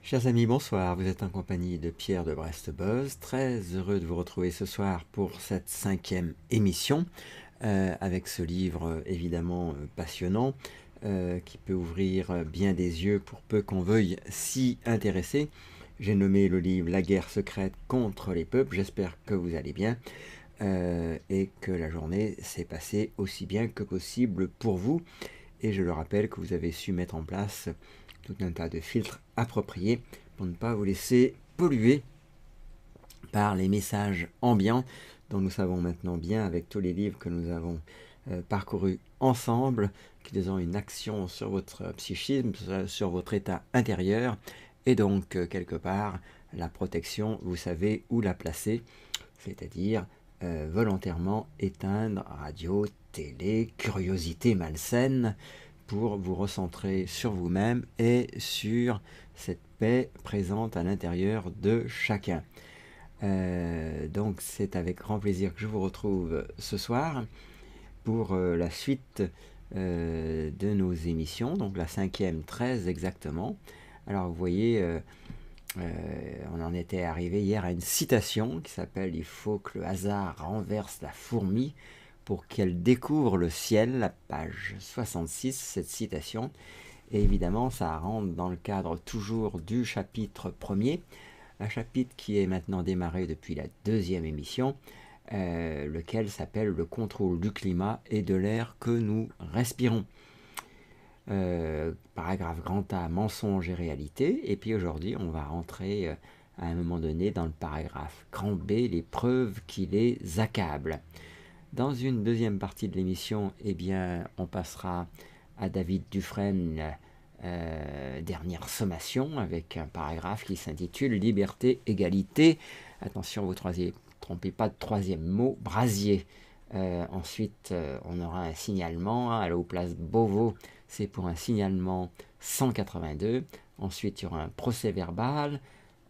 Chers amis, bonsoir, vous êtes en compagnie de Pierre de Brest-Buzz, très heureux de vous retrouver ce soir pour cette 5e émission, avec ce livre évidemment passionnant, qui peut ouvrir bien des yeux pour peu qu'on veuille s'y intéresser. J'ai nommé le livre « La guerre secrète contre les peuples », j'espère que vous allez bien, et que la journée s'est passée aussi bien que possible pour vous, et je le rappelle que vous avez su mettre en place tout un tas de filtres appropriés pour ne pas vous laisser polluer par les messages ambiants dont nous savons maintenant bien avec tous les livres que nous avons parcourus ensemble, qu'ils ont une action sur votre psychisme, sur votre état intérieur, et donc quelque part la protection, vous savez où la placer, c'est-à-dire volontairement éteindre radio, télé, curiosité malsaine, pour vous recentrer sur vous-même et sur cette paix présente à l'intérieur de chacun. Donc c'est avec grand plaisir que je vous retrouve ce soir pour la suite de nos émissions, donc la 5e très exactement. Alors vous voyez, on en était arrivé hier à une citation qui s'appelle « Il faut que le hasard renverse la fourmi » pour qu'elle découvre le ciel, la page 66, cette citation. Et évidemment, ça rentre dans le cadre toujours du chapitre 1er, un chapitre qui est maintenant démarré depuis la 2e émission, lequel s'appelle « Le contrôle du climat et de l'air que nous respirons ». Paragraphe grand A, mensonge et réalité. Et puis aujourd'hui, on va rentrer à un moment donné dans le paragraphe grand B, les preuves qui les accablent. Dans une deuxième partie de l'émission, eh bien, on passera à David Dufresne, dernière sommation, avec un paragraphe qui s'intitule « Liberté, égalité ». Attention, vous ne trompez pas de troisième mot, brasier. Ensuite, on aura un signalement, à la place Beauvau, c'est pour un signalement 182. Ensuite, il y aura un procès verbal.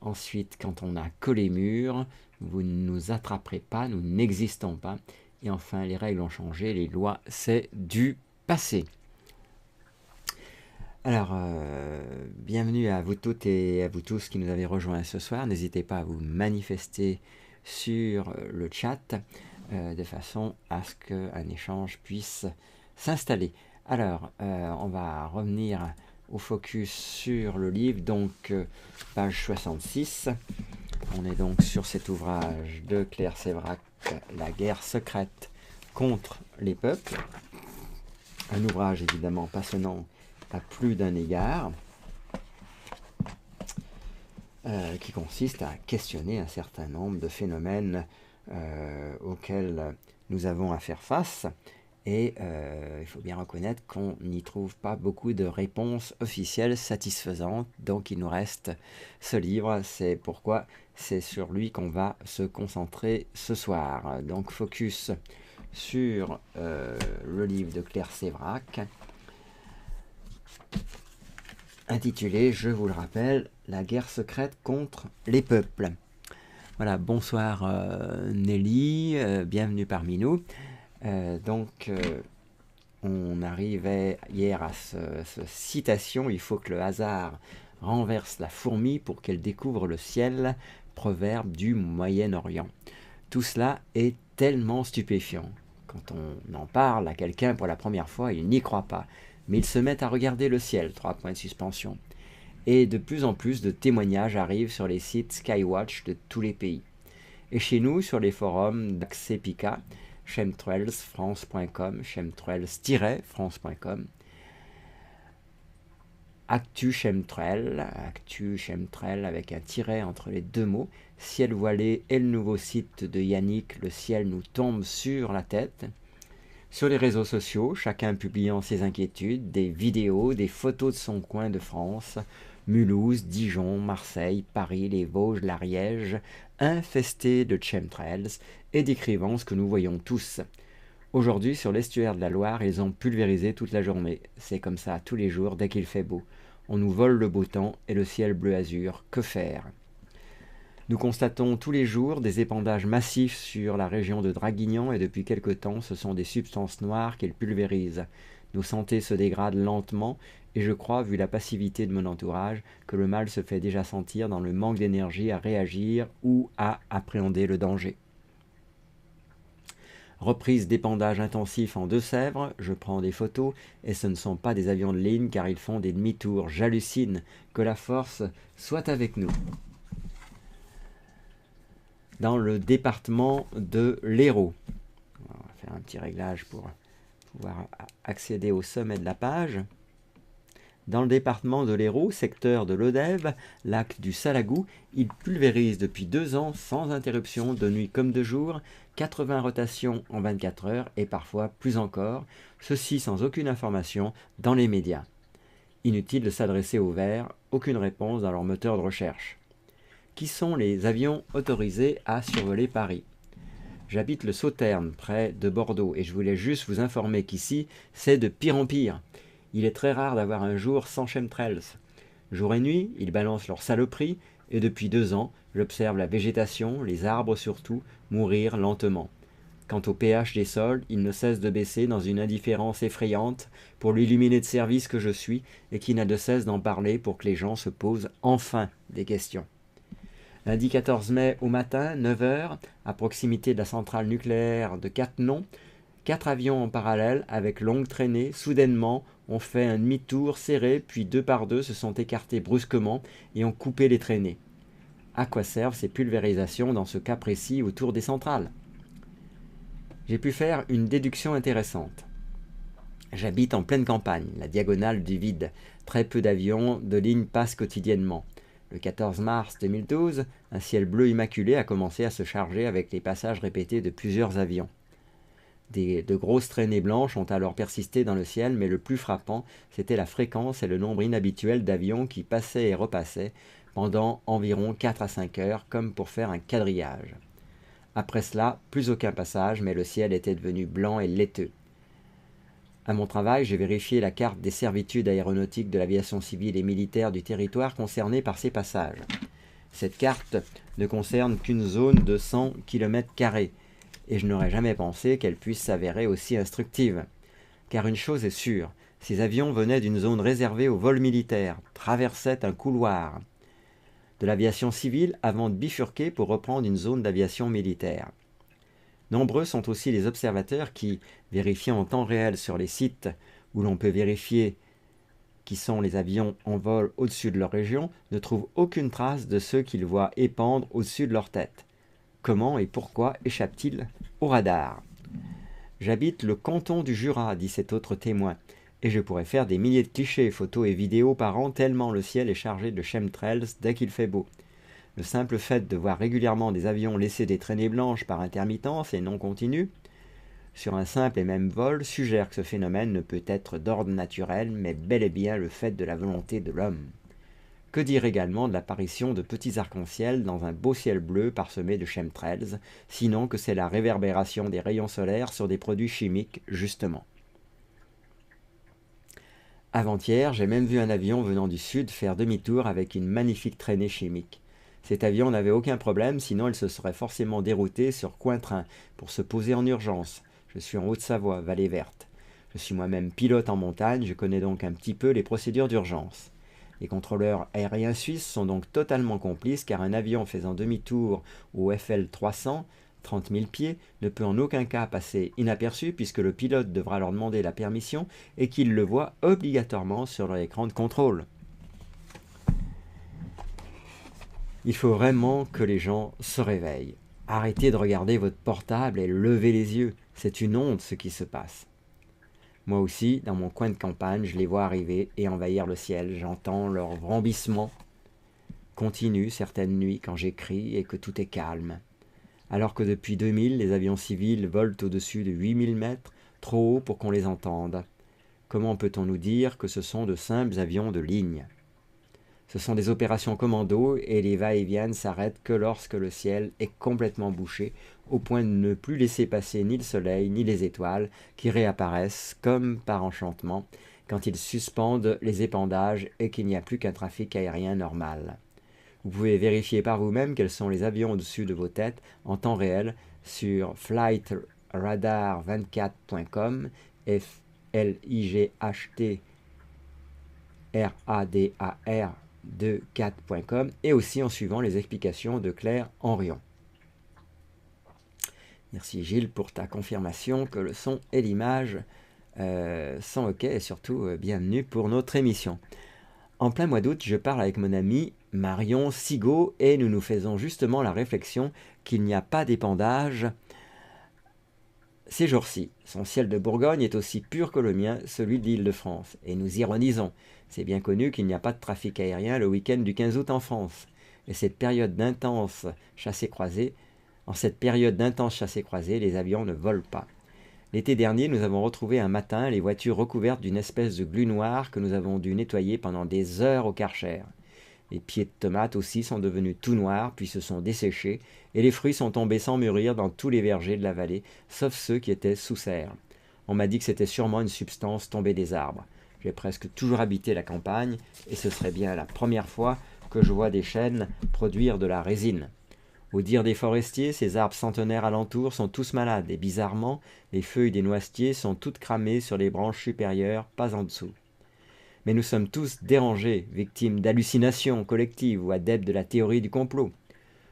Ensuite, quand on a collé mur, vous ne nous attraperez pas, nous n'existons pas. Et enfin, les règles ont changé, les lois, c'est du passé. Alors, bienvenue à vous toutes et à vous tous qui nous avez rejoints ce soir. N'hésitez pas à vous manifester sur le chat de façon à ce qu'un échange puisse s'installer. Alors, on va revenir au focus sur le livre, donc page 66. On est donc sur cet ouvrage de Claire Séverac, La guerre secrète contre les peuples. Un ouvrage évidemment passionnant à plus d'un égard, qui consiste à questionner un certain nombre de phénomènes auxquels nous avons à faire face. Et il faut bien reconnaître qu'on n'y trouve pas beaucoup de réponses officielles satisfaisantes. Donc il nous reste ce livre, c'est pourquoi c'est sur lui qu'on va se concentrer ce soir. Donc focus sur le livre de Claire Séverac, intitulé, je vous le rappelle, « La guerre secrète contre les peuples ». Voilà, bonsoir Nelly, bienvenue parmi nous. On arrivait hier à cette citation, il faut que le hasard renverse la fourmi pour qu'elle découvre le ciel, proverbe du Moyen-Orient. Tout cela est tellement stupéfiant. Quand on en parle à quelqu'un pour la première fois, il n'y croit pas. Mais il se met à regarder le ciel, 3 points de suspension. Et de plus en plus de témoignages arrivent sur les sites Skywatch de tous les pays. Et chez nous, sur les forums d'Axepica, chemtrailsfrance.com, chemtrails-france.com. Actu Chemtrail avec un tiret entre les deux mots. Ciel voilé et le nouveau site de Yannick, le ciel nous tombe sur la tête. Sur les réseaux sociaux, chacun publiant ses inquiétudes, des vidéos, des photos de son coin de France, Mulhouse, Dijon, Marseille, Paris, les Vosges, l'Ariège, infestés de chemtrails et décrivant ce que nous voyons tous. Aujourd'hui, sur l'estuaire de la Loire, ils ont pulvérisé toute la journée. C'est comme ça tous les jours dès qu'il fait beau. On nous vole le beau temps et le ciel bleu azur. Que faire ? Nous constatons tous les jours des épandages massifs sur la région de Draguignan et depuis quelque temps, ce sont des substances noires qu'ils pulvérisent. Nos santé se dégradent lentement et je crois, vu la passivité de mon entourage, que le mal se fait déjà sentir dans le manque d'énergie à réagir ou à appréhender le danger. Reprise d'épandage intensif en Deux-Sèvres, je prends des photos et ce ne sont pas des avions de ligne car ils font des demi-tours. J'hallucine, que la force soit avec nous. Dans le département de l'Hérault, on va faire un petit réglage pour pouvoir accéder au sommet de la page. Dans le département de l'Hérault, secteur de l'Odève, lac du Salagou, il pulvérise depuis 2 ans sans interruption, de nuit comme de jour, 80 rotations en 24 heures et parfois plus encore, ceci sans aucune information dans les médias. Inutile de s'adresser aux Verts, aucune réponse dans leur moteur de recherche. Qui sont les avions autorisés à survoler Paris ? J'habite le Sauternes, près de Bordeaux, et je voulais juste vous informer qu'ici, c'est de pire en pire. Il est très rare d'avoir un jour sans chemtrails. Jour et nuit, ils balancent leurs saloperies, et depuis 2 ans, j'observe la végétation, les arbres surtout, mourir lentement. Quant au pH des sols, il ne cesse de baisser dans une indifférence effrayante pour l'illuminé de service que je suis, et qui n'a de cesse d'en parler pour que les gens se posent enfin des questions. Lundi 14 mai au matin, 9 h, à proximité de la centrale nucléaire de Cattenom, 4 avions en parallèle avec longue traînée, soudainement, ont fait un demi-tour serré, puis 2 par 2 se sont écartés brusquement et ont coupé les traînées. À quoi servent ces pulvérisations dans ce cas précis autour des centrales ? J'ai pu faire une déduction intéressante. J'habite en pleine campagne, la diagonale du vide. Très peu d'avions de ligne passent quotidiennement. Le 14 mars 2012, un ciel bleu immaculé a commencé à se charger avec les passages répétés de plusieurs avions. De grosses traînées blanches ont alors persisté dans le ciel, mais le plus frappant, c'était la fréquence et le nombre inhabituel d'avions qui passaient et repassaient pendant environ 4 à 5 heures, comme pour faire un quadrillage. Après cela, plus aucun passage, mais le ciel était devenu blanc et laiteux. À mon travail, j'ai vérifié la carte des servitudes aéronautiques de l'aviation civile et militaire du territoire concerné par ces passages. Cette carte ne concerne qu'une zone de 100 km², et je n'aurais jamais pensé qu'elle puisse s'avérer aussi instructive. Car une chose est sûre, ces avions venaient d'une zone réservée au vol militaire, traversaient un couloir de l'aviation civile avant de bifurquer pour reprendre une zone d'aviation militaire. Nombreux sont aussi les observateurs qui, vérifiant en temps réel sur les sites où l'on peut vérifier qui sont les avions en vol au-dessus de leur région, ne trouvent aucune trace de ceux qu'ils voient épandre au-dessus de leur tête. Comment et pourquoi échappent-ils au radar ? J'habite le canton du Jura, dit cet autre témoin, et je pourrais faire des milliers de clichés, photos et vidéos par an tellement le ciel est chargé de chemtrails dès qu'il fait beau. Le simple fait de voir régulièrement des avions laisser des traînées blanches par intermittence et non continue, sur un simple et même vol, suggère que ce phénomène ne peut être d'ordre naturel, mais bel et bien le fait de la volonté de l'homme. Que dire également de l'apparition de petits arcs-en-ciel dans un beau ciel bleu parsemé de chemtrails, sinon que c'est la réverbération des rayons solaires sur des produits chimiques, justement. Avant-hier, j'ai même vu un avion venant du sud faire demi-tour avec une magnifique traînée chimique. Cet avion n'avait aucun problème, sinon il se serait forcément dérouté sur Cointrin pour se poser en urgence. Je suis en Haute-Savoie, vallée verte. Je suis moi-même pilote en montagne, je connais donc un petit peu les procédures d'urgence. Les contrôleurs aériens suisses sont donc totalement complices car un avion faisant demi-tour au FL 300, 30 000 pieds, ne peut en aucun cas passer inaperçu puisque le pilote devra leur demander la permission et qu'il le voit obligatoirement sur leur écran de contrôle. Il faut vraiment que les gens se réveillent. Arrêtez de regarder votre portable et levez les yeux. C'est une honte ce qui se passe. Moi aussi, dans mon coin de campagne, je les vois arriver et envahir le ciel. J'entends leur vrombissement continu certaines nuits quand j'écris et que tout est calme. Alors que depuis 2000, les avions civils volent au-dessus de 8000 mètres, trop haut pour qu'on les entende. Comment peut-on nous dire que ce sont de simples avions de ligne? Ce sont des opérations commando et les va-et-vient s'arrêtent que lorsque le ciel est complètement bouché, au point de ne plus laisser passer ni le soleil ni les étoiles qui réapparaissent comme par enchantement quand ils suspendent les épandages et qu'il n'y a plus qu'un trafic aérien normal. Vous pouvez vérifier par vous-même quels sont les avions au-dessus de vos têtes en temps réel sur flightradar24.com, FLIGHTRADAR24.com, et aussi en suivant les explications de Claire Henrion. Merci Gilles pour ta confirmation que le son et l'image sont OK, et surtout bienvenue pour notre émission. En plein mois d'août, je parle avec mon ami Marion Sigaud et nous nous faisons justement la réflexion qu'il n'y a pas d'épandage ces jours-ci. Son ciel de Bourgogne est aussi pur que le mien, celui de l'Île-de-France. Et nous ironisons. C'est bien connu qu'il n'y a pas de trafic aérien le week-end du 15 août en France. Et cette période d'intense chassé-croisé, en cette période d'intense chassé-croisé, les avions ne volent pas. L'été dernier, nous avons retrouvé un matin les voitures recouvertes d'une espèce de glu noir que nous avons dû nettoyer pendant des heures au Karcher. Les pieds de tomates aussi sont devenus tout noirs, puis se sont desséchés, et les fruits sont tombés sans mûrir dans tous les vergers de la vallée, sauf ceux qui étaient sous serre. On m'a dit que c'était sûrement une substance tombée des arbres. J'ai presque toujours habité la campagne, et ce serait bien la première fois que je vois des chênes produire de la résine. Au dire des forestiers, ces arbres centenaires alentours sont tous malades, et bizarrement, les feuilles des noisetiers sont toutes cramées sur les branches supérieures, pas en dessous. Mais nous sommes tous dérangés, victimes d'hallucinations collectives ou adeptes de la théorie du complot.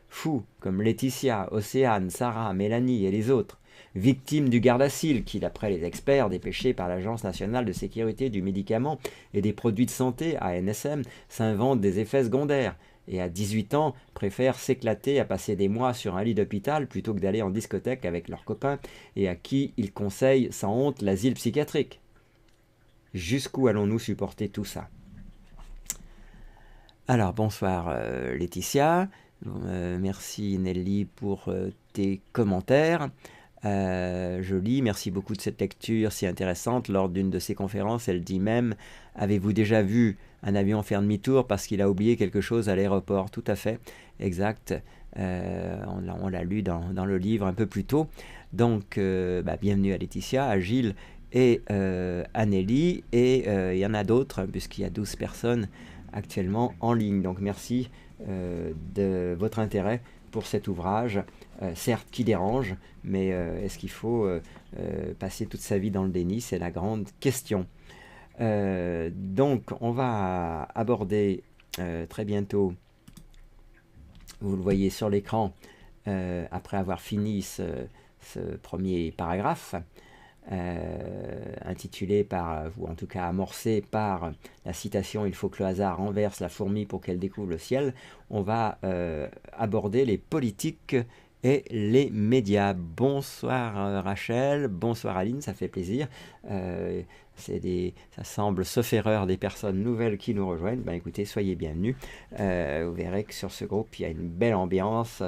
Fous, comme Laetitia, Océane, Sarah, Mélanie et les autres, victimes du garde-à-cils qui, d'après les experts dépêchés par l'Agence nationale de sécurité du médicament et des produits de santé, ANSM, s'inventent des effets secondaires, et à 18 ans préfèrent s'éclater à passer des mois sur un lit d'hôpital plutôt que d'aller en discothèque avec leurs copains et à qui ils conseillent sans honte l'asile psychiatrique. Jusqu'où allons-nous supporter tout ça? Alors, bonsoir Laetitia, merci Nelly pour tes commentaires. Je lis, merci beaucoup de cette lecture si intéressante. Lors d'une de ces conférences, elle dit même « Avez-vous déjà vu un avion faire demi-tour parce qu'il a oublié quelque chose à l'aéroport ?» Tout à fait, exact. On l'a lu dans le livre un peu plus tôt. Donc, bienvenue à Laetitia, à Gilles et à Nelly. Et il y en a d'autres, puisqu'il y a 12 personnes actuellement en ligne. Donc, merci de votre intérêt pour cet ouvrage, certes qui dérange, mais est-ce qu'il faut passer toute sa vie dans le déni? C'est la grande question. Donc, on va aborder très bientôt, vous le voyez sur l'écran, après avoir fini ce premier paragraphe, intitulé par, ou en tout cas amorcé par la citation « Il faut que le hasard renverse la fourmi pour qu'elle découvre le ciel », on va aborder les politiques et les médias. Bonsoir Rachel, bonsoir Aline, ça fait plaisir. Ça semble, sauf erreur, des personnes nouvelles qui nous rejoignent. Ben écoutez, soyez bienvenus. Vous verrez que sur ce groupe, il y a une belle ambiance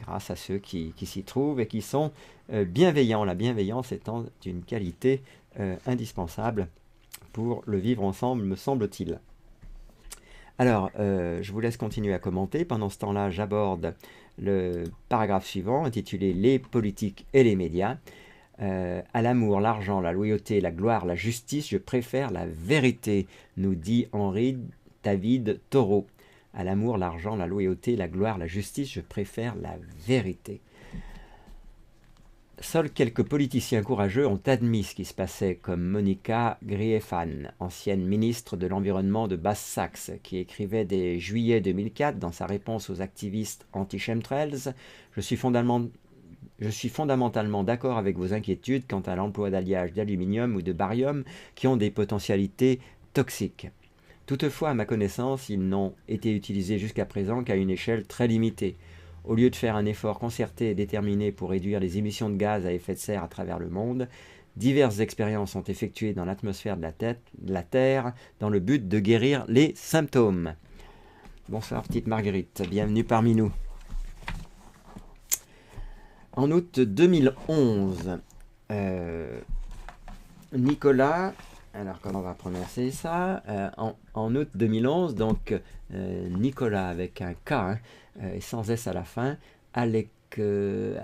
grâce à ceux qui s'y trouvent et qui sont bienveillants. La bienveillance étant une qualité indispensable pour le vivre ensemble, me semble-t-il. Alors, je vous laisse continuer à commenter. Pendant ce temps-là, j'aborde le paragraphe suivant, intitulé « Les politiques et les médias ». À l'amour, l'argent, la loyauté, la gloire, la justice, je préfère la vérité, nous dit Henri David Thoreau. À l'amour, l'argent, la loyauté, la gloire, la justice, je préfère la vérité. Seuls quelques politiciens courageux ont admis ce qui se passait, comme Monica Griefan, ancienne ministre de l'Environnement de Basse-Saxe, qui écrivait dès juillet 2004 dans sa réponse aux activistes anti-chemtrails « Je suis fondamentalement d'accord avec vos inquiétudes quant à l'emploi d'alliages d'aluminium ou de barium qui ont des potentialités toxiques. Toutefois, à ma connaissance, ils n'ont été utilisés jusqu'à présent qu'à une échelle très limitée. Au lieu de faire un effort concerté et déterminé pour réduire les émissions de gaz à effet de serre à travers le monde, diverses expériences sont effectuées dans l'atmosphère de la Terre dans le but de guérir les symptômes. Bonsoir petite Marguerite, bienvenue parmi nous. En août 2011, Nicolas, alors comment on va prononcer ça, en août 2011, donc Nicolas avec un K et sans S à la fin, Alexier,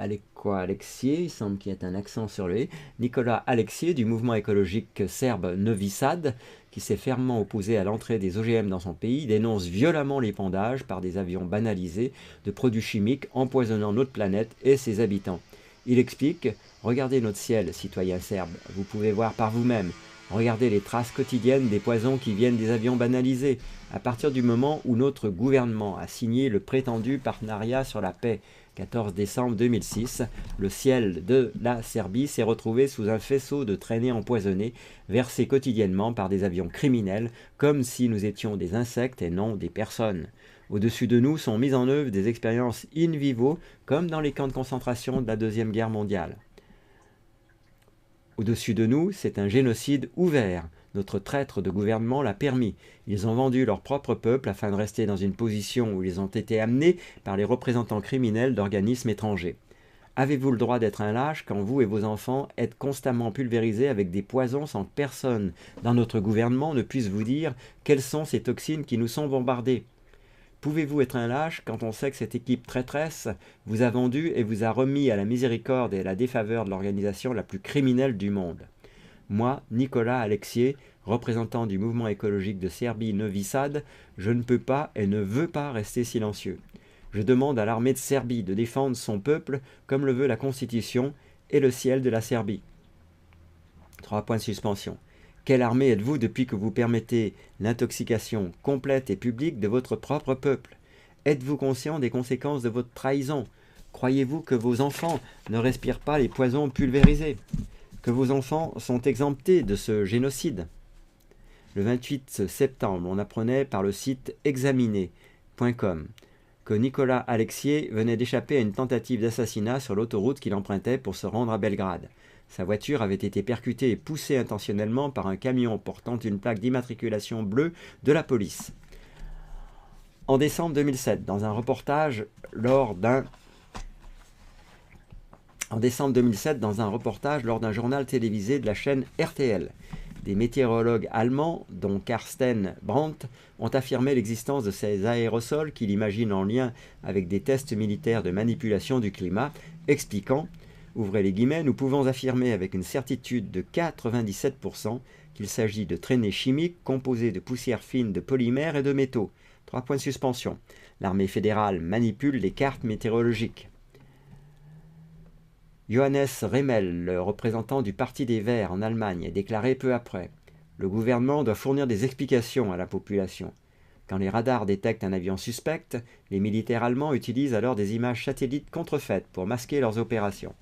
il semble qu'il y ait un accent sur le Nicolas Alexier du mouvement écologique serbe Novi Sad, qui s'est fermement opposé à l'entrée des OGM dans son pays, dénonce violemment l'épandage par des avions banalisés de produits chimiques empoisonnant notre planète et ses habitants. Il explique « Regardez notre ciel, citoyens serbes, vous pouvez voir par vous-même. Regardez les traces quotidiennes des poisons qui viennent des avions banalisés. À partir du moment où notre gouvernement a signé le prétendu partenariat sur la paix, 14 décembre 2006, le ciel de la Serbie s'est retrouvé sous un faisceau de traînées empoisonnées, versées quotidiennement par des avions criminels, comme si nous étions des insectes et non des personnes. Au-dessus de nous sont mises en œuvre des expériences in vivo, comme dans les camps de concentration de la Deuxième Guerre mondiale. Au-dessus de nous, c'est un génocide ouvert. Notre traître de gouvernement l'a permis. Ils ont vendu leur propre peuple afin de rester dans une position où ils ont été amenés par les représentants criminels d'organismes étrangers. Avez-vous le droit d'être un lâche quand vous et vos enfants êtes constamment pulvérisés avec des poisons sans que personne dans notre gouvernement ne puisse vous dire quelles sont ces toxines qui nous sont bombardées? Pouvez-vous être un lâche quand on sait que cette équipe traîtresse vous a vendu et vous a remis à la miséricorde et à la défaveur de l'organisation la plus criminelle du monde? Moi, Nicolas Alexier, représentant du mouvement écologique de Serbie Novi Sad, je ne peux pas et ne veux pas rester silencieux. Je demande à l'armée de Serbie de défendre son peuple comme le veut la Constitution et le ciel de la Serbie. 3 points de suspension. Quelle armée êtes-vous depuis que vous permettez l'intoxication complète et publique de votre propre peuple? Êtes-vous conscient des conséquences de votre trahison? Croyez-vous que vos enfants ne respirent pas les poisons pulvérisés? Que vos enfants sont exemptés de ce génocide? Le 28 septembre, on apprenait par le site examiné.com que Nicolas Alexier venait d'échapper à une tentative d'assassinat sur l'autoroute qu'il empruntait pour se rendre à Belgrade. Sa voiture avait été percutée et poussée intentionnellement par un camion portant une plaque d'immatriculation bleue de la police. En décembre 2007, dans un reportage lors d'un journal télévisé de la chaîne RTL, des météorologues allemands, dont Carsten Brandt, ont affirmé l'existence de ces aérosols qu'ils imaginent en lien avec des tests militaires de manipulation du climat, expliquant ouvrez les guillemets, nous pouvons affirmer avec une certitude de 97% qu'il s'agit de traînées chimiques composées de poussières fines de polymères et de métaux. 3 points de suspension. L'armée fédérale manipule les cartes météorologiques. Johannes Remmel, le représentant du Parti des Verts en Allemagne, a déclaré peu après « Le gouvernement doit fournir des explications à la population. Quand les radars détectent un avion suspect, les militaires allemands utilisent alors des images satellites contrefaites pour masquer leurs opérations. »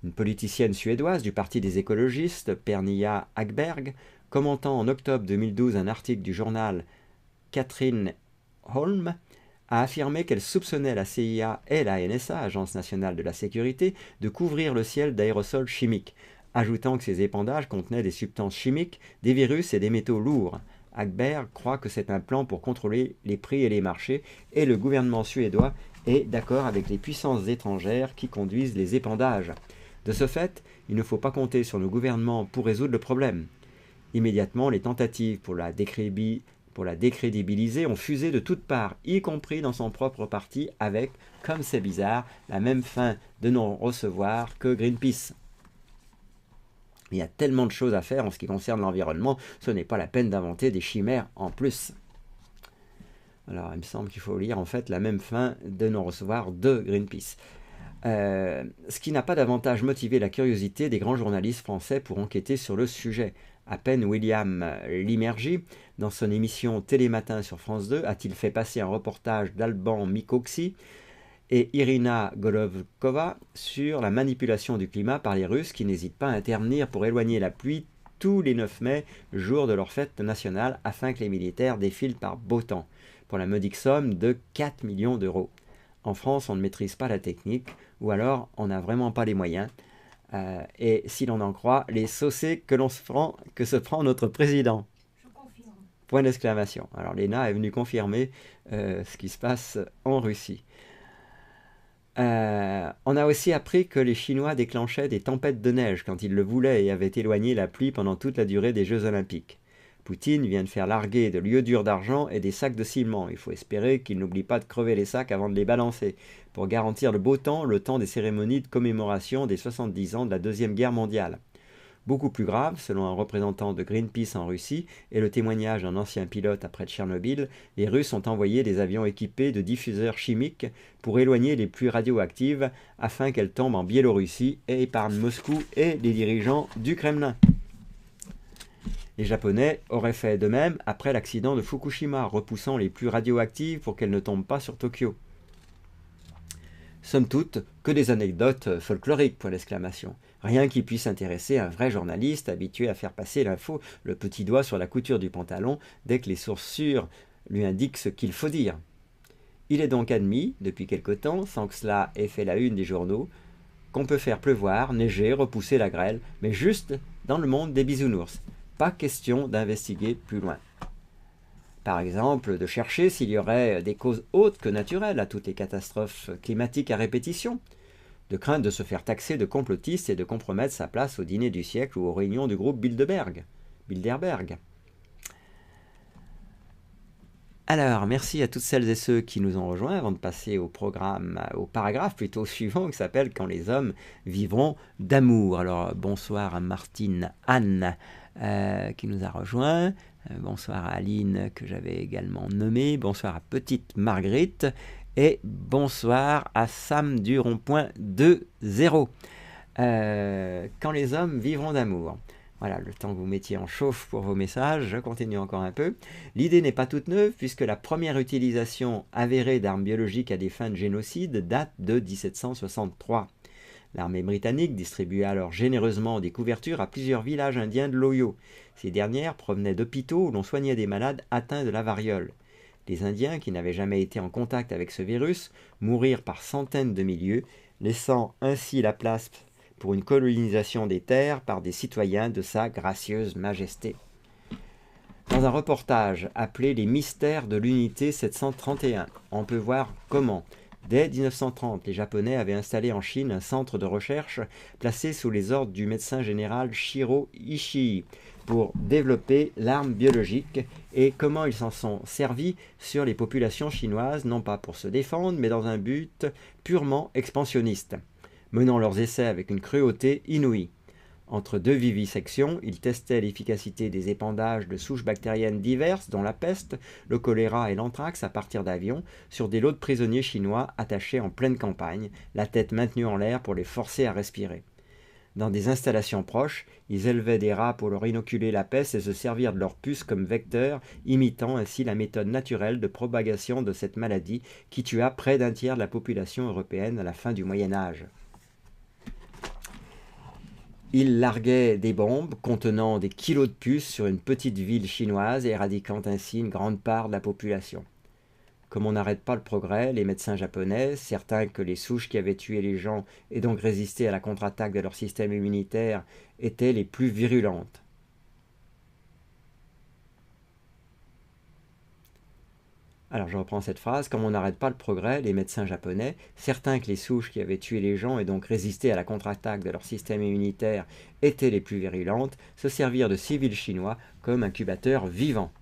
Une politicienne suédoise du Parti des écologistes, Pernilla Hagberg, commentant en octobre 2012 un article du journal Catherine Holm, a affirmé qu'elle soupçonnait la CIA et la NSA, Agence nationale de la sécurité, de couvrir le ciel d'aérosols chimiques, ajoutant que ces épandages contenaient des substances chimiques, des virus et des métaux lourds. Hagberg croit que c'est un plan pour contrôler les prix et les marchés, et le gouvernement suédois est d'accord avec les puissances étrangères qui conduisent les épandages. De ce fait, il ne faut pas compter sur nos gouvernements pour résoudre le problème. Immédiatement, les tentatives pour la décrédibiliser ont fusé de toutes parts, y compris dans son propre parti, avec, comme c'est bizarre, la même fin de non-recevoir que Greenpeace. Il y a tellement de choses à faire en ce qui concerne l'environnement, ce n'est pas la peine d'inventer des chimères en plus. Alors, il me semble qu'il faut lire en fait la même fin de non-recevoir de Greenpeace. Ce qui n'a pas davantage motivé la curiosité des grands journalistes français pour enquêter sur le sujet. À peine William Limergy, dans son émission Télématin sur France 2, a-t-il fait passer un reportage d'Alban Mikoksi et Irina Golovkova sur la manipulation du climat par les Russes qui n'hésitent pas à intervenir pour éloigner la pluie tous les 9 mai, jour de leur fête nationale, afin que les militaires défilent par beau temps, pour la modique somme de 4 millions d'euros. En France, on ne maîtrise pas la technique, ou alors on n'a vraiment pas les moyens. Et si l'on en croit, les saucés que se prend notre président. Je confirme. Point d'exclamation. Alors Léna est venue confirmer ce qui se passe en Russie. On a aussi appris que les Chinois déclenchaient des tempêtes de neige quand ils le voulaient et avaient éloigné la pluie pendant toute la durée des Jeux Olympiques. Poutine vient de faire larguer de l'iodure d'argent et des sacs de ciment. Il faut espérer qu'il n'oublie pas de crever les sacs avant de les balancer, pour garantir le beau temps, le temps des cérémonies de commémoration des 70 ans de la Deuxième Guerre mondiale. Beaucoup plus grave, selon un représentant de Greenpeace en Russie et le témoignage d'un ancien pilote après Tchernobyl, les Russes ont envoyé des avions équipés de diffuseurs chimiques pour éloigner les pluies radioactives afin qu'elles tombent en Biélorussie et épargnent Moscou et les dirigeants du Kremlin. Les Japonais auraient fait de même après l'accident de Fukushima, repoussant les pluies radioactives pour qu'elles ne tombent pas sur Tokyo. Somme toute, que des anecdotes folkloriques, point d'exclamation. Rien qui puisse intéresser un vrai journaliste habitué à faire passer l'info le petit doigt sur la couture du pantalon dès que les sources sûres lui indiquent ce qu'il faut dire. Il est donc admis, depuis quelque temps, sans que cela ait fait la une des journaux, qu'on peut faire pleuvoir, neiger, repousser la grêle, mais juste dans le monde des bisounours. Pas question d'investiguer plus loin. Par exemple, de chercher s'il y aurait des causes autres que naturelles à toutes les catastrophes climatiques à répétition, de crainte de se faire taxer de complotiste et de compromettre sa place au dîner du siècle ou aux réunions du groupe Bilderberg. Alors, merci à toutes celles et ceux qui nous ont rejoints avant de passer au paragraphe plutôt suivant qui s'appelle « Quand les hommes vivront d'amour ». Alors, bonsoir à Martine Anne qui nous a rejoints. Bonsoir à Aline que j'avais également nommée. Bonsoir à Petite Marguerite. Et bonsoir à Sam du rond-point 2-0. Quand les hommes vivront d'amour. Voilà, le temps que vous mettiez en chauffe pour vos messages, je continue encore un peu. L'idée n'est pas toute neuve puisque la première utilisation avérée d'armes biologiques à des fins de génocide date de 1763. L'armée britannique distribuait alors généreusement des couvertures à plusieurs villages indiens de l'Ohio. Ces dernières provenaient d'hôpitaux où l'on soignait des malades atteints de la variole. Les Indiens, qui n'avaient jamais été en contact avec ce virus, mourirent par centaines de milliers, laissant ainsi la place pour une colonisation des terres par des citoyens de sa gracieuse majesté. Dans un reportage appelé « Les mystères de l'unité 731 », on peut voir comment, dès 1930, les Japonais avaient installé en Chine un centre de recherche placé sous les ordres du médecin général Shiro Ishii pour développer l'arme biologique et comment ils s'en sont servis sur les populations chinoises, non pas pour se défendre, mais dans un but purement expansionniste, menant leurs essais avec une cruauté inouïe. Entre deux vivisections, ils testaient l'efficacité des épandages de souches bactériennes diverses, dont la peste, le choléra et l'anthrax à partir d'avions, sur des lots de prisonniers chinois attachés en pleine campagne, la tête maintenue en l'air pour les forcer à respirer. Dans des installations proches, ils élevaient des rats pour leur inoculer la peste et se servir de leurs puces comme vecteurs, imitant ainsi la méthode naturelle de propagation de cette maladie qui tua près d'un tiers de la population européenne à la fin du Moyen-Âge. Ils larguaient des bombes contenant des kilos de puces sur une petite ville chinoise, éradiquant ainsi une grande part de la population. Comme on n'arrête pas le progrès, les médecins japonais, certains que les souches qui avaient tué les gens et donc résisté à la contre-attaque de leur système immunitaire étaient les plus virulentes. Alors je reprends cette phrase, comme on n'arrête pas le progrès, les médecins japonais, certains que les souches qui avaient tué les gens et donc résisté à la contre-attaque de leur système immunitaire étaient les plus virulentes, se servirent de civils chinois comme incubateurs vivants.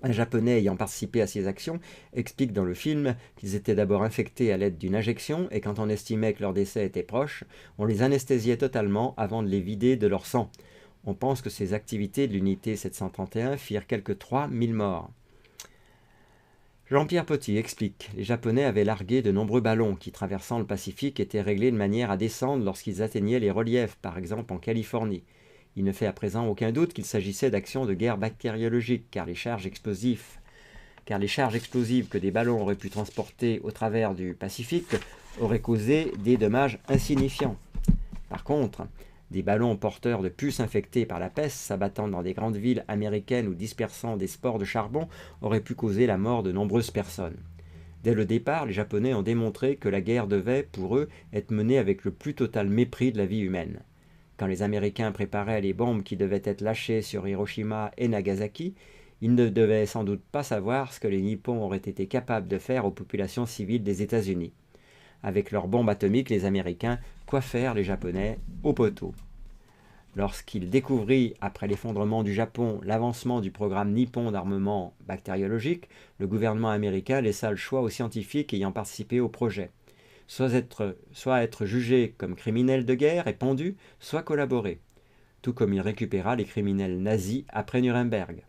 Un Japonais ayant participé à ces actions explique dans le film qu'ils étaient d'abord infectés à l'aide d'une injection et quand on estimait que leur décès était proche, on les anesthésiait totalement avant de les vider de leur sang. On pense que ces activités de l'unité 731 firent quelque 3000 morts. Jean-Pierre Petit explique, les Japonais avaient largué de nombreux ballons qui, traversant le Pacifique, étaient réglés de manière à descendre lorsqu'ils atteignaient les reliefs, par exemple en Californie. Il ne fait à présent aucun doute qu'il s'agissait d'actions de guerre bactériologique, car les charges explosives que des ballons auraient pu transporter au travers du Pacifique auraient causé des dommages insignifiants. Par contre, des ballons porteurs de puces infectées par la peste s'abattant dans des grandes villes américaines ou dispersant des spores de charbon auraient pu causer la mort de nombreuses personnes. Dès le départ, les Japonais ont démontré que la guerre devait, pour eux, être menée avec le plus total mépris de la vie humaine. Quand les Américains préparaient les bombes qui devaient être lâchées sur Hiroshima et Nagasaki, ils ne devaient sans doute pas savoir ce que les Nippons auraient été capables de faire aux populations civiles des États-Unis. Avec leurs bombes atomiques, les Américains coiffèrent les Japonais au poteau. Lorsqu'il découvrit, après l'effondrement du Japon, l'avancement du programme nippon d'armement bactériologique, le gouvernement américain laissa le choix aux scientifiques ayant participé au projet. Soit être jugé comme criminel de guerre et pendu, soit collaborer. Tout comme il récupéra les criminels nazis après Nuremberg.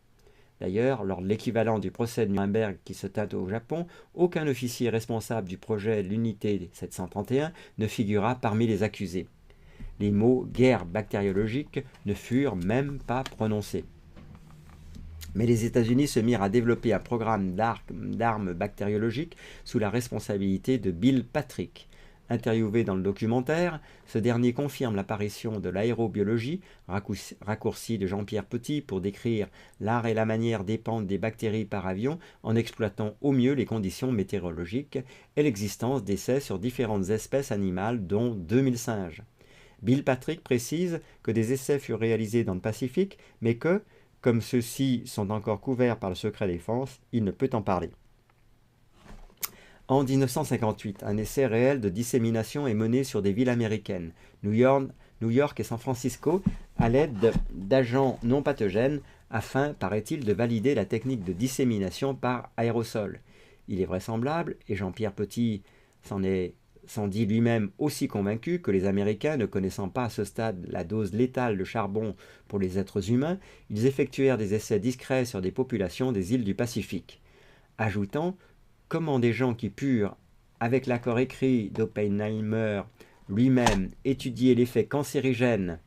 D'ailleurs, lors de l'équivalent du procès de Nuremberg qui se tint au Japon, aucun officier responsable du projet de l'unité 731 ne figura parmi les accusés. Les mots « guerre bactériologique » ne furent même pas prononcés. Mais les États-Unis se mirent à développer un programme d'armes bactériologiques sous la responsabilité de Bill Patrick. Interviewé dans le documentaire, ce dernier confirme l'apparition de l'aérobiologie, raccourci de Jean-Pierre Petit pour décrire l'art et la manière d'épandre des bactéries par avion en exploitant au mieux les conditions météorologiques et l'existence d'essais sur différentes espèces animales dont 2000 singes. Bill Patrick précise que des essais furent réalisés dans le Pacifique, mais que, comme ceux-ci sont encore couverts par le secret défense, il ne peut en parler. En 1958, un essai réel de dissémination est mené sur des villes américaines, New York et San Francisco, à l'aide d'agents non pathogènes, afin, paraît-il, de valider la technique de dissémination par aérosol. Il est vraisemblable, et Jean-Pierre Petit s'en dit lui-même aussi convaincu, que les Américains, ne connaissant pas à ce stade la dose létale de charbon pour les êtres humains, ils effectuèrent des essais discrets sur des populations des îles du Pacifique. Ajoutant: comment des gens qui purent, avec l'accord écrit d'Oppenheimer lui-même, étudier l'effet cancérigène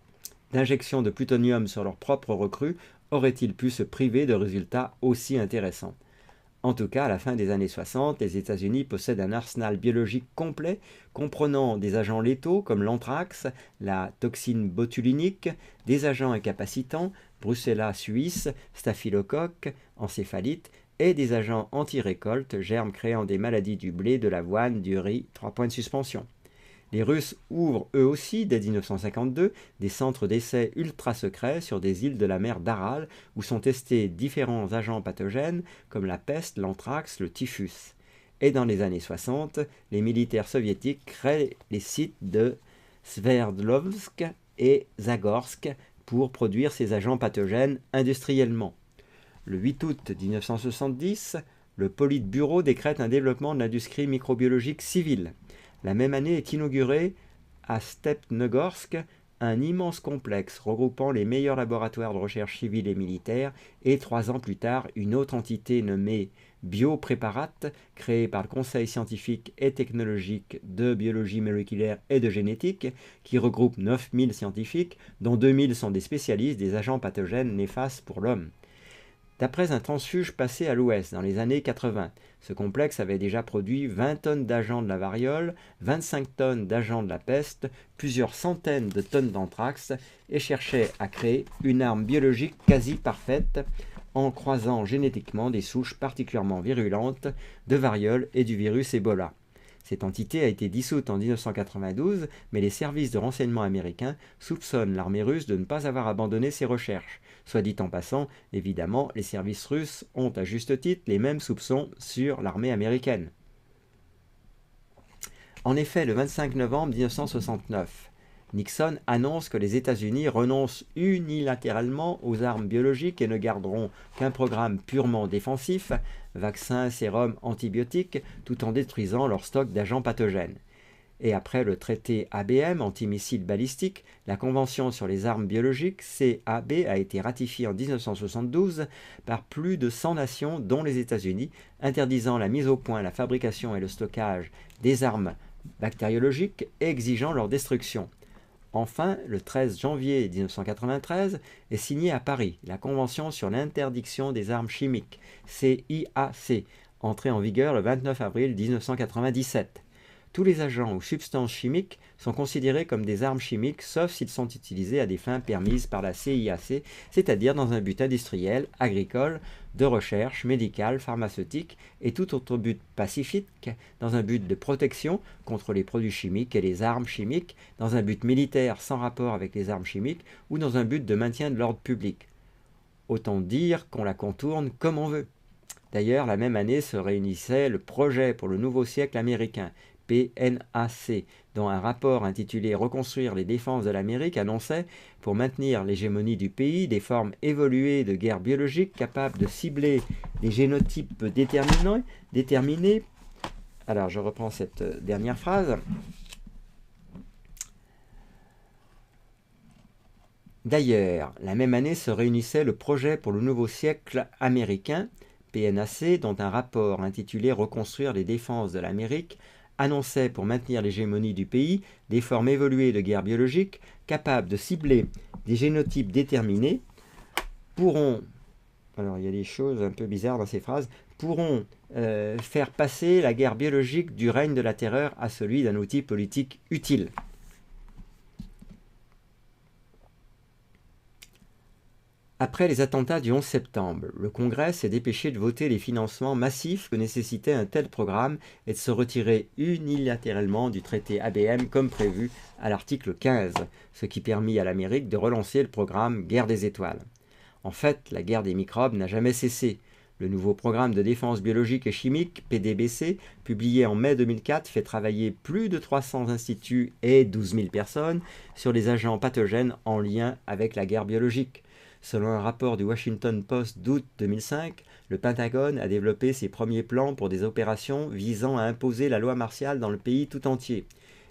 d'injection de plutonium sur leurs propres recrues, auraient-ils pu se priver de résultats aussi intéressants? En tout cas, à la fin des années 60, les États-Unis possèdent un arsenal biologique complet comprenant des agents létaux comme l'anthrax, la toxine botulinique, des agents incapacitants, Brucella suis, staphylocoque, encéphalite, et des agents anti-récolte, germes créant des maladies du blé, de l'avoine, du riz, 3 points de suspension. Les Russes ouvrent eux aussi, dès 1952, des centres d'essais ultra secrets sur des îles de la mer d'Aral où sont testés différents agents pathogènes comme la peste, l'anthrax, le typhus. Et dans les années 60, les militaires soviétiques créent les sites de Sverdlovsk et Zagorsk pour produire ces agents pathogènes industriellement. Le 8 août 1970, le Politburo décrète un développement de l'industrie microbiologique civile. La même année est inauguré à Stepnogorsk un immense complexe regroupant les meilleurs laboratoires de recherche civile et militaire, et 3 ans plus tard, une autre entité nommée Biopréparate, créée par le Conseil scientifique et technologique de biologie moléculaire et de génétique, qui regroupe 9000 scientifiques, dont 2000 sont des spécialistes des agents pathogènes néfastes pour l'homme. D'après un transfuge passé à l'Ouest dans les années 80, ce complexe avait déjà produit 20 tonnes d'agents de la variole, 25 tonnes d'agents de la peste, plusieurs centaines de tonnes d'anthrax et cherchait à créer une arme biologique quasi parfaite en croisant génétiquement des souches particulièrement virulentes de variole et du virus Ebola. Cette entité a été dissoute en 1992, mais les services de renseignement américains soupçonnent l'armée russe de ne pas avoir abandonné ses recherches. Soit dit en passant, évidemment, les services russes ont à juste titre les mêmes soupçons sur l'armée américaine. En effet, le 25 novembre 1969, Nixon annonce que les États-Unis renoncent unilatéralement aux armes biologiques et ne garderont qu'un programme purement défensif, vaccins, sérums, antibiotiques, tout en détruisant leur stock d'agents pathogènes. Et après le traité ABM, antimissile balistique, la Convention sur les armes biologiques, CAB, a été ratifiée en 1972 par plus de 100 nations, dont les États-Unis, interdisant la mise au point, la fabrication et le stockage des armes bactériologiques et exigeant leur destruction. Enfin, le 13 janvier 1993 est signée à Paris la Convention sur l'interdiction des armes chimiques, CIAC, entrée en vigueur le 29 avril 1997. Tous les agents ou substances chimiques sont considérés comme des armes chimiques, sauf s'ils sont utilisés à des fins permises par la CIAC, c'est-à-dire dans un but industriel, agricole, de recherche, médicale, pharmaceutique et tout autre but pacifique, dans un but de protection contre les produits chimiques et les armes chimiques, dans un but militaire sans rapport avec les armes chimiques ou dans un but de maintien de l'ordre public. Autant dire qu'on la contourne comme on veut. D'ailleurs, la même année se réunissait le projet pour le nouveau siècle américain, PNAC, dont un rapport intitulé « Reconstruire les défenses de l'Amérique » annonçait, pour maintenir l'hégémonie du pays, des formes évoluées de guerre biologique capables de cibler des génotypes déterminés. Alors, je reprends cette dernière phrase. D'ailleurs, la même année se réunissait le projet pour le nouveau siècle américain, PNAC, dont un rapport intitulé « Reconstruire les défenses de l'Amérique » annonçait, pour maintenir l'hégémonie du pays, des formes évoluées de guerre biologique capables de cibler des génotypes déterminés, pourront, alors il y a des choses un peu bizarres dans ces phrases, pourront faire passer la guerre biologique du règne de la terreur à celui d'un outil politique utile. Après les attentats du 11 septembre, le Congrès s'est dépêché de voter les financements massifs que nécessitait un tel programme et de se retirer unilatéralement du traité ABM comme prévu à l'article 15, ce qui permit à l'Amérique de relancer le programme Guerre des étoiles. En fait, la guerre des microbes n'a jamais cessé. Le nouveau programme de défense biologique et chimique, PDBC, publié en mai 2004, fait travailler plus de 300 instituts et 12 000 personnes sur les agents pathogènes en lien avec la guerre biologique. Selon un rapport du Washington Post d'août 2005, le Pentagone a développé ses premiers plans pour des opérations visant à imposer la loi martiale dans le pays tout entier.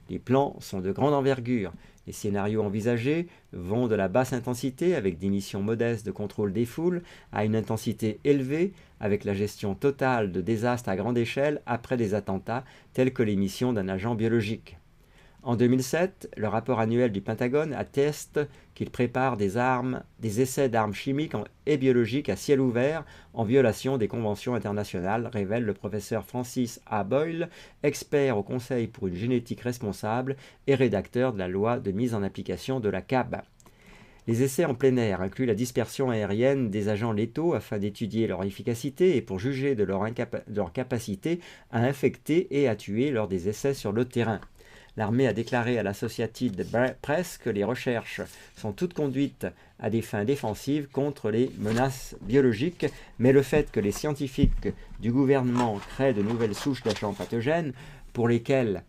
Les plans sont de grande envergure. Les scénarios envisagés vont de la basse intensité, avec des missions modestes de contrôle des foules, à une intensité élevée, avec la gestion totale de désastres à grande échelle après des attentats, tels que les missions d'un agent biologique. En 2007, le rapport annuel du Pentagone atteste qu'il prépare des essais d'armes chimiques et biologiques à ciel ouvert en violation des conventions internationales, révèle le professeur Francis A. Boyle, expert au Conseil pour une génétique responsable et rédacteur de la loi de mise en application de la CAB. Les essais en plein air incluent la dispersion aérienne des agents létaux afin d'étudier leur efficacité et pour juger de leur capacité à infecter et à tuer lors des essais sur le terrain. L'armée a déclaré à l'Associated Press que les recherches sont toutes conduites à des fins défensives contre les menaces biologiques, mais le fait que les scientifiques du gouvernement créent de nouvelles souches d'agents pathogènes pour lesquelles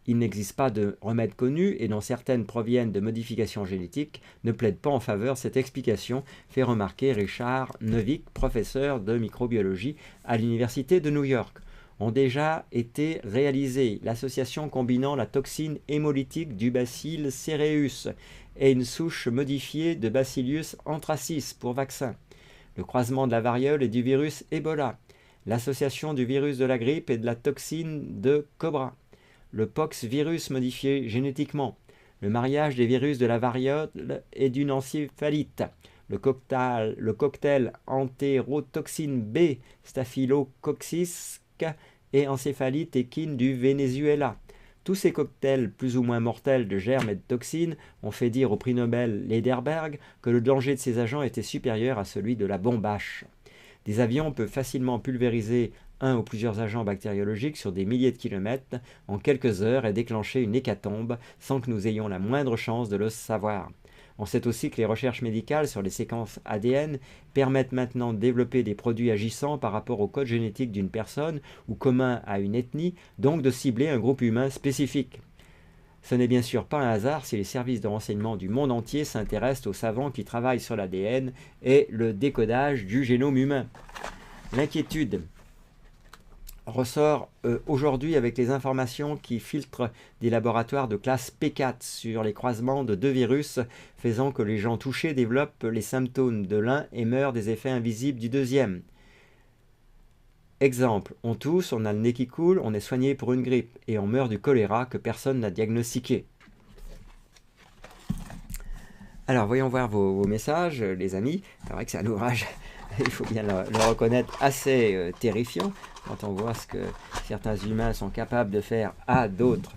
il n'existe pas de remède connu et dont certaines proviennent de modifications génétiques ne plaide pas en faveur de cette explication, fait remarquer Richard Novick, professeur de microbiologie à l'Université de New York. Ont déjà été réalisées l'association combinant la toxine hémolytique du bacille cereus et une souche modifiée de Bacillus anthracis pour vaccin, le croisement de la variole et du virus Ebola, l'association du virus de la grippe et de la toxine de cobra, le pox virus modifié génétiquement, le mariage des virus de la variole et d'une encéphalite, le cocktail entérotoxine B, Staphylococcus et encéphalite équine du Venezuela. Tous ces cocktails plus ou moins mortels de germes et de toxines ont fait dire au prix Nobel Lederberg que le danger de ces agents était supérieur à celui de la bombe H. Des avions peuvent facilement pulvériser un ou plusieurs agents bactériologiques sur des milliers de kilomètres en quelques heures et déclencher une hécatombe sans que nous ayons la moindre chance de le savoir. On sait aussi que les recherches médicales sur les séquences ADN permettent maintenant de développer des produits agissants par rapport au code génétique d'une personne ou commun à une ethnie, donc de cibler un groupe humain spécifique. Ce n'est bien sûr pas un hasard si les services de renseignement du monde entier s'intéressent aux savants qui travaillent sur l'ADN et le décodage du génome humain. L'inquiétude ressort aujourd'hui avec les informations qui filtrent des laboratoires de classe P4 sur les croisements de deux virus, faisant que les gens touchés développent les symptômes de l'un et meurent des effets invisibles du deuxième. Exemple, on tousse, on a le nez qui coule, on est soigné pour une grippe, et on meurt du choléra que personne n'a diagnostiqué. Alors, voyons voir vos messages, les amis. C'est vrai que c'est un ouvrage il faut bien le reconnaître, assez terrifiant quand on voit ce que certains humains sont capables de faire à d'autres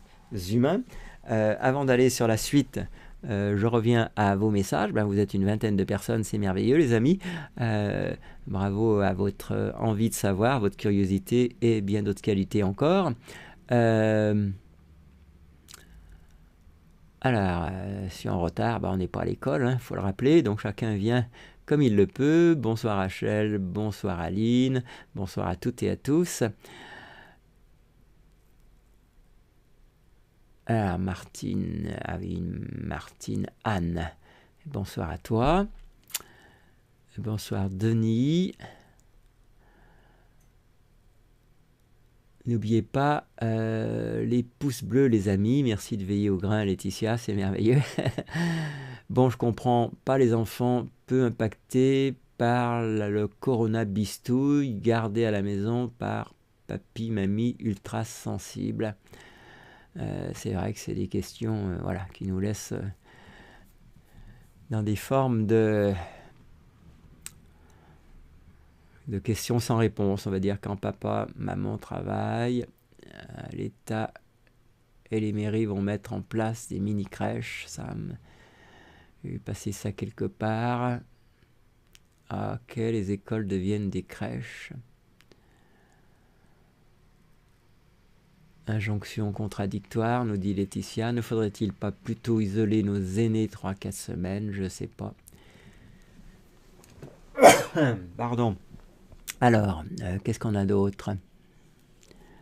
humains. Avant d'aller sur la suite, je reviens à vos messages. Ben, vous êtes une vingtaine de personnes, c'est merveilleux les amis. Bravo à votre envie de savoir, votre curiosité et bien d'autres qualités encore. Alors, si je suis en retard, ben, on n'est pas à l'école, il faut le rappeler, donc chacun vient comme il le peut. Bonsoir Rachel, bonsoir Aline, bonsoir à toutes et à tous. Alors, Martine, ah oui, Martine, Anne, bonsoir à toi. Bonsoir Denis. N'oubliez pas les pouces bleus, les amis. Merci de veiller au grain, Laetitia, c'est merveilleux. Bon, je comprends pas les enfants peu impactés par le corona bistouille, gardés à la maison par papy, mamie ultra sensible. C'est vrai que c'est des questions voilà, qui nous laissent dans des formes de questions sans réponse. On va dire quand papa, maman travaillent, l'État et les mairies vont mettre en place des mini-crèches. J'ai vu passer ça quelque part. Ah, ok, les écoles deviennent des crèches. Injonction contradictoire, nous dit Laetitia. Ne faudrait-il pas plutôt isoler nos aînés 3-4 semaines? Je sais pas. Pardon. Alors, qu'est-ce qu'on a d'autre?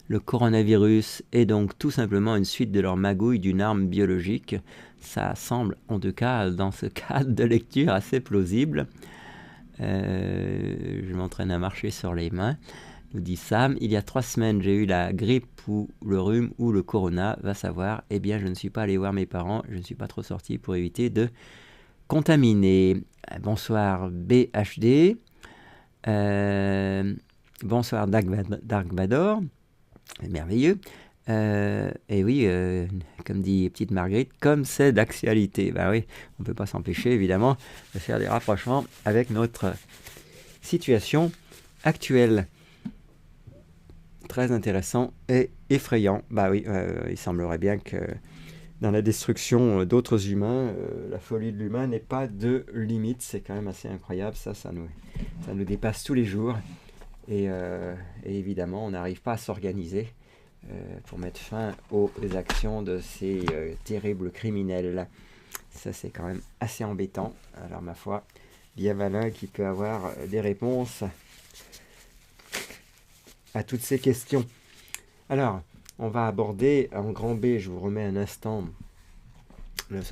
Le coronavirus est donc tout simplement une suite de leur magouille d'une arme biologique. Ça semble, en tout cas, dans ce cadre de lecture, assez plausible. Je m'entraîne à marcher sur les mains, nous dit Sam. Il y a 3 semaines, j'ai eu la grippe ou le rhume ou le corona, va savoir. Eh bien, je ne suis pas allé voir mes parents, je ne suis pas trop sorti pour éviter de contaminer. Bonsoir BHD. Bonsoir Dark Vador. Merveilleux. Et oui, comme dit petite Marguerite, comme c'est d'actualité. Bah oui, on ne peut pas s'empêcher évidemment de faire des rapprochements avec notre situation actuelle. Très intéressant et effrayant. Bah oui, il semblerait bien que dans la destruction d'autres humains, la folie de l'humain n'est pas de limite. C'est quand même assez incroyable. Ça nous dépasse tous les jours. Et évidemment, on n'arrive pas à s'organiser pour mettre fin aux actions de ces terribles criminels. Ça, c'est quand même assez embêtant. Alors, ma foi, il y a malin qui peut avoir des réponses à toutes ces questions. Alors, on va aborder en grand B, je vous remets un instant.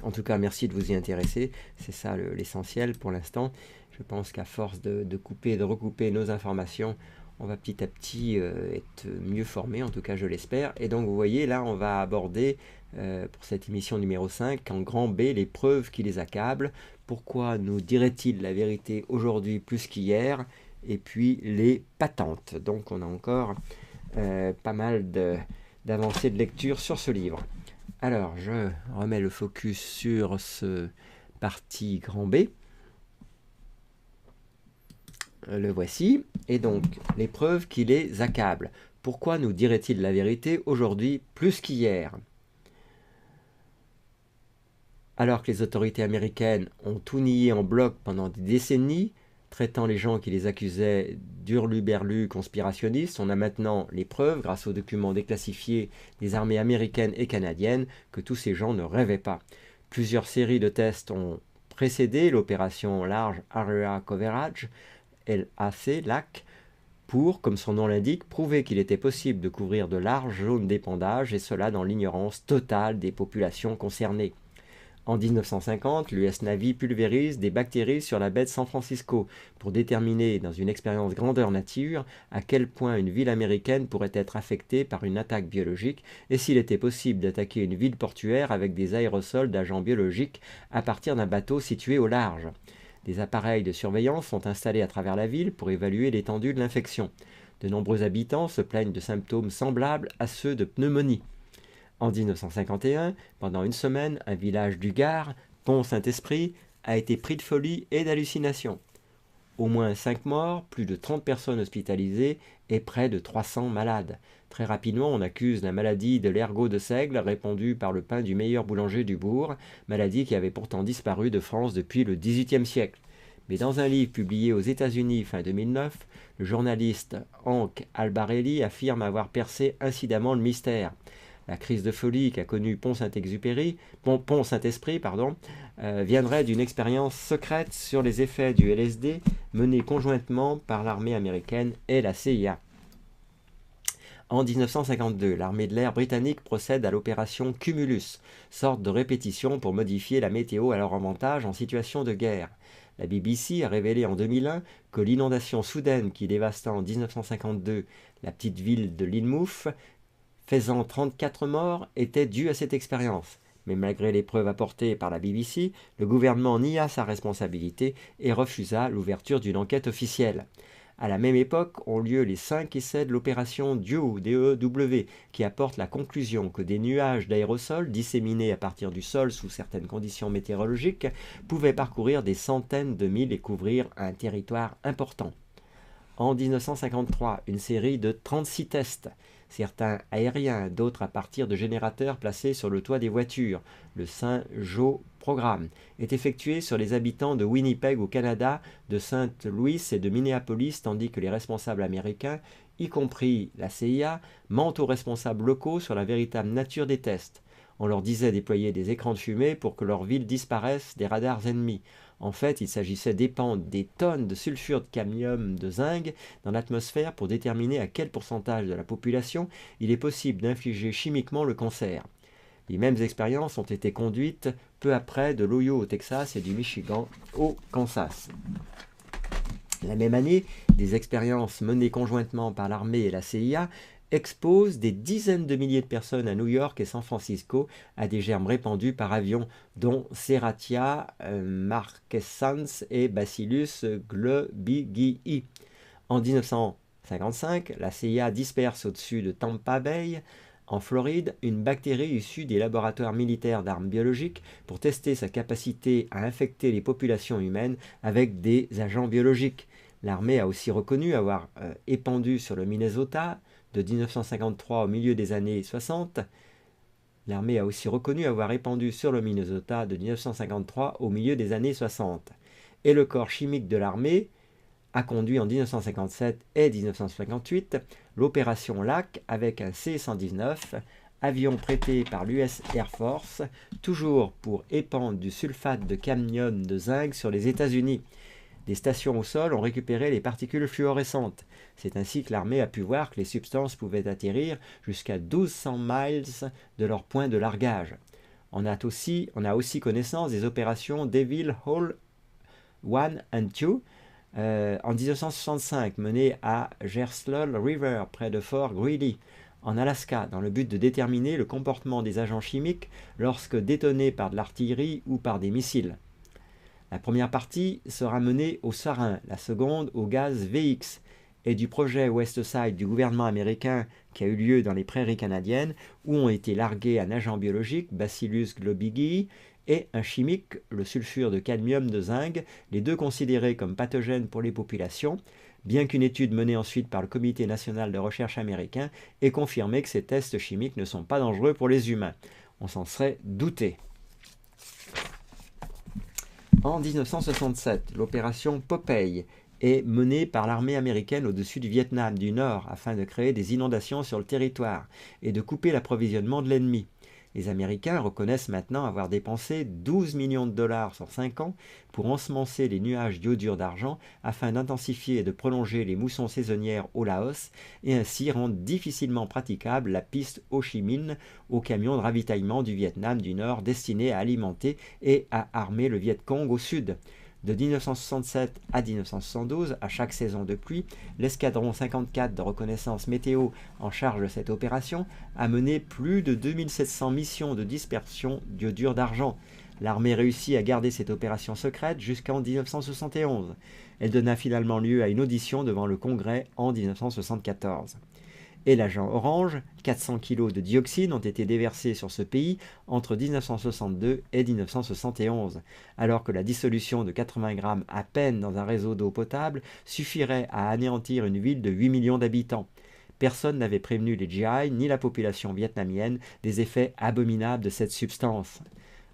En tout cas, merci de vous y intéresser. C'est ça l'essentiel pour l'instant. Je pense qu'à force de couper et de recouper nos informations, on va petit à petit être mieux formé, en tout cas je l'espère. Et donc vous voyez, là on va aborder pour cette émission numéro 5, en grand B, les preuves qui les accablent. Pourquoi nous dirait-il la vérité aujourd'hui plus qu'hier? Et puis les patentes. Donc on a encore pas mal d'avancées de lecture sur ce livre. Alors je remets le focus sur ce parti grand B. Le voici, et donc les preuves qui les accablent. Pourquoi nous dirait-il la vérité aujourd'hui plus qu'hier? Alors que les autorités américaines ont tout nié en bloc pendant des décennies, traitant les gens qui les accusaient d'hurluberlus conspirationnistes, on a maintenant les preuves, grâce aux documents déclassifiés des armées américaines et canadiennes, que tous ces gens ne rêvaient pas. Plusieurs séries de tests ont précédé l'opération Large Area Coverage, LAC, pour, comme son nom l'indique, prouver qu'il était possible de couvrir de larges zones d'épandage, et cela dans l'ignorance totale des populations concernées. En 1950, l'US Navy pulvérise des bactéries sur la baie de San Francisco pour déterminer, dans une expérience grandeur nature, à quel point une ville américaine pourrait être affectée par une attaque biologique et s'il était possible d'attaquer une ville portuaire avec des aérosols d'agents biologiques à partir d'un bateau situé au large. Des appareils de surveillance sont installés à travers la ville pour évaluer l'étendue de l'infection. De nombreux habitants se plaignent de symptômes semblables à ceux de pneumonie. En 1951, pendant une semaine, un village du Gard, Pont-Saint-Esprit, a été pris de folie et d'hallucination. Au moins 5 morts, plus de 30 personnes hospitalisées et près de 300 malades. Très rapidement, on accuse la maladie de l'ergot de seigle répandue par le pain du meilleur boulanger du bourg, maladie qui avait pourtant disparu de France depuis le XVIIIe siècle. Mais dans un livre publié aux États-Unis fin 2009, le journaliste Hank Albarelli affirme avoir percé incidemment le mystère. La crise de folie qu'a connue Pont-Saint-Esprit viendrait d'une expérience secrète sur les effets du LSD menée conjointement par l'armée américaine et la CIA. En 1952, l'armée de l'air britannique procède à l'opération Cumulus, sorte de répétition pour modifier la météo à leur avantage en situation de guerre. La BBC a révélé en 2001 que l'inondation soudaine qui dévasta en 1952 la petite ville de Lynmouth, faisant 34 morts, était due à cette expérience. Mais malgré les preuves apportées par la BBC, le gouvernement nia sa responsabilité et refusa l'ouverture d'une enquête officielle. À la même époque ont lieu les 5 essais de l'opération DEW, qui apporte la conclusion que des nuages d'aérosols disséminés à partir du sol sous certaines conditions météorologiques pouvaient parcourir des centaines de milles et couvrir un territoire important. En 1953, une série de 36 tests, certains aériens, d'autres à partir de générateurs placés sur le toit des voitures, le Saint-Jean Programme, est effectué sur les habitants de Winnipeg au Canada, de Saint-Louis et de Minneapolis, tandis que les responsables américains, y compris la CIA, mentent aux responsables locaux sur la véritable nature des tests. On leur disait déployer des écrans de fumée pour que leurs villes disparaissent des radars ennemis. En fait, il s'agissait d'épandre des tonnes de sulfure de cadmium de zinc dans l'atmosphère pour déterminer à quel pourcentage de la population il est possible d'infliger chimiquement le cancer. Les mêmes expériences ont été conduites peu après de l'Ohio au Texas et du Michigan au Kansas. La même année, des expériences menées conjointement par l'armée et la CIA exposent des dizaines de milliers de personnes à New York et San Francisco à des germes répandus par avion, dont Serratia marquesans et Bacillus globigii. En 1955, la CIA disperse au-dessus de Tampa Bay, en Floride, une bactérie issue des laboratoires militaires d'armes biologiques pour tester sa capacité à infecter les populations humaines avec des agents biologiques. L'armée a aussi reconnu avoir épandu sur le Minnesota de 1953 au milieu des années 60. L'armée a aussi reconnu avoir épandu sur le Minnesota de 1953 au milieu des années 60. Et le corps chimique de l'armée a conduit en 1957 et 1958 l'opération LAC avec un C-119, avion prêté par l'US Air Force, toujours pour épandre du sulfate de cadmium de zinc sur les États-Unis. Des stations au sol ont récupéré les particules fluorescentes. C'est ainsi que l'armée a pu voir que les substances pouvaient atterrir jusqu'à 1200 miles de leur point de largage. On a aussi connaissance des opérations Devil Hole 1 and 2, en 1965, menée à Gersloll River, près de Fort Greely, en Alaska, dans le but de déterminer le comportement des agents chimiques lorsque détonés par de l'artillerie ou par des missiles. La première partie sera menée au sarin, la seconde au gaz VX, et du projet West Side du gouvernement américain qui a eu lieu dans les prairies canadiennes, où ont été largués un agent biologique, Bacillus globigii, et un chimique, le sulfure de cadmium de zinc, les deux considérés comme pathogènes pour les populations, bien qu'une étude menée ensuite par le Comité national de recherche américain ait confirmé que ces tests chimiques ne sont pas dangereux pour les humains. On s'en serait douté. En 1967, l'opération Popeye est menée par l'armée américaine au-dessus du Vietnam du Nord afin de créer des inondations sur le territoire et de couper l'approvisionnement de l'ennemi. Les Américains reconnaissent maintenant avoir dépensé 12 millions de dollars sur 5 ans pour ensemencer les nuages d'iodure d'argent afin d'intensifier et de prolonger les moussons saisonnières au Laos et ainsi rendre difficilement praticable la piste Ho Chi Minh aux camions de ravitaillement du Vietnam du Nord destinés à alimenter et à armer le Viet Cong au sud. De 1967 à 1972, à chaque saison de pluie, l'escadron 54 de reconnaissance météo en charge de cette opération a mené plus de 2700 missions de dispersion d'iodure d'argent. L'armée réussit à garder cette opération secrète jusqu'en 1971. Elle donna finalement lieu à une audition devant le Congrès en 1974. et l'agent orange, 400 kg de dioxine ont été déversés sur ce pays entre 1962 et 1971, alors que la dissolution de 80 grammes à peine dans un réseau d'eau potable suffirait à anéantir une ville de 8 millions d'habitants. Personne n'avait prévenu les GI ni la population vietnamienne des effets abominables de cette substance.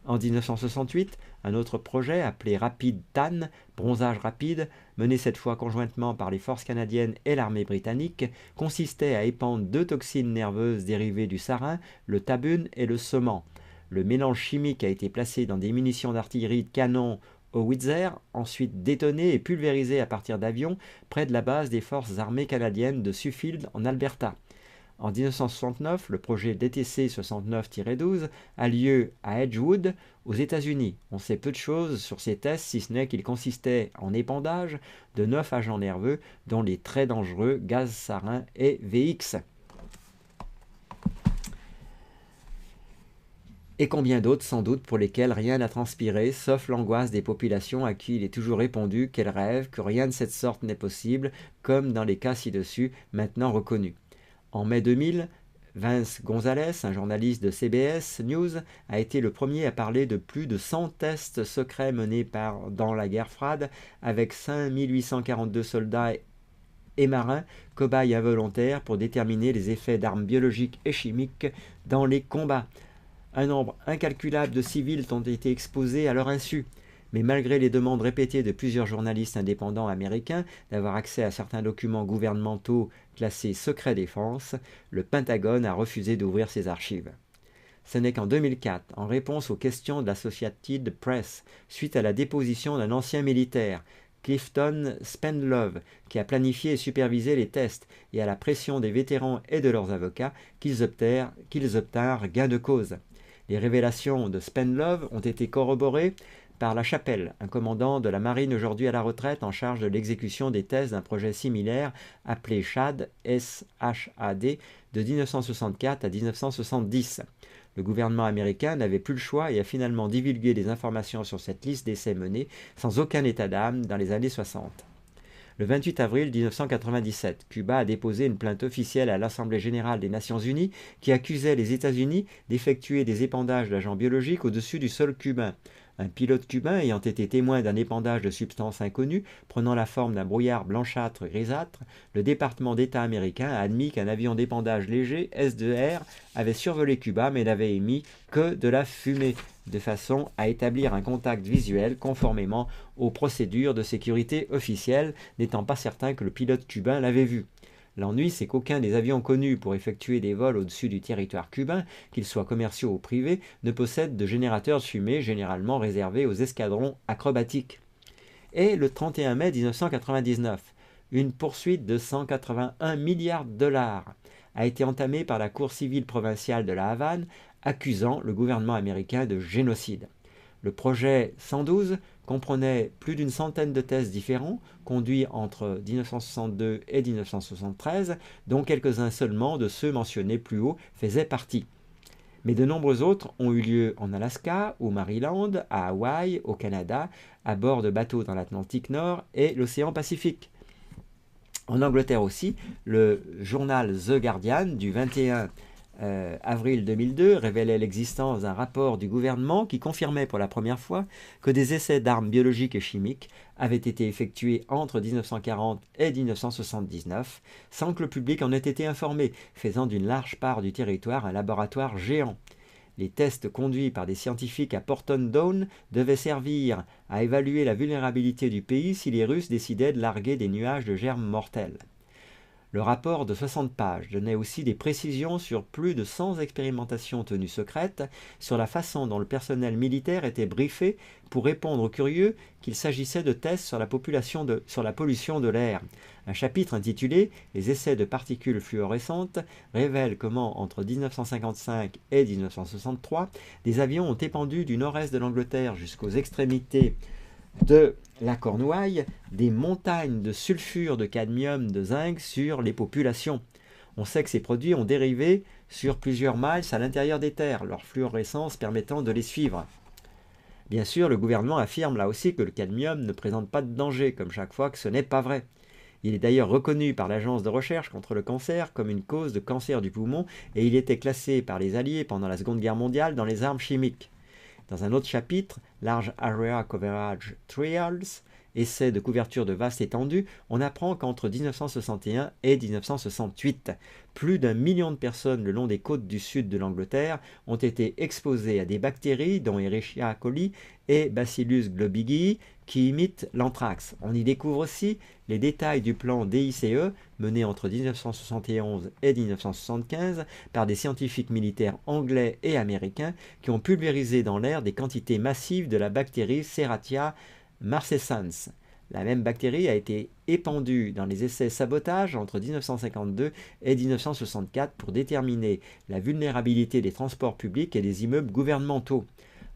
En 1968, un autre projet appelé Rapid TAN, bronzage rapide, mené cette fois conjointement par les forces canadiennes et l'armée britannique, consistait à épandre 2 toxines nerveuses dérivées du sarin, le tabun et le soman. Le mélange chimique a été placé dans des munitions d'artillerie de canon Howitzer, ensuite détoné et pulvérisé à partir d'avions près de la base des forces armées canadiennes de Suffield en Alberta. En 1969, le projet DTC 69-12 a lieu à Edgewood, aux États-Unis. On sait peu de choses sur ces tests, si ce n'est qu'ils consistaient en épandage de 9 agents nerveux, dont les très dangereux gaz sarin et VX. Et combien d'autres, sans doute, pour lesquels rien n'a transpiré, sauf l'angoisse des populations à qui il est toujours répondu qu'elles rêvent, que rien de cette sorte n'est possible, comme dans les cas ci-dessus, maintenant reconnus. En mai 2000, Vince Gonzalez, un journaliste de CBS News, a été le premier à parler de plus de 100 tests secrets menés dans la guerre froide, avec 5842 soldats et marins, cobayes involontaires pour déterminer les effets d'armes biologiques et chimiques dans les combats. Un nombre incalculable de civils ont été exposés à leur insu. Mais malgré les demandes répétées de plusieurs journalistes indépendants américains d'avoir accès à certains documents gouvernementaux classés secret défense, le Pentagone a refusé d'ouvrir ses archives. Ce n'est qu'en 2004, en réponse aux questions de l'Associated Press, suite à la déposition d'un ancien militaire, Clifton Spendlove, qui a planifié et supervisé les tests, et à la pression des vétérans et de leurs avocats, qu'ils obtinrent gain de cause. Les révélations de Spendlove ont été corroborées par La Chapelle, un commandant de la marine aujourd'hui à la retraite en charge de l'exécution des tests d'un projet similaire appelé SHAD, S-H-A-D, de 1964 à 1970. Le gouvernement américain n'avait plus le choix et a finalement divulgué des informations sur cette liste d'essais menés sans aucun état d'âme dans les années 60. Le 28 avril 1997, Cuba a déposé une plainte officielle à l'Assemblée générale des Nations unies qui accusait les États-Unis d'effectuer des épandages d'agents biologiques au-dessus du sol cubain. Un pilote cubain ayant été témoin d'un épandage de substances inconnues prenant la forme d'un brouillard blanchâtre grisâtre, le département d'État américain a admis qu'un avion d'épandage léger S-2R avait survolé Cuba mais n'avait émis que de la fumée, de façon à établir un contact visuel conformément aux procédures de sécurité officielles, n'étant pas certain que le pilote cubain l'avait vu. L'ennui, c'est qu'aucun des avions connus pour effectuer des vols au-dessus du territoire cubain, qu'ils soient commerciaux ou privés, ne possède de générateurs de fumée généralement réservés aux escadrons acrobatiques. Et le 31 mai 1999, une poursuite de 181 milliards de dollars a été entamée par la Cour civile provinciale de la Havane, accusant le gouvernement américain de génocide. Le projet 112 comprenait plus d'une centaine de tests différents, conduits entre 1962 et 1973, dont quelques-uns seulement de ceux mentionnés plus haut faisaient partie. Mais de nombreux autres ont eu lieu en Alaska, au Maryland, à Hawaï, au Canada, à bord de bateaux dans l'Atlantique Nord et l'océan Pacifique. En Angleterre aussi, le journal The Guardian du 21 avril 2002 révélait l'existence d'un rapport du gouvernement qui confirmait pour la première fois que des essais d'armes biologiques et chimiques avaient été effectués entre 1940 et 1979 sans que le public en ait été informé, faisant d'une large part du territoire un laboratoire géant. Les tests conduits par des scientifiques à Porton Down devaient servir à évaluer la vulnérabilité du pays si les Russes décidaient de larguer des nuages de germes mortels. Le rapport de 60 pages donnait aussi des précisions sur plus de 100 expérimentations tenues secrètes, sur la façon dont le personnel militaire était briefé pour répondre aux curieux qu'il s'agissait de tests sur la pollution de l'air. Un chapitre intitulé « Les essais de particules fluorescentes » révèle comment, entre 1955 et 1963, des avions ont épandu du nord-est de l'Angleterre jusqu'aux extrémités de la Cornouaille des montagnes de sulfure de cadmium de zinc sur les populations. On sait que ces produits ont dérivé sur plusieurs miles à l'intérieur des terres, leur fluorescence permettant de les suivre. Bien sûr, le gouvernement affirme là aussi que le cadmium ne présente pas de danger, comme chaque fois que ce n'est pas vrai. Il est d'ailleurs reconnu par l'Agence de recherche contre le cancer comme une cause de cancer du poumon et il était classé par les Alliés pendant la Seconde Guerre mondiale dans les armes chimiques. Dans un autre chapitre, Large Area Coverage Trials, essai de couverture de vaste étendue, on apprend qu'entre 1961 et 1968, plus d'1 million de personnes le long des côtes du sud de l'Angleterre ont été exposées à des bactéries dont Escherichia coli et Bacillus globigii qui imitent l'anthrax. On y découvre aussi les détails du plan DICE mené entre 1971 et 1975 par des scientifiques militaires anglais et américains qui ont pulvérisé dans l'air des quantités massives de la bactérie Serratia marcescens. La même bactérie a été épandue dans les essais sabotage entre 1952 et 1964 pour déterminer la vulnérabilité des transports publics et des immeubles gouvernementaux.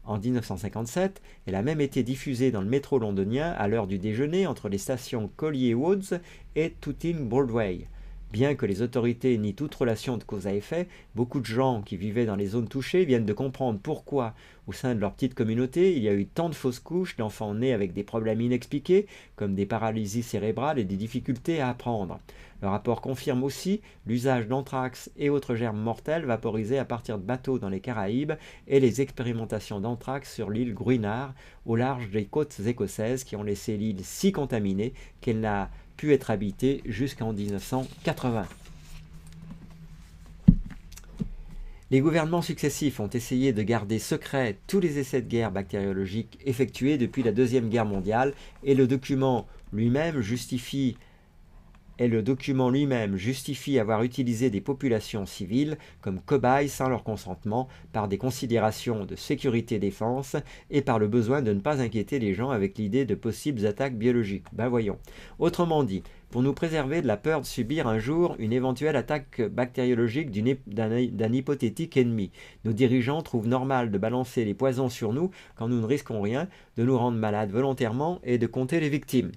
En 1957, elle a même été diffusée dans le métro londonien à l'heure du déjeuner entre les stations Collier Woods et Tooting Broadway. Bien que les autorités nient toute relation de cause à effet, beaucoup de gens qui vivaient dans les zones touchées viennent de comprendre pourquoi, au sein de leur petite communauté, il y a eu tant de fausses couches d'enfants nés avec des problèmes inexpliqués, comme des paralysies cérébrales et des difficultés à apprendre. Le rapport confirme aussi l'usage d'anthrax et autres germes mortels vaporisés à partir de bateaux dans les Caraïbes et les expérimentations d'anthrax sur l'île Gruinard, au large des côtes écossaises, qui ont laissé l'île si contaminée qu'elle n'a pu être habité jusqu'en 1980. Les gouvernements successifs ont essayé de garder secrets tous les essais de guerre bactériologiques effectués depuis la Deuxième Guerre mondiale et le document lui-même justifie avoir utilisé des populations civiles comme cobayes sans leur consentement par des considérations de sécurité-défense et par le besoin de ne pas inquiéter les gens avec l'idée de possibles attaques biologiques. Ben voyons. Autrement dit, pour nous préserver de la peur de subir un jour une éventuelle attaque bactériologique d'un hypothétique ennemi, nos dirigeants trouvent normal de balancer les poisons sur nous quand nous ne risquons rien, de nous rendre malades volontairement et de compter les victimes.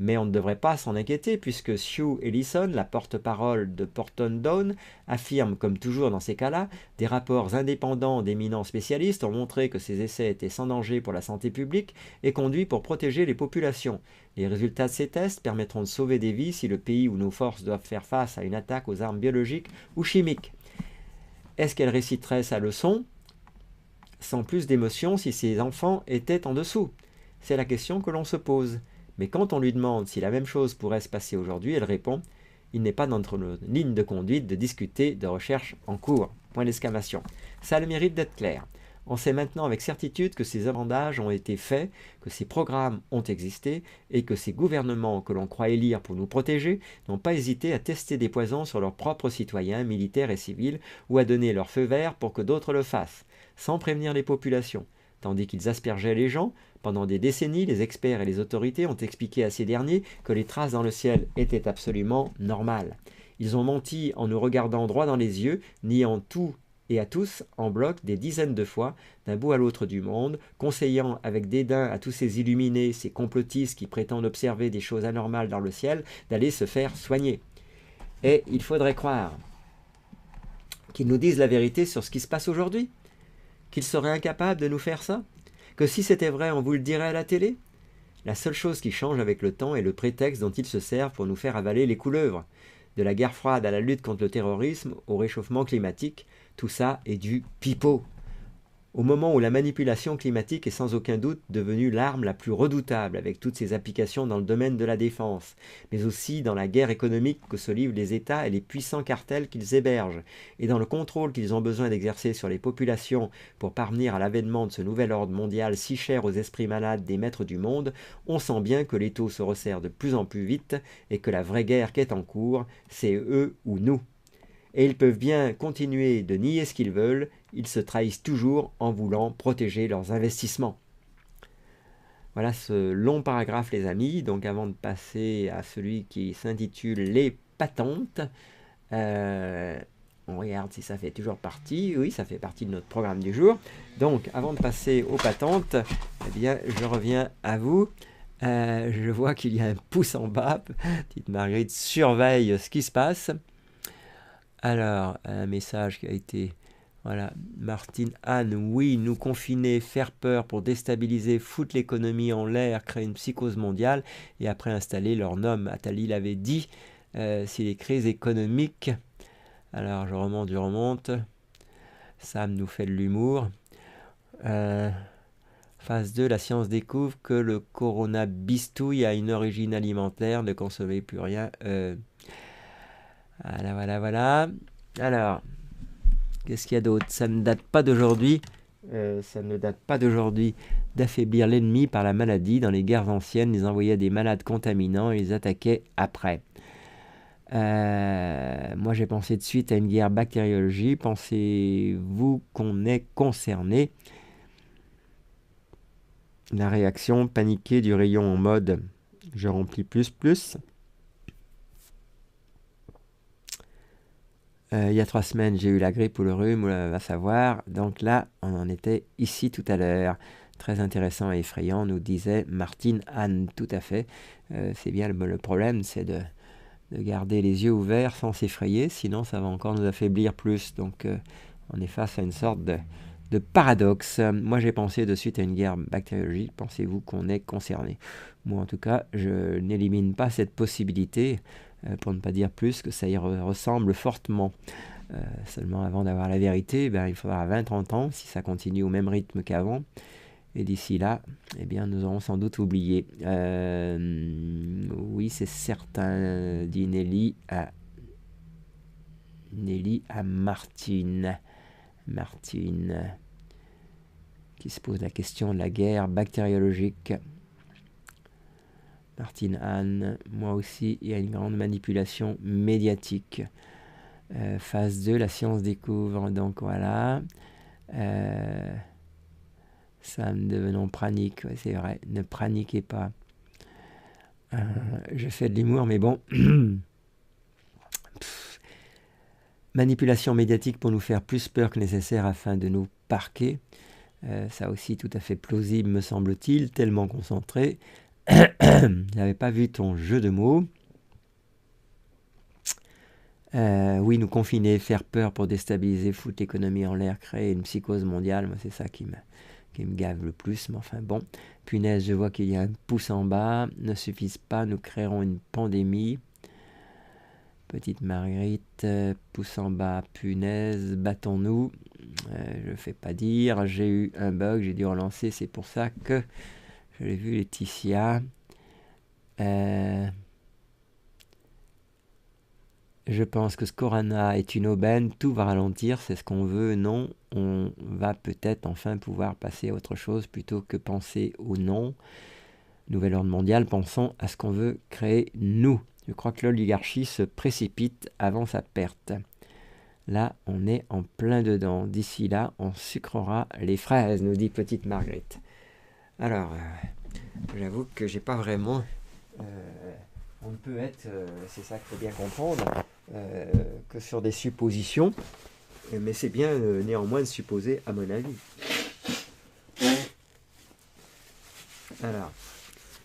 Mais on ne devrait pas s'en inquiéter puisque Sue Ellison, la porte-parole de Porton Down, affirme, comme toujours dans ces cas-là, des rapports indépendants d'éminents spécialistes ont montré que ces essais étaient sans danger pour la santé publique et conduits pour protéger les populations. Les résultats de ces tests permettront de sauver des vies si le pays où nos forces doivent faire face à une attaque aux armes biologiques ou chimiques. Est-ce qu'elle réciterait sa leçon sans plus d'émotion si ses enfants étaient en dessous? C'est la question que l'on se pose. Mais quand on lui demande si la même chose pourrait se passer aujourd'hui, elle répond « Il n'est pas dans notre ligne de conduite de discuter de recherche en cours. » Point d'exclamation. Ça a le mérite d'être clair. On sait maintenant avec certitude que ces avandages ont été faits, que ces programmes ont existé et que ces gouvernements que l'on croit élire pour nous protéger n'ont pas hésité à tester des poisons sur leurs propres citoyens, militaires et civils, ou à donner leur feu vert pour que d'autres le fassent, sans prévenir les populations. Tandis qu'ils aspergeaient les gens, pendant des décennies, les experts et les autorités ont expliqué à ces derniers que les traces dans le ciel étaient absolument normales. Ils ont menti en nous regardant droit dans les yeux, niant tout et à tous en bloc des dizaines de fois, d'un bout à l'autre du monde, conseillant avec dédain à tous ces illuminés, ces complotistes qui prétendent observer des choses anormales dans le ciel, d'aller se faire soigner. Et il faudrait croire qu'ils nous disent la vérité sur ce qui se passe aujourd'hui, qu'ils seraient incapables de nous faire ça, que si c'était vrai, on vous le dirait à la télé. La seule chose qui change avec le temps est le prétexte dont ils se servent pour nous faire avaler les couleuvres. De la guerre froide à la lutte contre le terrorisme, au réchauffement climatique, tout ça est du pipeau. Au moment où la manipulation climatique est sans aucun doute devenue l'arme la plus redoutable avec toutes ses applications dans le domaine de la défense, mais aussi dans la guerre économique que se livrent les États et les puissants cartels qu'ils hébergent, et dans le contrôle qu'ils ont besoin d'exercer sur les populations pour parvenir à l'avènement de ce nouvel ordre mondial si cher aux esprits malades des maîtres du monde, on sent bien que l'étau se resserre de plus en plus vite et que la vraie guerre qui est en cours, c'est eux ou nous. Et ils peuvent bien continuer de nier ce qu'ils veulent, ils se trahissent toujours en voulant protéger leurs investissements. Voilà ce long paragraphe les amis, donc avant de passer à celui qui s'intitule « Les patentes », on regarde si ça fait toujours partie, oui ça fait partie de notre programme du jour. Donc avant de passer aux patentes, eh bien je reviens à vous. Je vois qu'il y a un pouce en bas, petite Marguerite surveille ce qui se passe. Alors, un message qui a été Voilà, Martine Anne, oui, nous confiner, faire peur pour déstabiliser, foutre l'économie en l'air, créer une psychose mondiale et après installer leur nom. Attali l'avait dit, si les crises économiques. Alors je remonte. Sam nous fait de l'humour. Phase 2, la science découvre que le corona bistouille a une origine alimentaire, ne consommez plus rien. Voilà. Alors, qu'est-ce qu'il y a d'autre? Ça ne date pas d'aujourd'hui. D'affaiblir l'ennemi par la maladie. Dans les guerres anciennes, ils envoyaient des malades contaminants et les attaquaient après. Moi, j'ai pensé de suite à une guerre bactériologie. Pensez-vous qu'on est concerné? La réaction paniquée du rayon en mode je remplis plus. Il y a 3 semaines, j'ai eu la grippe ou le rhume, va savoir. Donc là, on en était ici tout à l'heure. Très intéressant et effrayant, nous disait Martine Anne. Tout à fait. C'est bien le problème, c'est de garder les yeux ouverts sans s'effrayer. Sinon, ça va encore nous affaiblir plus. Donc, on est face à une sorte de paradoxe. Moi, j'ai pensé de suite à une guerre bactériologique. Pensez-vous qu'on est concerné? Moi, en tout cas, je n'élimine pas cette possibilité, pour ne pas dire plus, que ça y ressemble fortement. Seulement, avant d'avoir la vérité, il faudra 20-30 ans, si ça continue au même rythme qu'avant. Et d'ici là, nous aurons sans doute oublié. Oui, c'est certain, dit Nelly à Martine, qui se pose la question de la guerre bactériologique. Martine Anne, moi aussi, il y a une grande manipulation médiatique. Phase 2, la science découvre, donc voilà. Sam, devenons pranique, ouais, c'est vrai, ne praniquez pas. Je fais de l'humour, mais bon. Manipulation médiatique pour nous faire plus peur que nécessaire afin de nous parquer. Ça aussi, tout à fait plausible, me semble-t-il, tellement concentré. J'avais pas vu ton jeu de mots. Oui, nous confiner, faire peur pour déstabiliser, foutre l'économie en l'air, créer une psychose mondiale. Moi, c'est ça qui me gave le plus. Mais enfin bon, punaise, je vois qu'il y a un pouce en bas. Ne suffise pas, nous créerons une pandémie. Petite Marguerite, pouce en bas, punaise, battons-nous. Je fais pas dire, j'ai eu un bug, j'ai dû relancer, c'est pour ça que je l'ai vu, Laetitia. Je pense que ce corona est une aubaine, tout va ralentir, c'est ce qu'on veut, non, on va peut-être enfin pouvoir passer à autre chose plutôt que penser au non. Nouvel ordre mondial, pensons à ce qu'on veut créer nous. Je crois que l'oligarchie se précipite avant sa perte. Là, on est en plein dedans. D'ici là, on sucrera les fraises, nous dit petite Marguerite. Alors, j'avoue que j'ai pas vraiment... on ne peut être, c'est ça qu'il faut bien comprendre, que sur des suppositions, mais c'est bien néanmoins de supposer, à mon avis. Alors,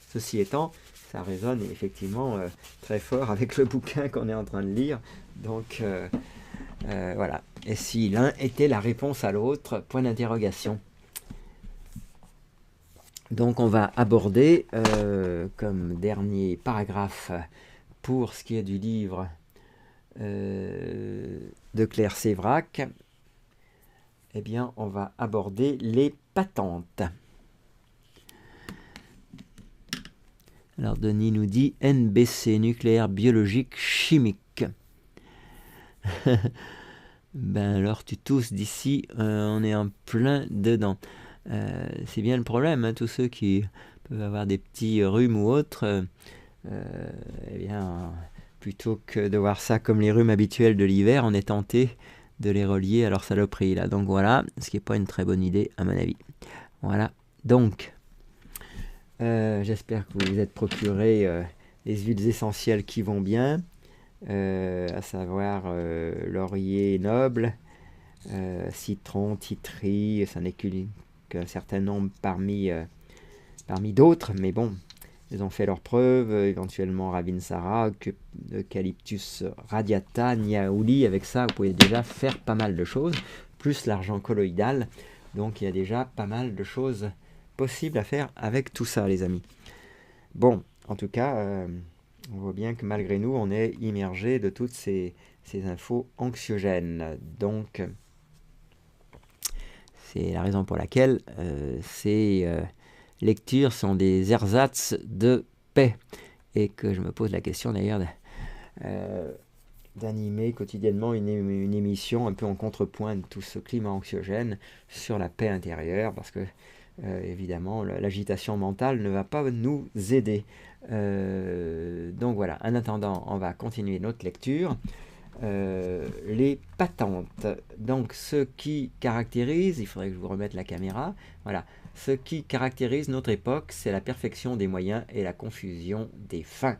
ceci étant, ça résonne effectivement très fort avec le bouquin qu'on est en train de lire. Donc, voilà. Et si l'un était la réponse à l'autre, point d'interrogation. Donc on va aborder comme dernier paragraphe pour ce qui est du livre de Claire Sévrac, on va aborder les patentes. Alors Denis nous dit NBC, nucléaire, biologique, chimique. Alors tu tousses d'ici, on est en plein dedans. C'est bien le problème, tous ceux qui peuvent avoir des petits rhumes ou autres, plutôt que de voir ça comme les rhumes habituels de l'hiver, on est tenté de les relier à leur saloperie là. Donc voilà, ce qui n'est pas une très bonne idée à mon avis. Voilà, donc j'espère que vous vous êtes procuré les huiles essentielles qui vont bien, à savoir laurier noble, citron, titri, ça n'est qu'un certain nombre parmi d'autres, mais bon, ils ont fait leurs preuves, éventuellement Ravinsara, Eucalyptus radiata, Niaouli, avec ça vous pouvez déjà faire pas mal de choses, plus l'argent colloïdal. Donc il y a déjà pas mal de choses possibles à faire avec tout ça, les amis. Bon, en tout cas, on voit bien que malgré nous, on est immergé de toutes ces infos anxiogènes. Donc, c'est la raison pour laquelle ces lectures sont des ersatz de paix. Et que je me pose la question d'ailleurs d'animer quotidiennement une émission un peu en contrepoint de tout ce climat anxiogène sur la paix intérieure, parce que évidemment l'agitation mentale ne va pas nous aider. Donc voilà, en attendant, on va continuer notre lecture. Les patentes. Donc ce qui caractérise, il faudrait que je vous remette la caméra, voilà, ce qui caractérise notre époque, c'est la perfection des moyens et la confusion des fins,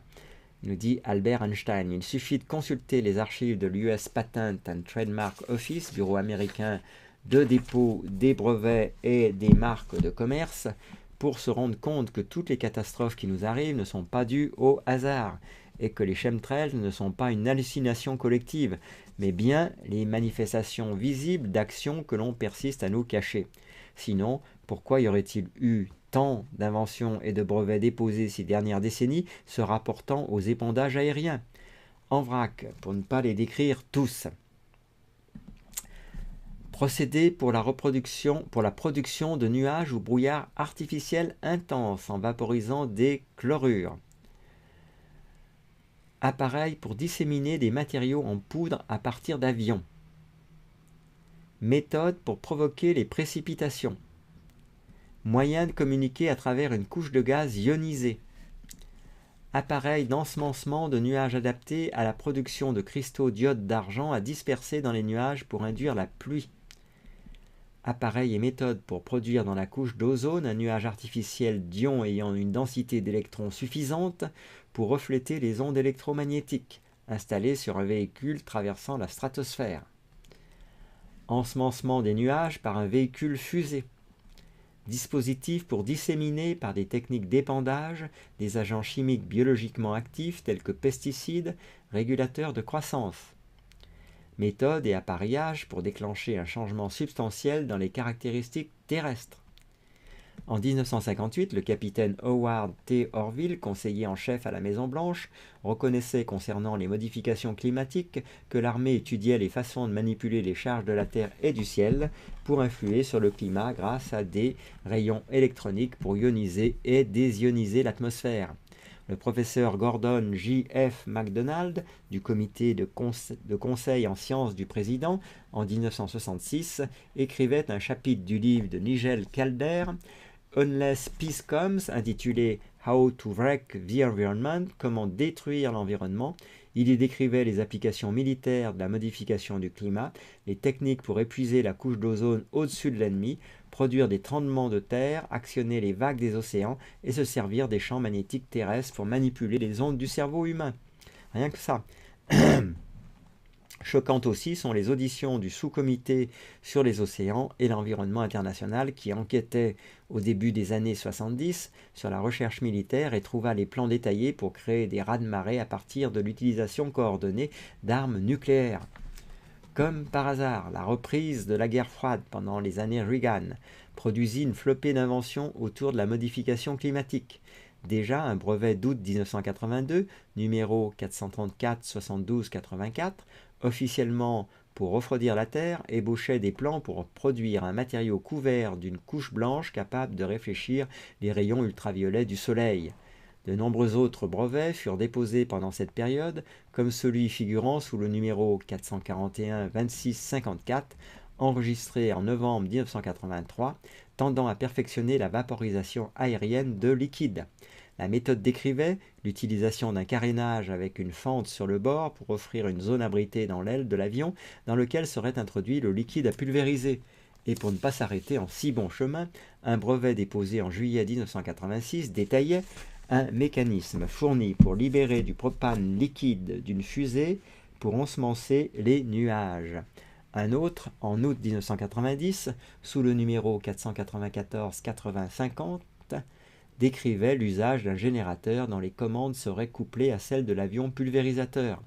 nous dit Albert Einstein. Il suffit de consulter les archives de l'US Patent and Trademark Office, bureau américain de dépôt des brevets et des marques de commerce, pour se rendre compte que toutes les catastrophes qui nous arrivent ne sont pas dues au hasard, et que les chemtrails ne sont pas une hallucination collective, mais bien les manifestations visibles d'actions que l'on persiste à nous cacher. Sinon, pourquoi y aurait-il eu tant d'inventions et de brevets déposés ces dernières décennies se rapportant aux épandages aériens? En vrac, pour ne pas les décrire tous. Procédé pour la production de nuages ou brouillards artificiels intenses en vaporisant des chlorures. Appareil pour disséminer des matériaux en poudre à partir d'avions. Méthode pour provoquer les précipitations. Moyen de communiquer à travers une couche de gaz ionisé. Appareil d'ensemencement de nuages adapté à la production de cristaux d'iode d'argent à disperser dans les nuages pour induire la pluie. Appareil et méthode pour produire dans la couche d'ozone un nuage artificiel d'ions ayant une densité d'électrons suffisante pour refléter les ondes électromagnétiques, installé sur un véhicule traversant la stratosphère. Ensemencement des nuages par un véhicule fusée. Dispositif pour disséminer par des techniques d'épandage des agents chimiques biologiquement actifs tels que pesticides, régulateurs de croissance. Méthode et appareillage pour déclencher un changement substantiel dans les caractéristiques terrestres. En 1958, le capitaine Howard T. Orville, conseiller en chef à la Maison-Blanche, reconnaissait concernant les modifications climatiques que l'armée étudiait les façons de manipuler les charges de la Terre et du ciel pour influer sur le climat grâce à des rayons électroniques pour ioniser et désioniser l'atmosphère. Le professeur Gordon J. F. MacDonald, du comité de conseil en sciences du président, en 1966, écrivait un chapitre du livre de Nigel Calder, Unless Peace Comes, intitulé How to Wreck the Environment, comment détruire l'environnement. Il y décrivait les applications militaires de la modification du climat, les techniques pour épuiser la couche d'ozone au-dessus de l'ennemi, produire des tremblements de terre, actionner les vagues des océans et se servir des champs magnétiques terrestres pour manipuler les ondes du cerveau humain. Rien que ça. Choquantes aussi sont les auditions du sous-comité sur les océans et l'environnement international qui enquêtait au début des années 70 sur la recherche militaire et trouva les plans détaillés pour créer des raz-de-marée à partir de l'utilisation coordonnée d'armes nucléaires. Comme par hasard, la reprise de la guerre froide pendant les années Reagan produisit une flopée d'inventions autour de la modification climatique. Déjà, un brevet d'août 1982, numéro 434-72-84, officiellement pour refroidir la Terre, ébauchait des plans pour produire un matériau couvert d'une couche blanche capable de réfléchir les rayons ultraviolets du Soleil. De nombreux autres brevets furent déposés pendant cette période, comme celui figurant sous le numéro 441-26-54, enregistré en novembre 1983, tendant à perfectionner la vaporisation aérienne de liquide. La méthode décrivait l'utilisation d'un carénage avec une fente sur le bord pour offrir une zone abritée dans l'aile de l'avion dans lequel serait introduit le liquide à pulvériser. Et pour ne pas s'arrêter en si bon chemin, un brevet déposé en juillet 1986 détaillait un mécanisme fourni pour libérer du propane liquide d'une fusée pour ensemencer les nuages. Un autre, en août 1990, sous le numéro 494-80-50, décrivait l'usage d'un générateur dont les commandes seraient couplées à celles de l'avion pulvérisateur.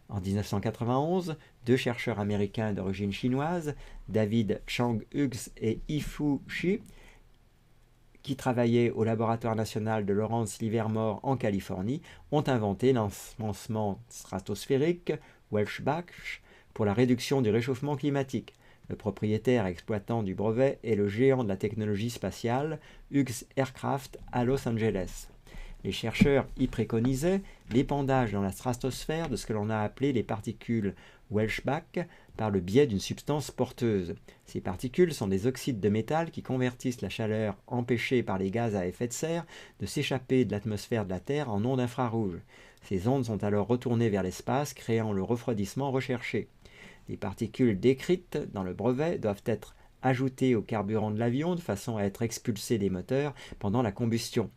En 1991, deux chercheurs américains d'origine chinoise, David Chang Hughes et Yifu Shi, qui travaillaient au laboratoire national de Lawrence Livermore en Californie, ont inventé l'ensemencement stratosphérique Welsh-Bach pour la réduction du réchauffement climatique. Le propriétaire exploitant du brevet est le géant de la technologie spatiale Hughes Aircraft à Los Angeles. Les chercheurs y préconisaient l'épandage dans la stratosphère de ce que l'on a appelé les particules Welsh-Bach par le biais d'une substance porteuse. Ces particules sont des oxydes de métal qui convertissent la chaleur empêchée par les gaz à effet de serre de s'échapper de l'atmosphère de la Terre en ondes infrarouges. Ces ondes sont alors retournées vers l'espace, créant le refroidissement recherché. Les particules décrites dans le brevet doivent être ajoutées au carburant de l'avion de façon à être expulsées des moteurs pendant la combustion.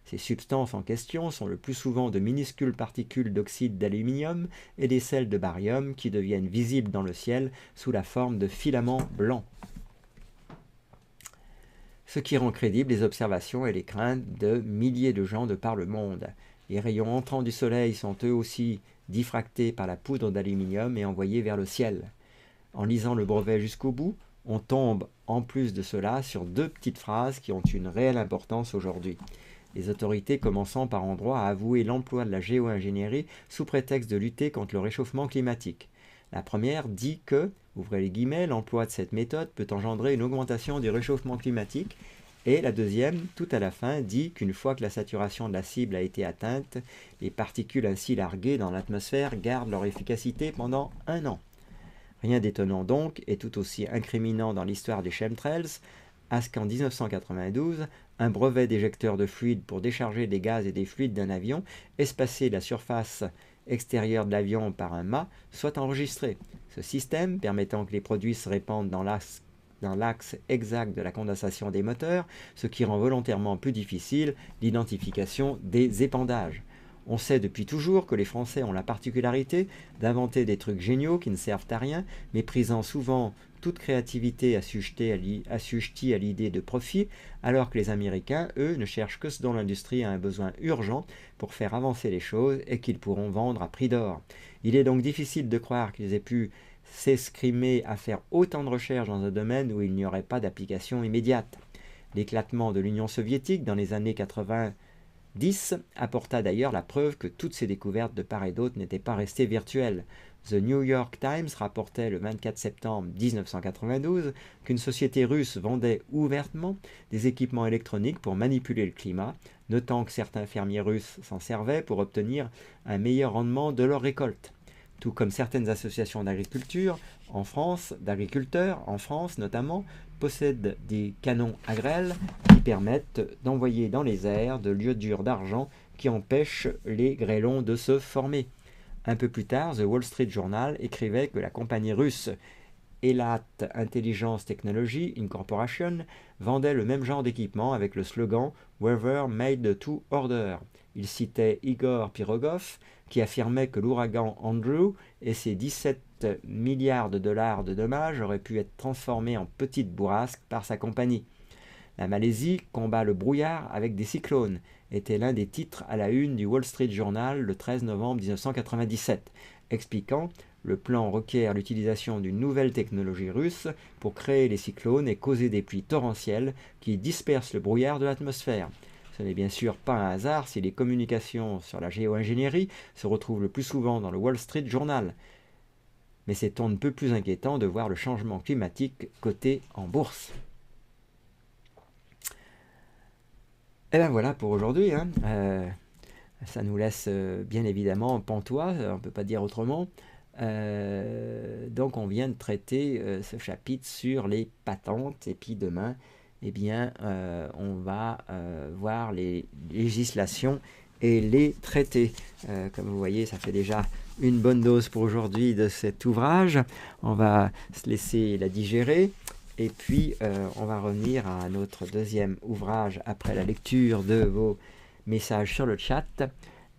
Ces substances en question sont le plus souvent de minuscules particules d'oxyde d'aluminium et des sels de barium qui deviennent visibles dans le ciel sous la forme de filaments blancs. Ce qui rend crédibles les observations et les craintes de milliers de gens de par le monde. Les rayons entrants du soleil sont eux aussi diffractés par la poudre d'aluminium et envoyés vers le ciel. En lisant le brevet jusqu'au bout, on tombe en plus de cela sur deux petites phrases qui ont une réelle importance aujourd'hui. Les autorités commençant par endroits à avouer l'emploi de la géo-ingénierie sous prétexte de lutter contre le réchauffement climatique. La première dit que, ouvrez les guillemets, l'emploi de cette méthode peut engendrer une augmentation du réchauffement climatique, et la deuxième, tout à la fin, dit qu'une fois que la saturation de la cible a été atteinte, les particules ainsi larguées dans l'atmosphère gardent leur efficacité pendant 1 an. Rien d'étonnant donc, et tout aussi incriminant dans l'histoire des chemtrails, à ce qu'en 1992, un brevet d'éjecteur de fluide pour décharger des gaz et des fluides d'un avion, espacer la surface extérieure de l'avion par un mât, soit enregistré. Ce système, permettant que les produits se répandent dans l'axe exact de la condensation des moteurs, ce qui rend volontairement plus difficile l'identification des épandages. On sait depuis toujours que les Français ont la particularité d'inventer des trucs géniaux qui ne servent à rien, méprisant souvent toute créativité assujettie à l'idée de profit, alors que les Américains, eux, ne cherchent que ce dont l'industrie a un besoin urgent pour faire avancer les choses et qu'ils pourront vendre à prix d'or. Il est donc difficile de croire qu'ils aient pu s'escrimer à faire autant de recherches dans un domaine où il n'y aurait pas d'application immédiate. L'éclatement de l'Union soviétique dans les années 90 apporta d'ailleurs la preuve que toutes ces découvertes de part et d'autre n'étaient pas restées virtuelles. The New York Times rapportait le 24 septembre 1992 qu'une société russe vendait ouvertement des équipements électroniques pour manipuler le climat, notant que certains fermiers russes s'en servaient pour obtenir un meilleur rendement de leurs récoltes. Tout comme certaines associations d'agriculteurs en France notamment, possèdent des canons à grêle qui permettent d'envoyer dans les airs de l'iodure d'argent qui empêche les grêlons de se former. Un peu plus tard, The Wall Street Journal écrivait que la compagnie russe Elat Intelligence Technology Incorporation vendait le même genre d'équipement avec le slogan « Weather made to order ». Il citait Igor Pirogov qui affirmait que l'ouragan Andrew et ses 17 milliards de dollars de dommages auraient pu être transformés en petites bourrasques par sa compagnie. La Malaisie combat le brouillard avec des cyclones était l'un des titres à la une du Wall Street Journal le 13 novembre 1997, expliquant « Le plan requiert l'utilisation d'une nouvelle technologie russe pour créer les cyclones et causer des pluies torrentielles qui dispersent le brouillard de l'atmosphère. » Ce n'est bien sûr pas un hasard si les communications sur la géo-ingénierie se retrouvent le plus souvent dans le Wall Street Journal. Mais c'est on ne peut plus inquiétant de voir le changement climatique coté en bourse. Et bien voilà pour aujourd'hui. Ça nous laisse bien évidemment pantois, on ne peut pas dire autrement. Donc on vient de traiter ce chapitre sur les patentes et puis demain, on va voir les législations et les traités. Comme vous voyez, ça fait déjà une bonne dose pour aujourd'hui de cet ouvrage. On va se laisser la digérer. Et puis, on va revenir à notre deuxième ouvrage après la lecture de vos messages sur le chat.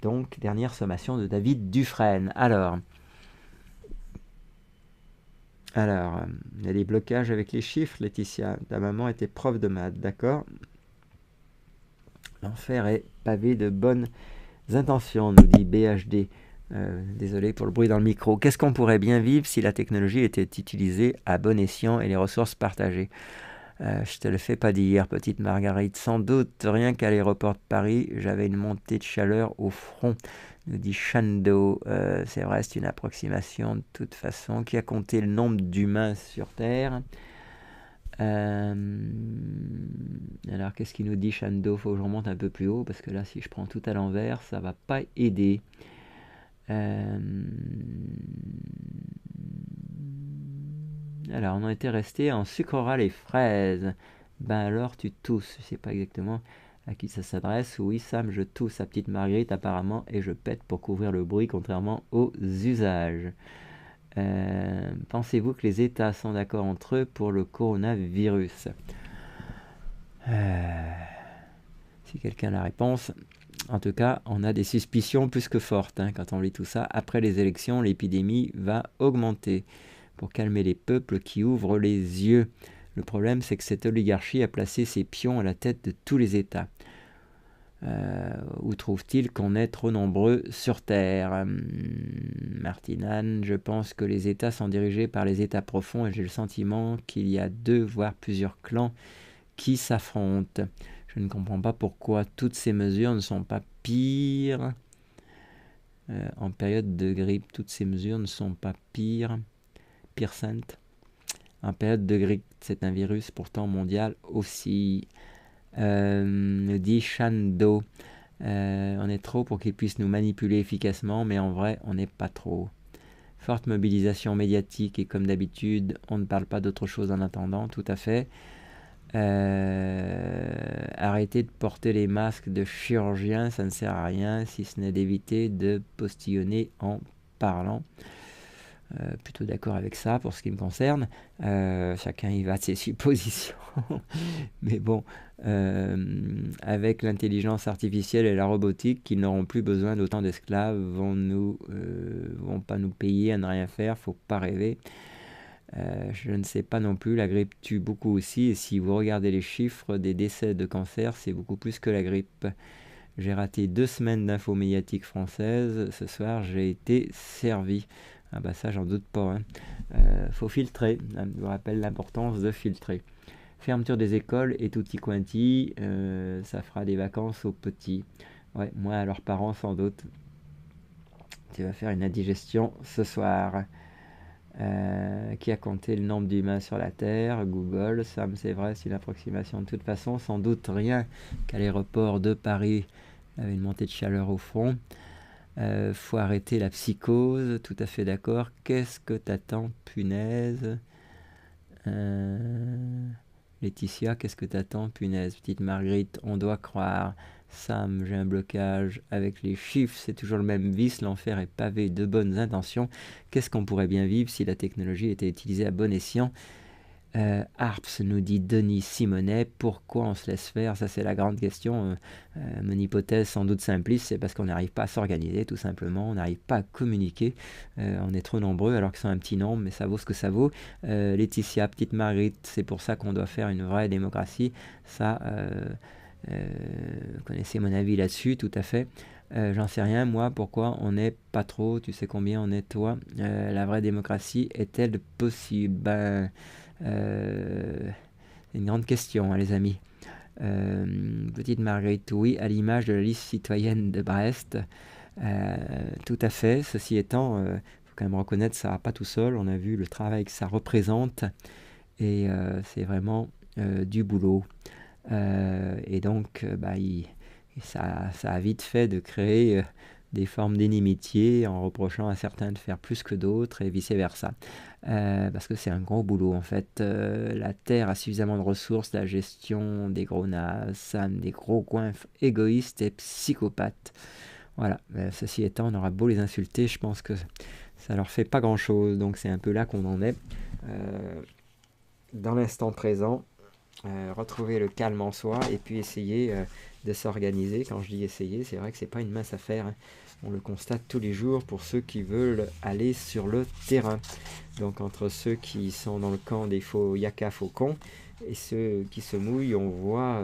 Donc, dernière sommation de David Dufresne. Alors, il y a des blocages avec les chiffres, Laetitia. Ta maman était prof de maths, d'accord? L'enfer est pavé de bonnes intentions, nous dit BHD. Désolé pour le bruit dans le micro. Qu'est-ce qu'on pourrait bien vivre si la technologie était utilisée à bon escient et les ressources partagées? Je te le fais pas dire, petite Marguerite. Sans doute, rien qu'à l'aéroport de Paris, j'avais une montée de chaleur au front, nous dit Shando. C'est vrai, c'est une approximation de toute façon. Qui a compté le nombre d'humains sur Terre? Alors, qu'est-ce qu'il nous dit, Shando? Faut que je remonte un peu plus haut, parce que là, si je prends tout à l'envers, ça va pas aider. Alors, on en était resté, on sucrera les fraises. Ben alors, tu tousses. Je sais pas exactement à qui ça s'adresse. Oui, Sam, je tousse à petite Marguerite apparemment, et je pète pour couvrir le bruit, contrairement aux usages. Pensez-vous que les États sont d'accord entre eux pour le coronavirus? Si quelqu'un a la réponse. En tout cas, on a des suspicions plus que fortes quand on lit tout ça. Après les élections, l'épidémie va augmenter pour calmer les peuples qui ouvrent les yeux. Le problème, c'est que cette oligarchie a placé ses pions à la tête de tous les États. Où trouve-t-il qu'on est trop nombreux sur Terre? Martinane, je pense que les États sont dirigés par les États profonds et j'ai le sentiment qu'il y a 2 voire plusieurs clans qui s'affrontent. Je ne comprends pas pourquoi toutes ces mesures ne sont pas pires en période de grippe. Toutes ces mesures ne sont pas pires en période de grippe. C'est un virus pourtant mondial aussi. Nous dit Shando. On est trop pour qu'ils puissent nous manipuler efficacement, mais en vrai, on n'est pas trop. Forte mobilisation médiatique et comme d'habitude, on ne parle pas d'autre chose en attendant, tout à fait. Arrêtez de porter les masques de chirurgien, ça ne sert à rien si ce n'est d'éviter de postillonner en parlant. Plutôt d'accord avec ça pour ce qui me concerne. Chacun y va de ses suppositions. Mais bon, avec l'intelligence artificielle et la robotique, qu'ils n'auront plus besoin d'autant d'esclaves, vont pas nous payer à ne rien faire, faut pas rêver. Je ne sais pas non plus, la grippe tue beaucoup aussi, et si vous regardez les chiffres des décès de cancer, c'est beaucoup plus que la grippe. J'ai raté 2 semaines d'infos médiatiques françaises, ce soir j'ai été servi. Ah bah ça j'en doute pas. Faut filtrer, je vous rappelle l'importance de filtrer. Fermeture des écoles et tutti quanti, ça fera des vacances aux petits. Ouais, moi à leurs parents sans doute. Tu vas faire une indigestion ce soir. Qui a compté le nombre d'humains sur la Terre? Google. Sam, c'est vrai, c'est une approximation de toute façon. Sans doute rien qu'à l'aéroport de Paris, il y avait une montée de chaleur au front. Faut arrêter la psychose, tout à fait d'accord. Qu'est-ce que t'attends, punaise? Laetitia, qu'est-ce que t'attends, punaise? Petite Marguerite, on doit croire. Sam, j'ai un blocage avec les chiffres, c'est toujours le même vice, l'enfer est pavé de bonnes intentions. Qu'est-ce qu'on pourrait bien vivre si la technologie était utilisée à bon escient? Harps, nous dit Denis Simonet, pourquoi on se laisse faire? Ça c'est la grande question. Mon hypothèse sans doute simpliste, c'est parce qu'on n'arrive pas à s'organiser tout simplement, on n'arrive pas à communiquer, on est trop nombreux alors qu'ils sont un petit nombre, mais ça vaut ce que ça vaut. Laetitia, petite Marguerite, c'est pour ça qu'on doit faire une vraie démocratie. Ça, vous connaissez mon avis là-dessus, tout à fait. J'en sais rien, moi, pourquoi on n'est pas trop, tu sais combien on est toi? La vraie démocratie est-elle possible? C'est une grande question, les amis. Petite Marguerite, oui, à l'image de la liste citoyenne de Brest. Tout à fait. Ceci étant, faut quand même reconnaître, ça va pas tout seul. On a vu le travail que ça représente et c'est vraiment du boulot. Et donc, ça a vite fait de créer des formes d'inimitié en reprochant à certains de faire plus que d'autres et vice-versa. Parce que c'est un gros boulot en fait. La Terre a suffisamment de ressources, la gestion des gros nazes, des gros coins égoïstes et psychopathes. Voilà, ceci étant, on aura beau les insulter, je pense que ça leur fait pas grand chose, donc c'est un peu là qu'on en est. Dans l'instant présent, retrouver le calme en soi et puis essayer de s'organiser. Quand je dis essayer, c'est vrai que c'est pas une mince affaire. On le constate tous les jours pour ceux qui veulent aller sur le terrain. Donc entre ceux qui sont dans le camp des faux yakas faucons et ceux qui se mouillent, on voit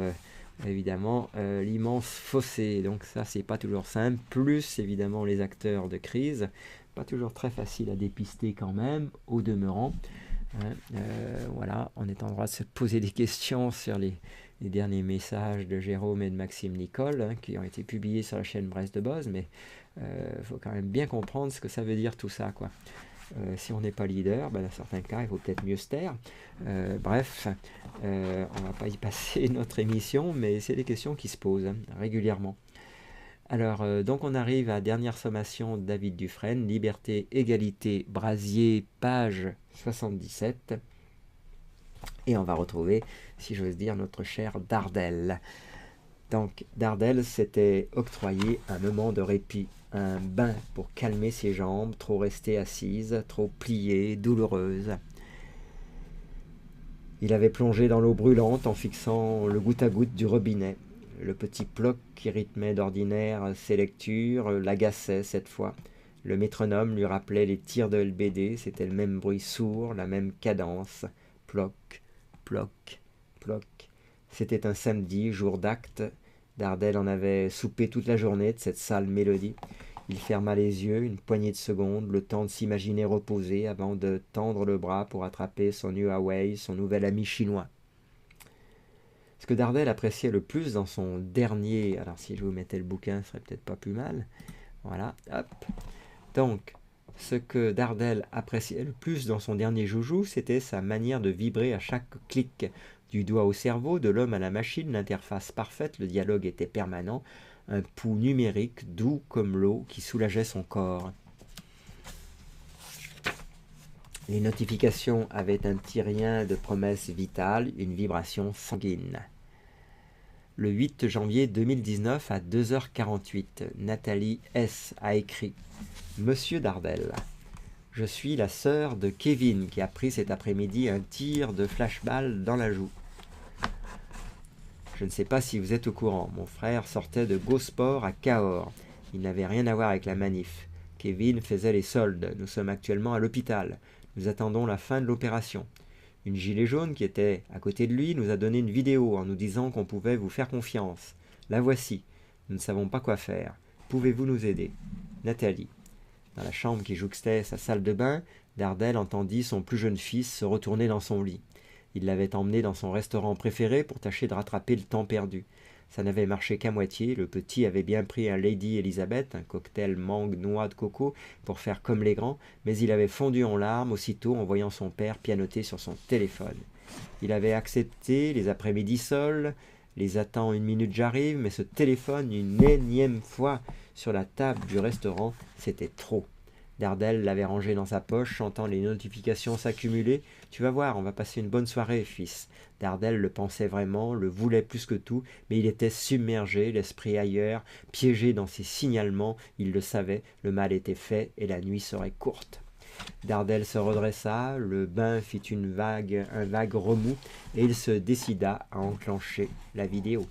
évidemment l'immense fossé. Donc ça, c'est pas toujours simple. Plus évidemment les acteurs de crise, pas toujours très facile à dépister quand même, au demeurant. Voilà, on est en droit de se poser des questions sur les derniers messages de Jérôme et de Maxime Nicole, qui ont été publiés sur la chaîne Brest de Boz, mais faut quand même bien comprendre ce que ça veut dire tout ça, quoi. Si on n'est pas leader, dans certains cas, il vaut peut-être mieux se taire. Bref, on ne va pas y passer notre émission, mais c'est des questions qui se posent régulièrement. Alors, donc on arrive à la dernière sommation de David Dufresne, Liberté, Égalité, Brasier, page 77. Et on va retrouver, si j'ose dire, notre cher Dardel. Donc, Dardel s'était octroyé un moment de répit, un bain pour calmer ses jambes, trop restées assises, trop pliées, douloureuses. Il avait plongé dans l'eau brûlante en fixant le goutte à goutte du robinet. Le petit ploc qui rythmait d'ordinaire ses lectures l'agaçait cette fois. Le métronome lui rappelait les tirs de LBD, c'était le même bruit sourd, la même cadence. Ploc, ploc, ploc. C'était un samedi, jour d'acte. Dardel en avait soupé toute la journée de cette sale mélodie. Il ferma les yeux une poignée de secondes, le temps de s'imaginer reposé avant de tendre le bras pour attraper son Huawei, son nouvel ami chinois. Ce que Dardel appréciait le plus dans son dernier... Alors si je vous mettais le bouquin, ce serait peut-être pas plus mal. Voilà, hop. Donc, ce que Dardel appréciait le plus dans son dernier joujou, c'était sa manière de vibrer à chaque clic. Du doigt au cerveau, de l'homme à la machine, l'interface parfaite, le dialogue était permanent, un pouls numérique doux comme l'eau qui soulageait son corps. Les notifications avaient un petit rien de promesse vitale, une vibration sanguine. Le 8 janvier 2019 à 2h48, Nathalie S. a écrit « Monsieur Dardel, je suis la sœur de Kevin qui a pris cet après-midi un tir de flashball dans la joue. Je ne sais pas si vous êtes au courant, mon frère sortait de Go-Sport à Cahors. Il n'avait rien à voir avec la manif. Kevin faisait les soldes. Nous sommes actuellement à l'hôpital. Nous attendons la fin de l'opération. Une gilet jaune qui était à côté de lui nous a donné une vidéo en nous disant qu'on pouvait vous faire confiance. La voici. Nous ne savons pas quoi faire. Pouvez-vous nous aider? Nathalie. Dans la chambre qui jouxtait sa salle de bain, Dardel entendit son plus jeune fils se retourner dans son lit. Il l'avait emmené dans son restaurant préféré pour tâcher de rattraper le temps perdu. Ça n'avait marché qu'à moitié, le petit avait bien pris un Lady Elizabeth, un cocktail mangue noix de coco, pour faire comme les grands, mais il avait fondu en larmes aussitôt en voyant son père pianoter sur son téléphone. Il avait accepté les après-midi seuls, les attends une minute j'arrive, mais ce téléphone une énième fois sur la table du restaurant, c'était trop. Dardel l'avait rangé dans sa poche, chantant les notifications s'accumuler. « Tu vas voir, on va passer une bonne soirée, fils. » Dardel le pensait vraiment, le voulait plus que tout, mais il était submergé, l'esprit ailleurs, piégé dans ses signalements. Il le savait, le mal était fait et la nuit serait courte. Dardel se redressa, le bain fit un vague remous et il se décida à enclencher la vidéo.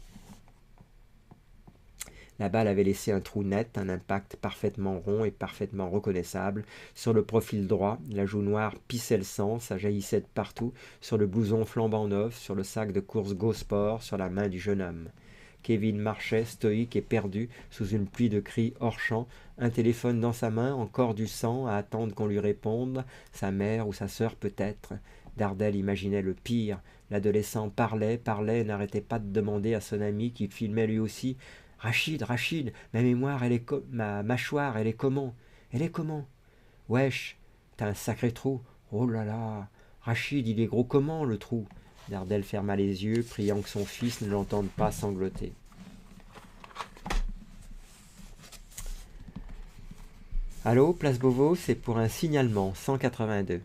La balle avait laissé un trou net, un impact parfaitement rond et parfaitement reconnaissable. Sur le profil droit, la joue noire pissait le sang, ça jaillissait de partout, sur le blouson flambant neuf, sur le sac de course Go-Sport, sur la main du jeune homme. Kevin marchait, stoïque et perdu, sous une pluie de cris hors champ, un téléphone dans sa main, encore du sang, à attendre qu'on lui réponde, sa mère ou sa sœur peut-être. Dardel imaginait le pire. L'adolescent parlait, n'arrêtait pas de demander à son ami qui filmait lui aussi « Rachid, ma mâchoire, elle est comment? Elle est comment? Wesh, t'as un sacré trou. Oh là là, Rachid, il est gros comment, le trou ?» Dardel ferma les yeux, priant que son fils ne l'entende pas sangloter. Allô, place Beauvau, c'est pour un signalement, 182.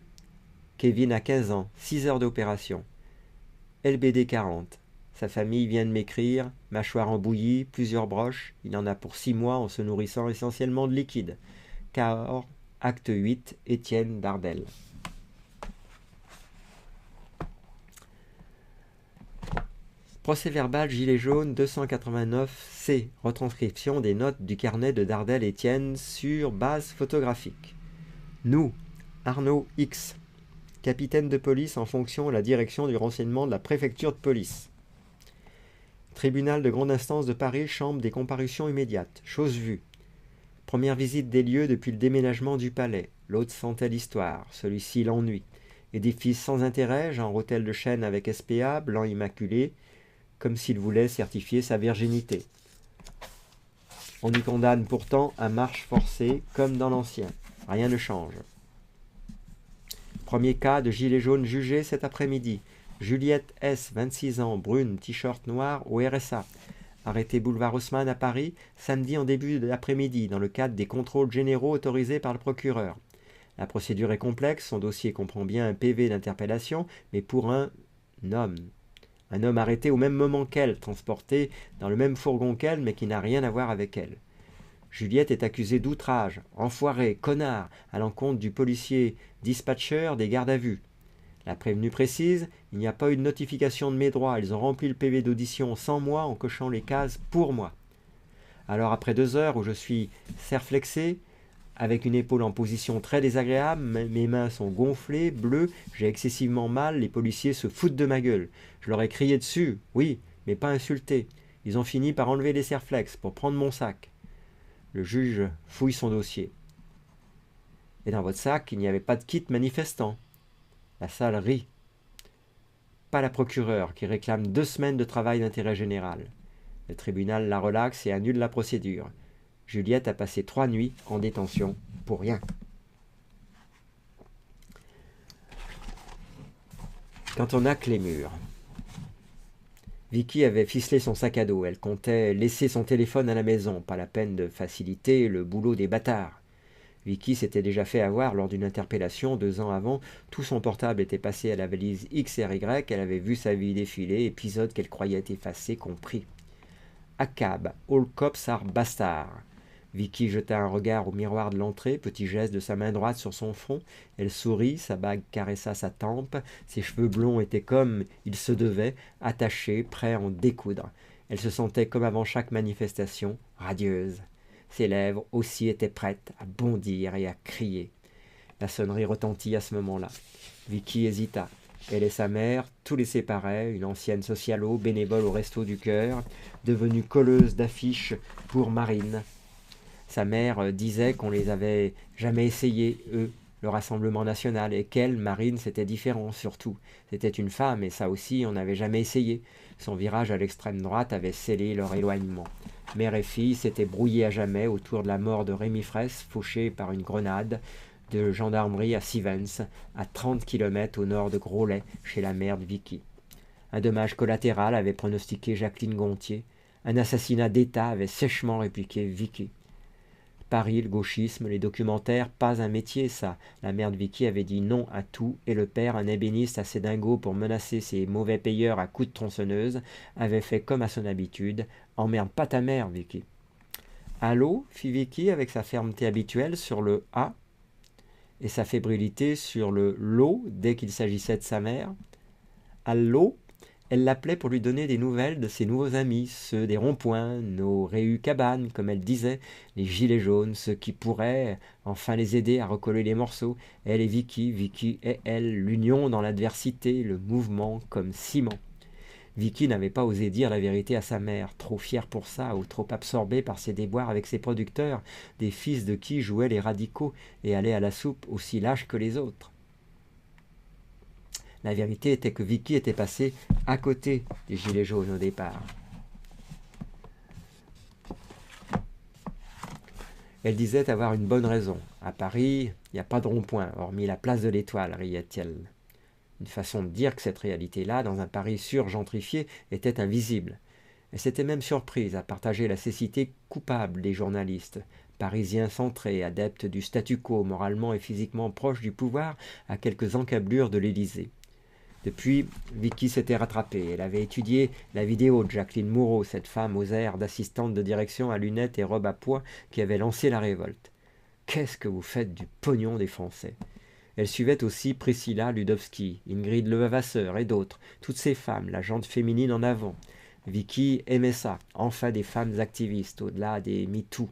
Kevin a 15 ans, 6 heures d'opération. LBD 40. Sa famille vient de m'écrire, mâchoire en bouillie, plusieurs broches, il en a pour 6 mois en se nourrissant essentiellement de liquide. Cahors, acte 8, Étienne Dardel. Procès-verbal gilet jaune 289C, retranscription des notes du carnet de Dardel Étienne sur base photographique. Nous, Arnaud X, capitaine de police en fonction à la direction du renseignement de la préfecture de police. Tribunal de grande instance de Paris, chambre des comparutions immédiates. Chose vue. Première visite des lieux depuis le déménagement du palais. L'autre sentait l'histoire, celui-ci l'ennui. Édifice sans intérêt, genre hôtel de chêne avec SPA, blanc immaculé, comme s'il voulait certifier sa virginité. On y condamne pourtant à marche forcée, comme dans l'ancien. Rien ne change. Premier cas de gilet jaune jugé cet après-midi. Juliette S, 26 ans, brune, t-shirt noir, au RSA. Arrêté boulevard Haussmann à Paris, samedi en début d'après-midi, dans le cadre des contrôles généraux autorisés par le procureur. La procédure est complexe, son dossier comprend bien un PV d'interpellation, mais pour un homme. Un homme arrêté au même moment qu'elle, transporté dans le même fourgon qu'elle, mais qui n'a rien à voir avec elle. Juliette est accusée d'outrage, enfoiré, connard, à l'encontre du policier dispatcher des gardes à vue. La prévenue précise, il n'y a pas eu de notification de mes droits, ils ont rempli le PV d'audition sans moi en cochant les cases pour moi. Alors après 2 heures où je suis serflexé, avec une épaule en position très désagréable, mes mains sont gonflées, bleues, j'ai excessivement mal, les policiers se foutent de ma gueule. Je leur ai crié dessus, oui, mais pas insulté. Ils ont fini par enlever les serflex pour prendre mon sac. Le juge fouille son dossier. Et dans votre sac, il n'y avait pas de kit manifestant. La salle rit. Pas la procureure qui réclame 2 semaines de travail d'intérêt général. Le tribunal la relaxe et annule la procédure. Juliette a passé 3 nuits en détention pour rien. Quand on a que les murs. Vicky avait ficelé son sac à dos. Elle comptait laisser son téléphone à la maison. Pas la peine de faciliter le boulot des bâtards. Vicky s'était déjà fait avoir lors d'une interpellation 2 ans avant. Tout son portable était passé à la valise XRY. Elle avait vu sa vie défiler, épisode qu'elle croyait effacé, compris. Accab, all cops are bastards. Vicky jeta un regard au miroir de l'entrée, petit geste de sa main droite sur son front. Elle sourit, sa bague caressa sa tempe. Ses cheveux blonds étaient comme il se devait, attachés, prêts à en découdre. Elle se sentait comme avant chaque manifestation, radieuse. Ses lèvres aussi étaient prêtes à bondir et à crier. La sonnerie retentit à ce moment-là. Vicky hésita. Elle et sa mère, tout les séparaient, une ancienne socialo, bénévole au Resto du Cœur, devenue colleuse d'affiches pour Marine. Sa mère disait qu'on les avait jamais essayés, eux, le Rassemblement national, et qu'elle, Marine, c'était différent, surtout. C'était une femme, et ça aussi, on n'avait jamais essayé. Son virage à l'extrême droite avait scellé leur éloignement. Mère et fille s'étaient brouillées à jamais autour de la mort de Rémi Fraisse, fauché par une grenade de gendarmerie à Sivens, à 30 km au nord de Groslay, chez la mère de Vicky. Un dommage collatéral avait pronostiqué Jacqueline Gontier. Un assassinat d'État avait sèchement répliqué Vicky. Paris, le gauchisme, les documentaires, pas un métier, ça. La mère de Vicky avait dit non à tout, et le père, un ébéniste assez dingo pour menacer ses mauvais payeurs à coups de tronçonneuse, avait fait comme à son habitude. « Emmerde pas ta mère, Vicky. »« Allô » fit Vicky avec sa fermeté habituelle sur le « A » et sa fébrilité sur le « Lo » dès qu'il s'agissait de sa mère. « Allô » Elle l'appelait pour lui donner des nouvelles de ses nouveaux amis, ceux des ronds-points, nos réus-cabanes, comme elle disait, les gilets jaunes, ceux qui pourraient enfin les aider à recoller les morceaux. Elle et Vicky, Vicky et elle, l'union dans l'adversité, le mouvement comme ciment. Vicky n'avait pas osé dire la vérité à sa mère, trop fière pour ça ou trop absorbée par ses déboires avec ses producteurs, des fils de qui jouaient les radicaux et allaient à la soupe aussi lâches que les autres. La vérité était que Vicky était passée à côté des gilets jaunes au départ. Elle disait avoir une bonne raison. À Paris, il n'y a pas de rond-point, hormis la place de l'Étoile, riait-elle. Une façon de dire que cette réalité-là, dans un Paris surgentrifié, était invisible. Elle s'était même surprise à partager la cécité coupable des journalistes, parisiens centrés, adeptes du statu quo, moralement et physiquement proches du pouvoir, à quelques encablures de l'Élysée. Depuis, Vicky s'était rattrapée. Elle avait étudié la vidéo de Jacqueline Moureau, cette femme aux airs d'assistante de direction à lunettes et robe à pois qui avait lancé la révolte. « Qu'est-ce que vous faites du pognon des Français ?» Elle suivait aussi Priscilla Ludowski, Ingrid Levasseur et d'autres, toutes ces femmes, la jante féminine en avant. Vicky aimait ça, enfin des femmes activistes, au-delà des MeToo.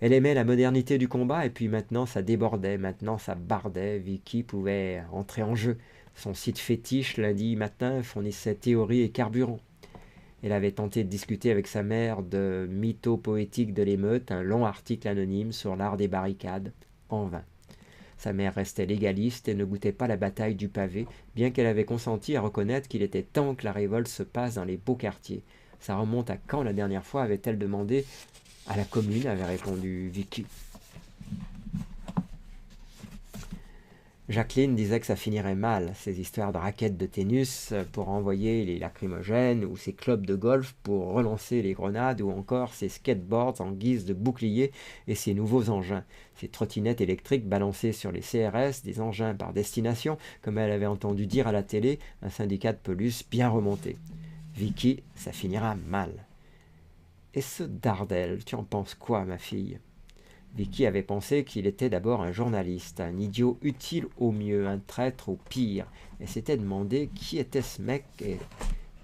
Elle aimait la modernité du combat, et puis maintenant ça débordait, maintenant ça bardait. Vicky pouvait entrer en jeu. Son site fétiche, lundi matin, fournissait théorie et carburant. Elle avait tenté de discuter avec sa mère de mytho poétique de l'émeute, un long article anonyme sur l'art des barricades, en vain. Sa mère restait légaliste et ne goûtait pas la bataille du pavé, bien qu'elle avait consenti à reconnaître qu'il était temps que la révolte se passe dans les beaux quartiers. Ça remonte à quand la dernière fois avait-elle demandé? À la commune, avait répondu Vicky. Jacqueline disait que ça finirait mal, ces histoires de raquettes de tennis pour envoyer les lacrymogènes, ou ces clubs de golf pour relancer les grenades, ou encore ces skateboards en guise de boucliers et ces nouveaux engins, ces trottinettes électriques balancées sur les CRS, des engins par destination, comme elle avait entendu dire à la télé, un syndicat de police bien remonté. Vicky, ça finira mal. Et ce Dardel, tu en penses quoi, ma fille? Vicky avait pensé qu'il était d'abord un journaliste, un idiot utile au mieux, un traître au pire, et s'était demandé qui était ce mec et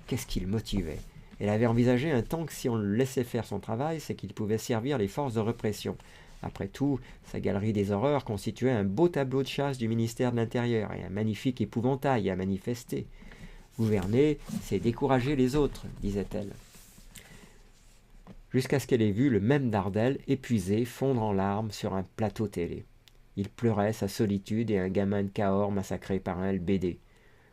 qu'est-ce qui le motivait. Elle avait envisagé un temps que si on le laissait faire son travail, c'est qu'il pouvait servir les forces de répression. Après tout, sa galerie des horreurs constituait un beau tableau de chasse du ministère de l'Intérieur et un magnifique épouvantail à manifester. Gouverner, c'est décourager les autres, disait-elle. Jusqu'à ce qu'elle ait vu le même Dardel, épuisé, fondre en larmes sur un plateau télé. Il pleurait sa solitude et un gamin de Cahors massacré par un LBD.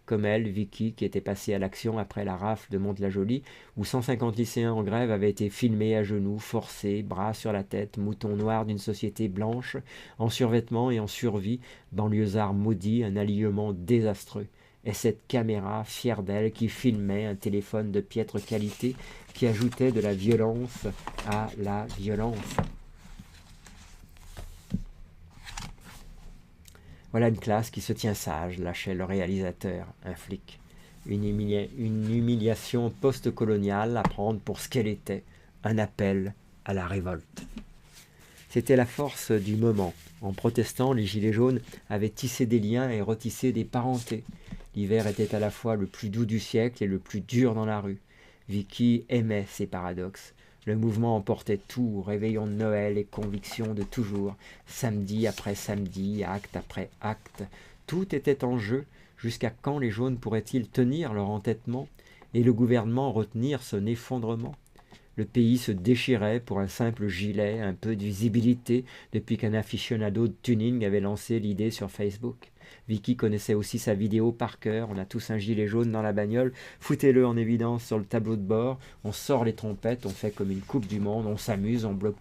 Comme elle, Vicky, qui était passée à l'action après la rafle de Mantes-la-Jolie, où 150 lycéens en grève avaient été filmés à genoux, forcés, bras sur la tête, moutons noirs d'une société blanche, en survêtement et en survie, banlieusards maudits, un alignement désastreux. Et cette caméra, fière d'elle, qui filmait un téléphone de piètre qualité, qui ajoutait de la violence à la violence. Voilà une classe qui se tient sage, lâchait le réalisateur, un flic. Une humiliation post-coloniale à prendre pour ce qu'elle était, un appel à la révolte. C'était la force du moment. En protestant, les Gilets jaunes avaient tissé des liens et retissé des parentés. L'hiver était à la fois le plus doux du siècle et le plus dur dans la rue. Vicky aimait ces paradoxes. Le mouvement emportait tout, réveillon de Noël et conviction de toujours, samedi après samedi, acte après acte. Tout était en jeu. Jusqu'à quand les jaunes pourraient-ils tenir leur entêtement et le gouvernement retenir son effondrement? Le pays se déchirait pour un simple gilet, un peu de visibilité, depuis qu'un aficionado de tuning avait lancé l'idée sur Facebook. Vicky connaissait aussi sa vidéo par cœur. On a tous un gilet jaune dans la bagnole. Foutez-le en évidence sur le tableau de bord. On sort les trompettes, on fait comme une coupe du monde, on s'amuse, on bloque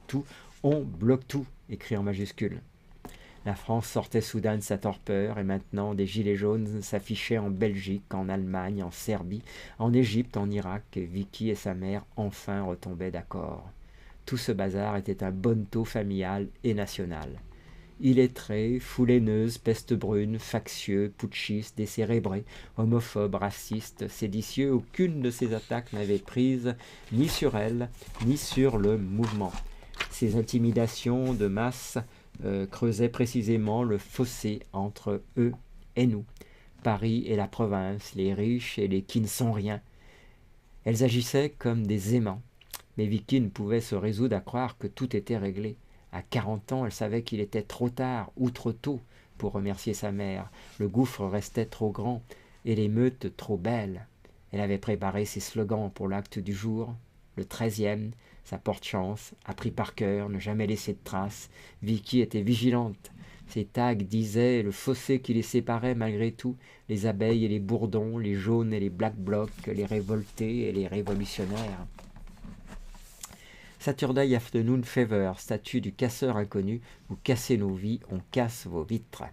tout, écrit en majuscule. La France sortait soudain de sa torpeur et maintenant des gilets jaunes s'affichaient en Belgique, en Allemagne, en Serbie, en Égypte, en Irak, et Vicky et sa mère enfin retombaient d'accord. Tout ce bazar était un bonneteau familial et national. Illettrés, foule haineuse, peste brune, factieux, putschistes, décérébrés, homophobes, racistes, séditieux, aucune de ces attaques n'avait prise ni sur elle, ni sur le mouvement. Ces intimidations de masse creusaient précisément le fossé entre eux et nous, Paris et la province, les riches et les qui ne sont rien. Elles agissaient comme des aimants, mais Vicky ne pouvait se résoudre à croire que tout était réglé. À 40 ans, elle savait qu'il était trop tard ou trop tôt pour remercier sa mère. Le gouffre restait trop grand et l'émeute trop belle. Elle avait préparé ses slogans pour l'acte du jour. Le 13e, sa porte-chance, appris par cœur, ne jamais laisser de traces. Vicky était vigilante. Ses tags disaient le fossé qui les séparait malgré tout, les abeilles et les bourdons, les jaunes et les black blocs, les révoltés et les révolutionnaires. Saturday Afternoon Fever, statue du casseur inconnu, vous cassez nos vies, on casse vos vitres.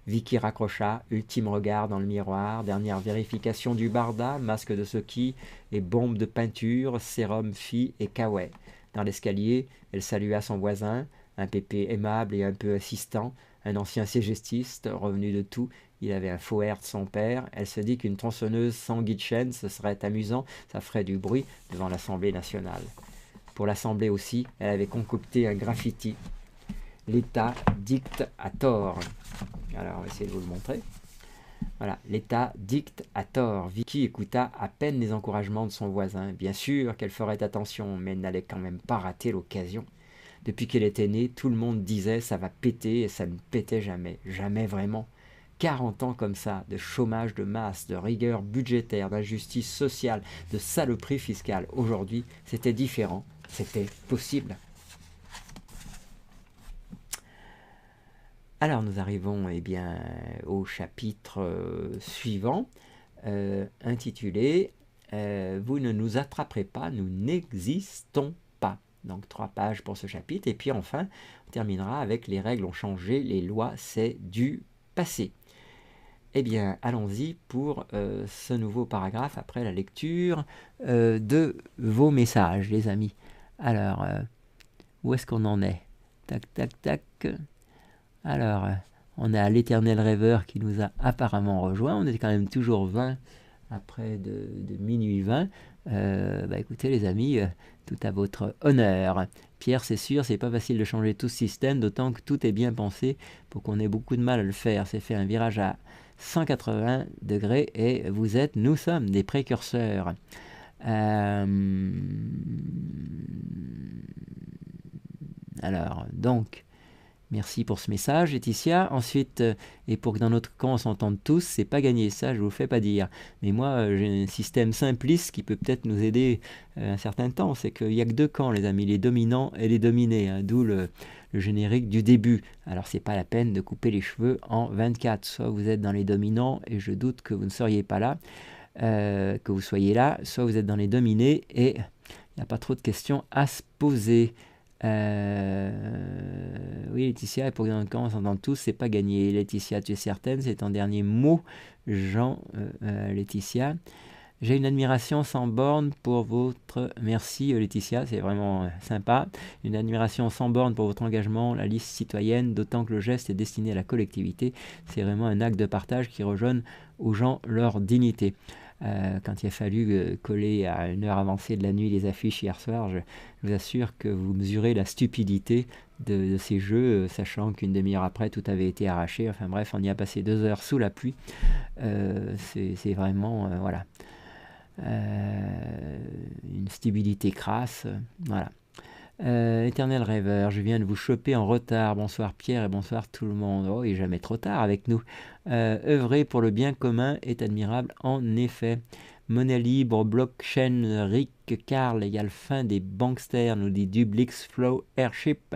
Vicky raccrocha, ultime regard dans le miroir, dernière vérification du barda, masque de ski et bombe de peinture, sérum fille et kawaii. Dans l'escalier, elle salua son voisin, un pépé aimable et un peu insistant, un ancien ségestiste, revenu de tout. Il avait un faux air de son père. Elle se dit qu'une tronçonneuse sans guide chaîne, ce serait amusant, ça ferait du bruit devant l'Assemblée nationale. Pour l'Assemblée aussi, elle avait concocté un graffiti. L'État dicte à tort. Alors, on va essayer de vous le montrer. Voilà, l'État dicte à tort. Vicky écouta à peine les encouragements de son voisin. Bien sûr qu'elle ferait attention, mais elle n'allait quand même pas rater l'occasion. Depuis qu'elle était née, tout le monde disait « ça va péter » et ça ne pétait jamais. Jamais vraiment. 40 ans comme ça, de chômage de masse, de rigueur budgétaire, d'injustice sociale, de saloperie fiscale. Aujourd'hui, c'était différent, c'était possible. Alors nous arrivons au chapitre suivant, intitulé « Vous ne nous attraperez pas, nous n'existons pas ». Donc 3 pages pour ce chapitre. Et puis enfin, on terminera avec « Les règles ont changé, les lois, c'est du passé ». Eh bien, allons-y pour ce nouveau paragraphe après la lecture de vos messages, les amis. Alors, où est-ce qu'on en est? Tac, tac, tac. Alors, on a l'éternel rêveur qui nous a apparemment rejoint. On est quand même toujours 20 après de minuit 20. Écoutez les amis, tout à votre honneur. Pierre, c'est sûr, c'est pas facile de changer tout ce système, d'autant que tout est bien pensé pour qu'on ait beaucoup de mal à le faire. C'est fait un virage à 180 degrés et nous sommes des précurseurs. Alors, donc, merci pour ce message, Laetitia. Ensuite, et pour que dans notre camp on s'entende tous, c'est pas gagné, ça je vous le fais pas dire. Mais moi, j'ai un système simpliste qui peut peut-être nous aider un certain temps. C'est qu'il n'y a que 2 camps, les amis, les dominants et les dominés, hein, d'où le générique du début. Alors c'est pas la peine de couper les cheveux en 24. Soit vous êtes dans les dominants, et je doute que vous ne seriez pas là, que vous soyez là, soit vous êtes dans les dominés, et il n'y a pas trop de questions à se poser. Oui, Laetitia, et pour que dans le camp on s'entende tous, c'est pas gagné. Laetitia, tu es certaine? C'est ton dernier mot, Jean. Laetitia, j'ai une admiration sans borne pour votre... Merci Laetitia, c'est vraiment sympa. Une admiration sans borne pour votre engagement, la liste citoyenne, d'autant que le geste est destiné à la collectivité. C'est vraiment un acte de partage qui rejoint aux gens leur dignité. Quand il a fallu coller à une heure avancée de la nuit les affiches hier soir, je vous assure que vous mesurez la stupidité de ces jeux, sachant qu'une demi-heure après, tout avait été arraché. Enfin bref, on y a passé 2 heures sous la pluie. C'est vraiment... voilà. Une stabilité crasse. Voilà. Éternel rêveur, je viens de vous choper en retard. Bonsoir Pierre et bonsoir tout le monde. Oh, il n'est jamais trop tard avec nous. Œuvrer pour le bien commun est admirable en effet. Monnaie libre, blockchain, Rick, Carl égale fin des banksters, nous dit Dublix Flow Airship.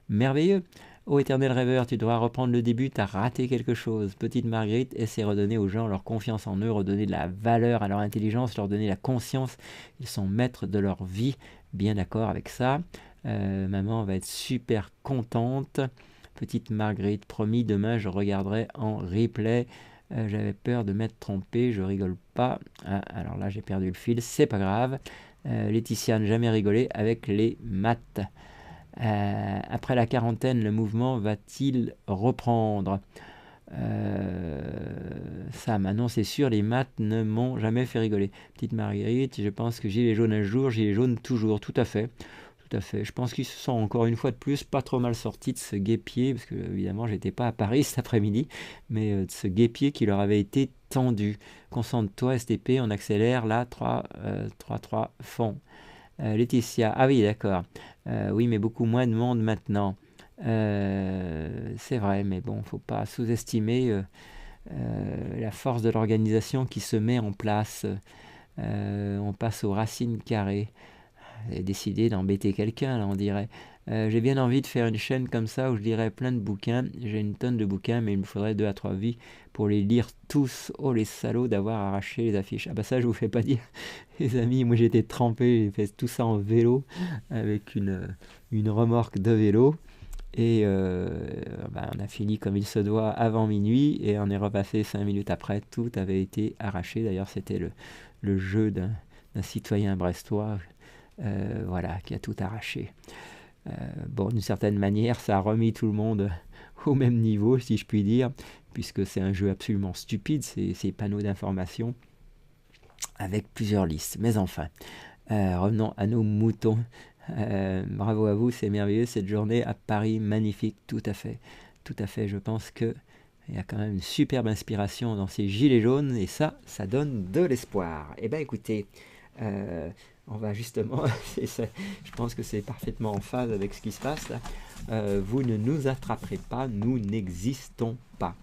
Merveilleux. Ô éternel rêveur, tu dois reprendre le début, t'as raté quelque chose. Petite Marguerite essaie de redonner aux gens leur confiance en eux, redonner de la valeur à leur intelligence, leur donner la conscience. Ils sont maîtres de leur vie. Bien d'accord avec ça. Maman va être super contente. Petite Marguerite, promis, demain je regarderai en replay. J'avais peur de m'être trompé, je rigole pas. Ah, alors là j'ai perdu le fil, c'est pas grave. Laetitia n'a jamais rigolé avec les maths. Après la quarantaine, le mouvement va-t-il reprendre? Ça, Manon, c'est sûr, les maths ne m'ont jamais fait rigoler. Petite Marguerite, je pense que gilet jaune un jour, gilet jaune toujours. Tout à fait. Tout à fait. Je pense qu'ils se sont encore une fois de plus pas trop mal sortis de ce guêpier, parce que évidemment, j'étais pas à Paris cet après-midi, mais de ce guêpier qui leur avait été tendu. Concentre-toi, STP, on accélère, là, 3, 3, fond. Laetitia, ah oui, d'accord. Oui, mais beaucoup moins de monde maintenant. C'est vrai, mais bon, faut pas sous-estimer la force de l'organisation qui se met en place. On passe aux racines carrées. J'ai décidé d'embêter quelqu'un, là, on dirait. J'ai bien envie de faire une chaîne comme ça où je lirais plein de bouquins. J'ai une tonne de bouquins, mais il me faudrait 2 à 3 vies pour les lire tous. Oh, les salauds d'avoir arraché les affiches. Ah bah ça, je vous fais pas dire, les amis. Moi, j'étais trempé, j'ai fait tout ça en vélo avec une remorque de vélo. Et on a fini comme il se doit avant minuit et on est repassé 5 minutes après. Tout avait été arraché. D'ailleurs, c'était le jeu d'un citoyen brestois qui a tout arraché. Bon, d'une certaine manière, ça a remis tout le monde au même niveau, si je puis dire, puisque c'est un jeu absolument stupide, ces panneaux d'information avec plusieurs listes. Mais enfin, revenons à nos moutons. Bravo à vous, c'est merveilleux cette journée à Paris, magnifique, tout à fait. Tout à fait, je pense qu'il y a quand même une superbe inspiration dans ces gilets jaunes, et ça donne de l'espoir. Eh bien écoutez, on va justement, je pense que c'est parfaitement en phase avec ce qui se passe là. Vous ne nous attraperez pas, nous n'existons pas.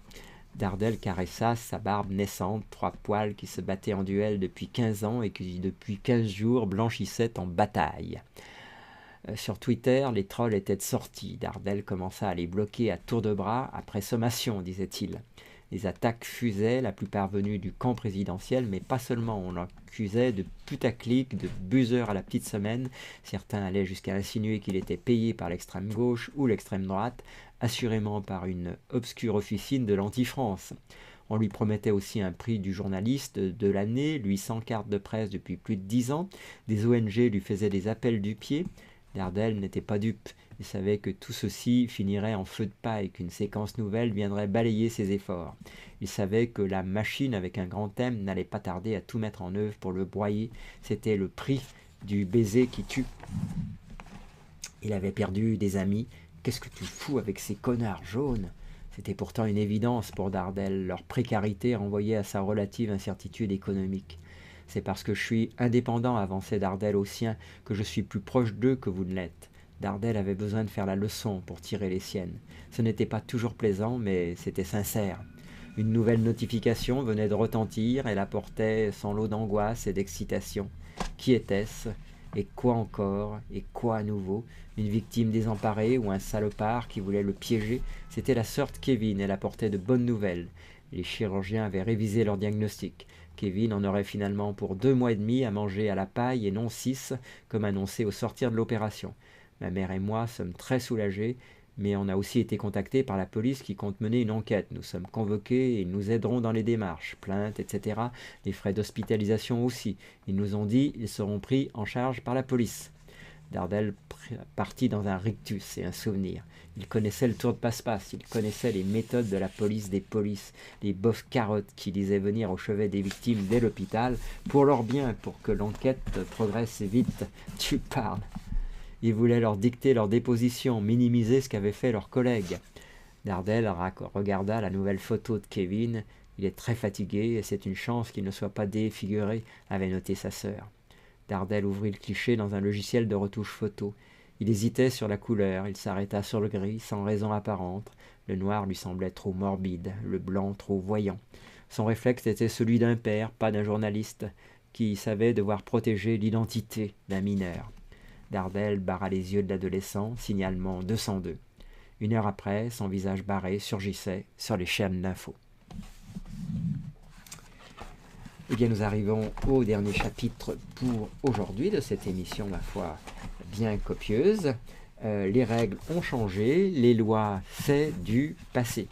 Dardel caressa sa barbe naissante, 3 poils qui se battaient en duel depuis 15 ans et qui depuis 15 jours blanchissaient en bataille. Sur Twitter, les trolls étaient sortis. Dardel commença à les bloquer à tour de bras, après sommation, disait-il. Les attaques fusaient, la plupart venues du camp présidentiel, mais pas seulement. On l'accusait de putaclic, de buzzer à la petite semaine. Certains allaient jusqu'à insinuer qu'il était payé par l'extrême gauche ou l'extrême droite, assurément par une obscure officine de l'anti-France. On lui promettait aussi un prix du journaliste de l'année, lui 100 cartes de presse depuis plus de 10 ans. Des ONG lui faisaient des appels du pied. Dardel n'était pas dupe. Il savait que tout ceci finirait en feu de paille, qu'une séquence nouvelle viendrait balayer ses efforts. Il savait que la machine avec un grand M n'allait pas tarder à tout mettre en œuvre pour le broyer. C'était le prix du baiser qui tue. Il avait perdu des amis. Qu'est-ce que tu fous avec ces connards jaunes? C'était pourtant une évidence pour Dardel. Leur précarité renvoyait à sa relative incertitude économique. C'est parce que je suis indépendant, avançait Dardel au sien, que je suis plus proche d'eux que vous ne l'êtes. Dardel avait besoin de faire la leçon pour tirer les siennes. Ce n'était pas toujours plaisant, mais c'était sincère. Une nouvelle notification venait de retentir, elle apportait son lot d'angoisse et d'excitation. Qui était-ce? Et quoi encore? Et quoi à nouveau? Une victime désemparée ou un salopard qui voulait le piéger? C'était la sœur de Kevin, elle apportait de bonnes nouvelles. Les chirurgiens avaient révisé leur diagnostic. Kevin en aurait finalement pour 2 mois et demi à manger à la paille et non 6, comme annoncé au sortir de l'opération. Ma mère et moi sommes très soulagés, mais on a aussi été contactés par la police qui compte mener une enquête. Nous sommes convoqués et ils nous aideront dans les démarches, plaintes, etc. Les frais d'hospitalisation aussi. Ils nous ont dit qu'ils seront pris en charge par la police. Dardel partit dans un rictus et un souvenir. Il connaissait le tour de passe-passe, il connaissait les méthodes de la police des polices, les bofs carottes qui lisaient venir au chevet des victimes dès l'hôpital, pour leur bien, pour que l'enquête progresse vite. Tu parles. Il voulait leur dicter leur déposition, minimiser ce qu'avaient fait leurs collègues. Dardel regarda la nouvelle photo de Kevin. Il est très fatigué et c'est une chance qu'il ne soit pas défiguré, avait noté sa sœur. Dardel ouvrit le cliché dans un logiciel de retouche photo. Il hésitait sur la couleur, il s'arrêta sur le gris, sans raison apparente. Le noir lui semblait trop morbide, le blanc trop voyant. Son réflexe était celui d'un père, pas d'un journaliste, qui savait devoir protéger l'identité d'un mineur. Dardel barra les yeux de l'adolescent, signalement 202. 1 heure après, son visage barré surgissait sur les chaînes d'infos. Eh bien, nous arrivons au dernier chapitre pour aujourd'hui de cette émission, ma foi, bien copieuse. Les règles ont changé, les lois, c'est du passé.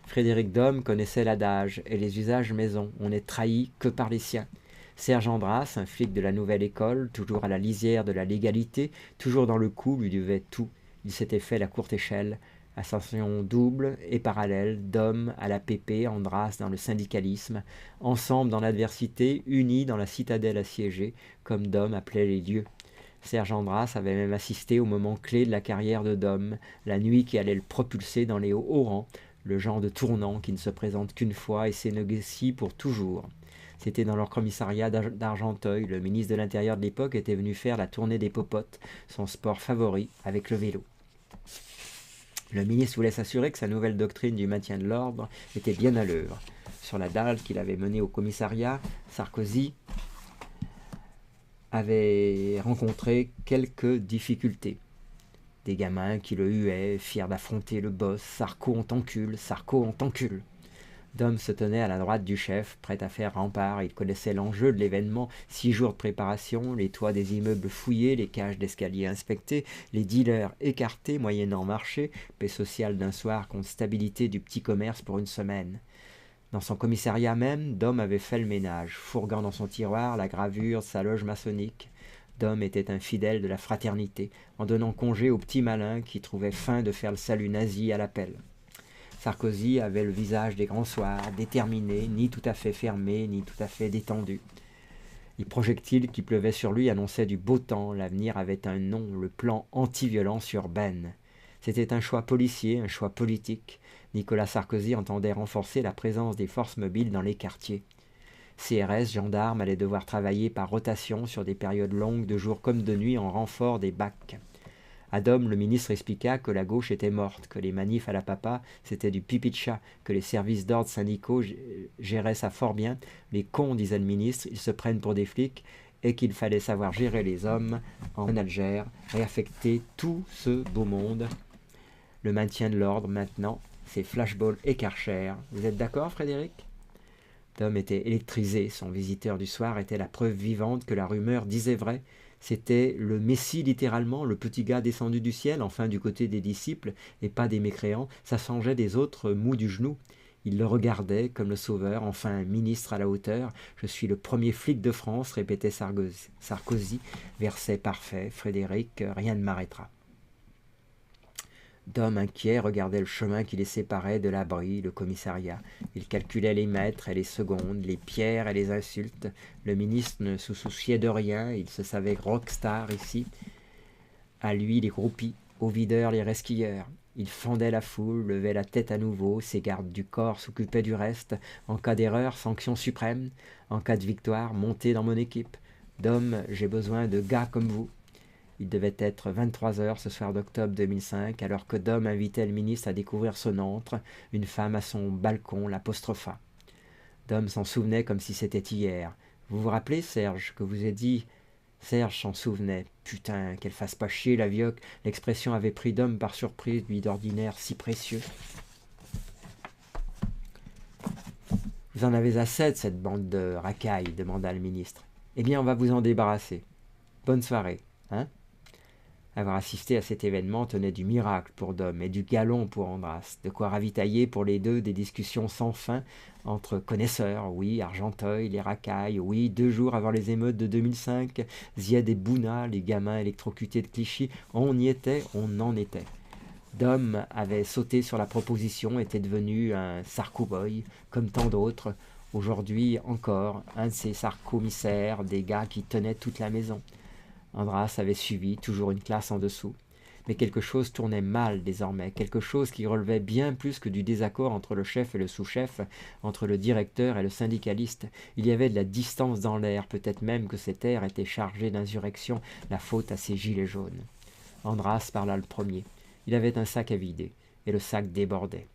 Frédéric Dom connaissait l'adage et les usages maison. On n'est trahi que par les siens. Serge Andras, un flic de la nouvelle école, toujours à la lisière de la légalité, toujours dans le coup, lui devait tout. Il s'était fait la courte échelle. Ascension double et parallèle, Dom à la PP, Andras dans le syndicalisme, ensemble dans l'adversité, unis dans la citadelle assiégée, comme Dom appelait les lieux. Serge Andras avait même assisté au moment clé de la carrière de Dom, la nuit qui allait le propulser dans les hauts rangs, le genre de tournant qui ne se présente qu'une fois et s'énégocie pour toujours. C'était dans leur commissariat d'Argenteuil. Le ministre de l'Intérieur de l'époque était venu faire la tournée des popotes, son sport favori, avec le vélo. Le ministre voulait s'assurer que sa nouvelle doctrine du maintien de l'ordre était bien à l'œuvre. Sur la dalle qu'il avait menée au commissariat, Sarkozy avait rencontré quelques difficultés. Des gamins qui le huaient, fiers d'affronter le boss. Sarko on t'encule, Sarko on t'encule. Dom se tenait à la droite du chef, prêt à faire rempart. Il connaissait l'enjeu de l'événement, 6 jours de préparation, les toits des immeubles fouillés, les cages d'escalier inspectées, les dealers écartés moyennant marché, paix sociale d'un soir contre stabilité du petit commerce pour une semaine. Dans son commissariat même, Dom avait fait le ménage, fourguant dans son tiroir la gravure de sa loge maçonnique. Dom était un fidèle de la fraternité, en donnant congé aux petits malins qui trouvaient fin de faire le salut nazi à l'appel. Sarkozy avait le visage des grands soirs, déterminé, ni tout à fait fermé, ni tout à fait détendu. Les projectiles qui pleuvaient sur lui annonçaient du beau temps, l'avenir avait un nom, le plan anti-violence urbaine. C'était un choix policier, un choix politique. Nicolas Sarkozy entendait renforcer la présence des forces mobiles dans les quartiers. CRS, gendarmes allaient devoir travailler par rotation sur des périodes longues de jour comme de nuit en renfort des BAC. À Dom, le ministre expliqua que la gauche était morte, que les manifs à la papa, c'était du pipi de chat, que les services d'ordre syndicaux géraient ça fort bien. Les cons, disait le ministre, ils se prennent pour des flics, et qu'il fallait savoir gérer les hommes en Algérie, réaffecter tout ce beau monde. Le maintien de l'ordre, maintenant, c'est Flashball et Karcher. Vous êtes d'accord, Frédéric? Tom était électrisé. Son visiteur du soir était la preuve vivante que la rumeur disait vrai. C'était le Messie, littéralement, le petit gars descendu du ciel, enfin du côté des disciples, et pas des mécréants. Ça changeait des autres mous du genou. Il le regardait comme le sauveur, enfin un ministre à la hauteur. « Je suis le premier flic de France », répétait Sarkozy. Verset parfait. Frédéric, rien ne m'arrêtera. Dom, inquiet, regardait le chemin qui les séparait de l'abri, le commissariat. Il calculait les mètres et les secondes, les pierres et les insultes. Le ministre ne se souciait de rien, il se savait rockstar ici. À lui les groupies, aux videurs les resquilleurs. Il fendait la foule, levait la tête à nouveau, ses gardes du corps s'occupaient du reste. En cas d'erreur, sanction suprême. En cas de victoire, montez dans mon équipe. Dom, j'ai besoin de gars comme vous. Il devait être 23 heures ce soir d'octobre 2005, alors que Dom invitait le ministre à découvrir son antre. Une femme à son balcon l'apostropha. Dom s'en souvenait comme si c'était hier. Vous vous rappelez, Serge, que vous ai dit... Serge s'en souvenait. Putain, qu'elle fasse pas chier, la vioque. L'expression avait pris Dom par surprise, lui d'ordinaire si précieux. Vous en avez assez de cette bande de racailles, demanda le ministre. Eh bien, on va vous en débarrasser. Bonne soirée, hein? Avoir assisté à cet événement tenait du miracle pour Dom et du galon pour Andras, de quoi ravitailler pour les deux des discussions sans fin entre connaisseurs, oui, Argenteuil, les racailles, oui, 2 jours avant les émeutes de 2005, Zied et Bouna, les gamins électrocutés de Clichy, on y était, on en était. Dom avait sauté sur la proposition, était devenu un sarco-boy, comme tant d'autres, aujourd'hui encore, un de ces sarcommissaires, des gars qui tenaient toute la maison. Andras avait suivi, toujours une classe en dessous. Mais quelque chose tournait mal désormais, quelque chose qui relevait bien plus que du désaccord entre le chef et le sous-chef, entre le directeur et le syndicaliste. Il y avait de la distance dans l'air, peut-être même que cet air était chargé d'insurrection, la faute à ces gilets jaunes. Andras parla le premier. Il avait un sac à vider, et le sac débordait.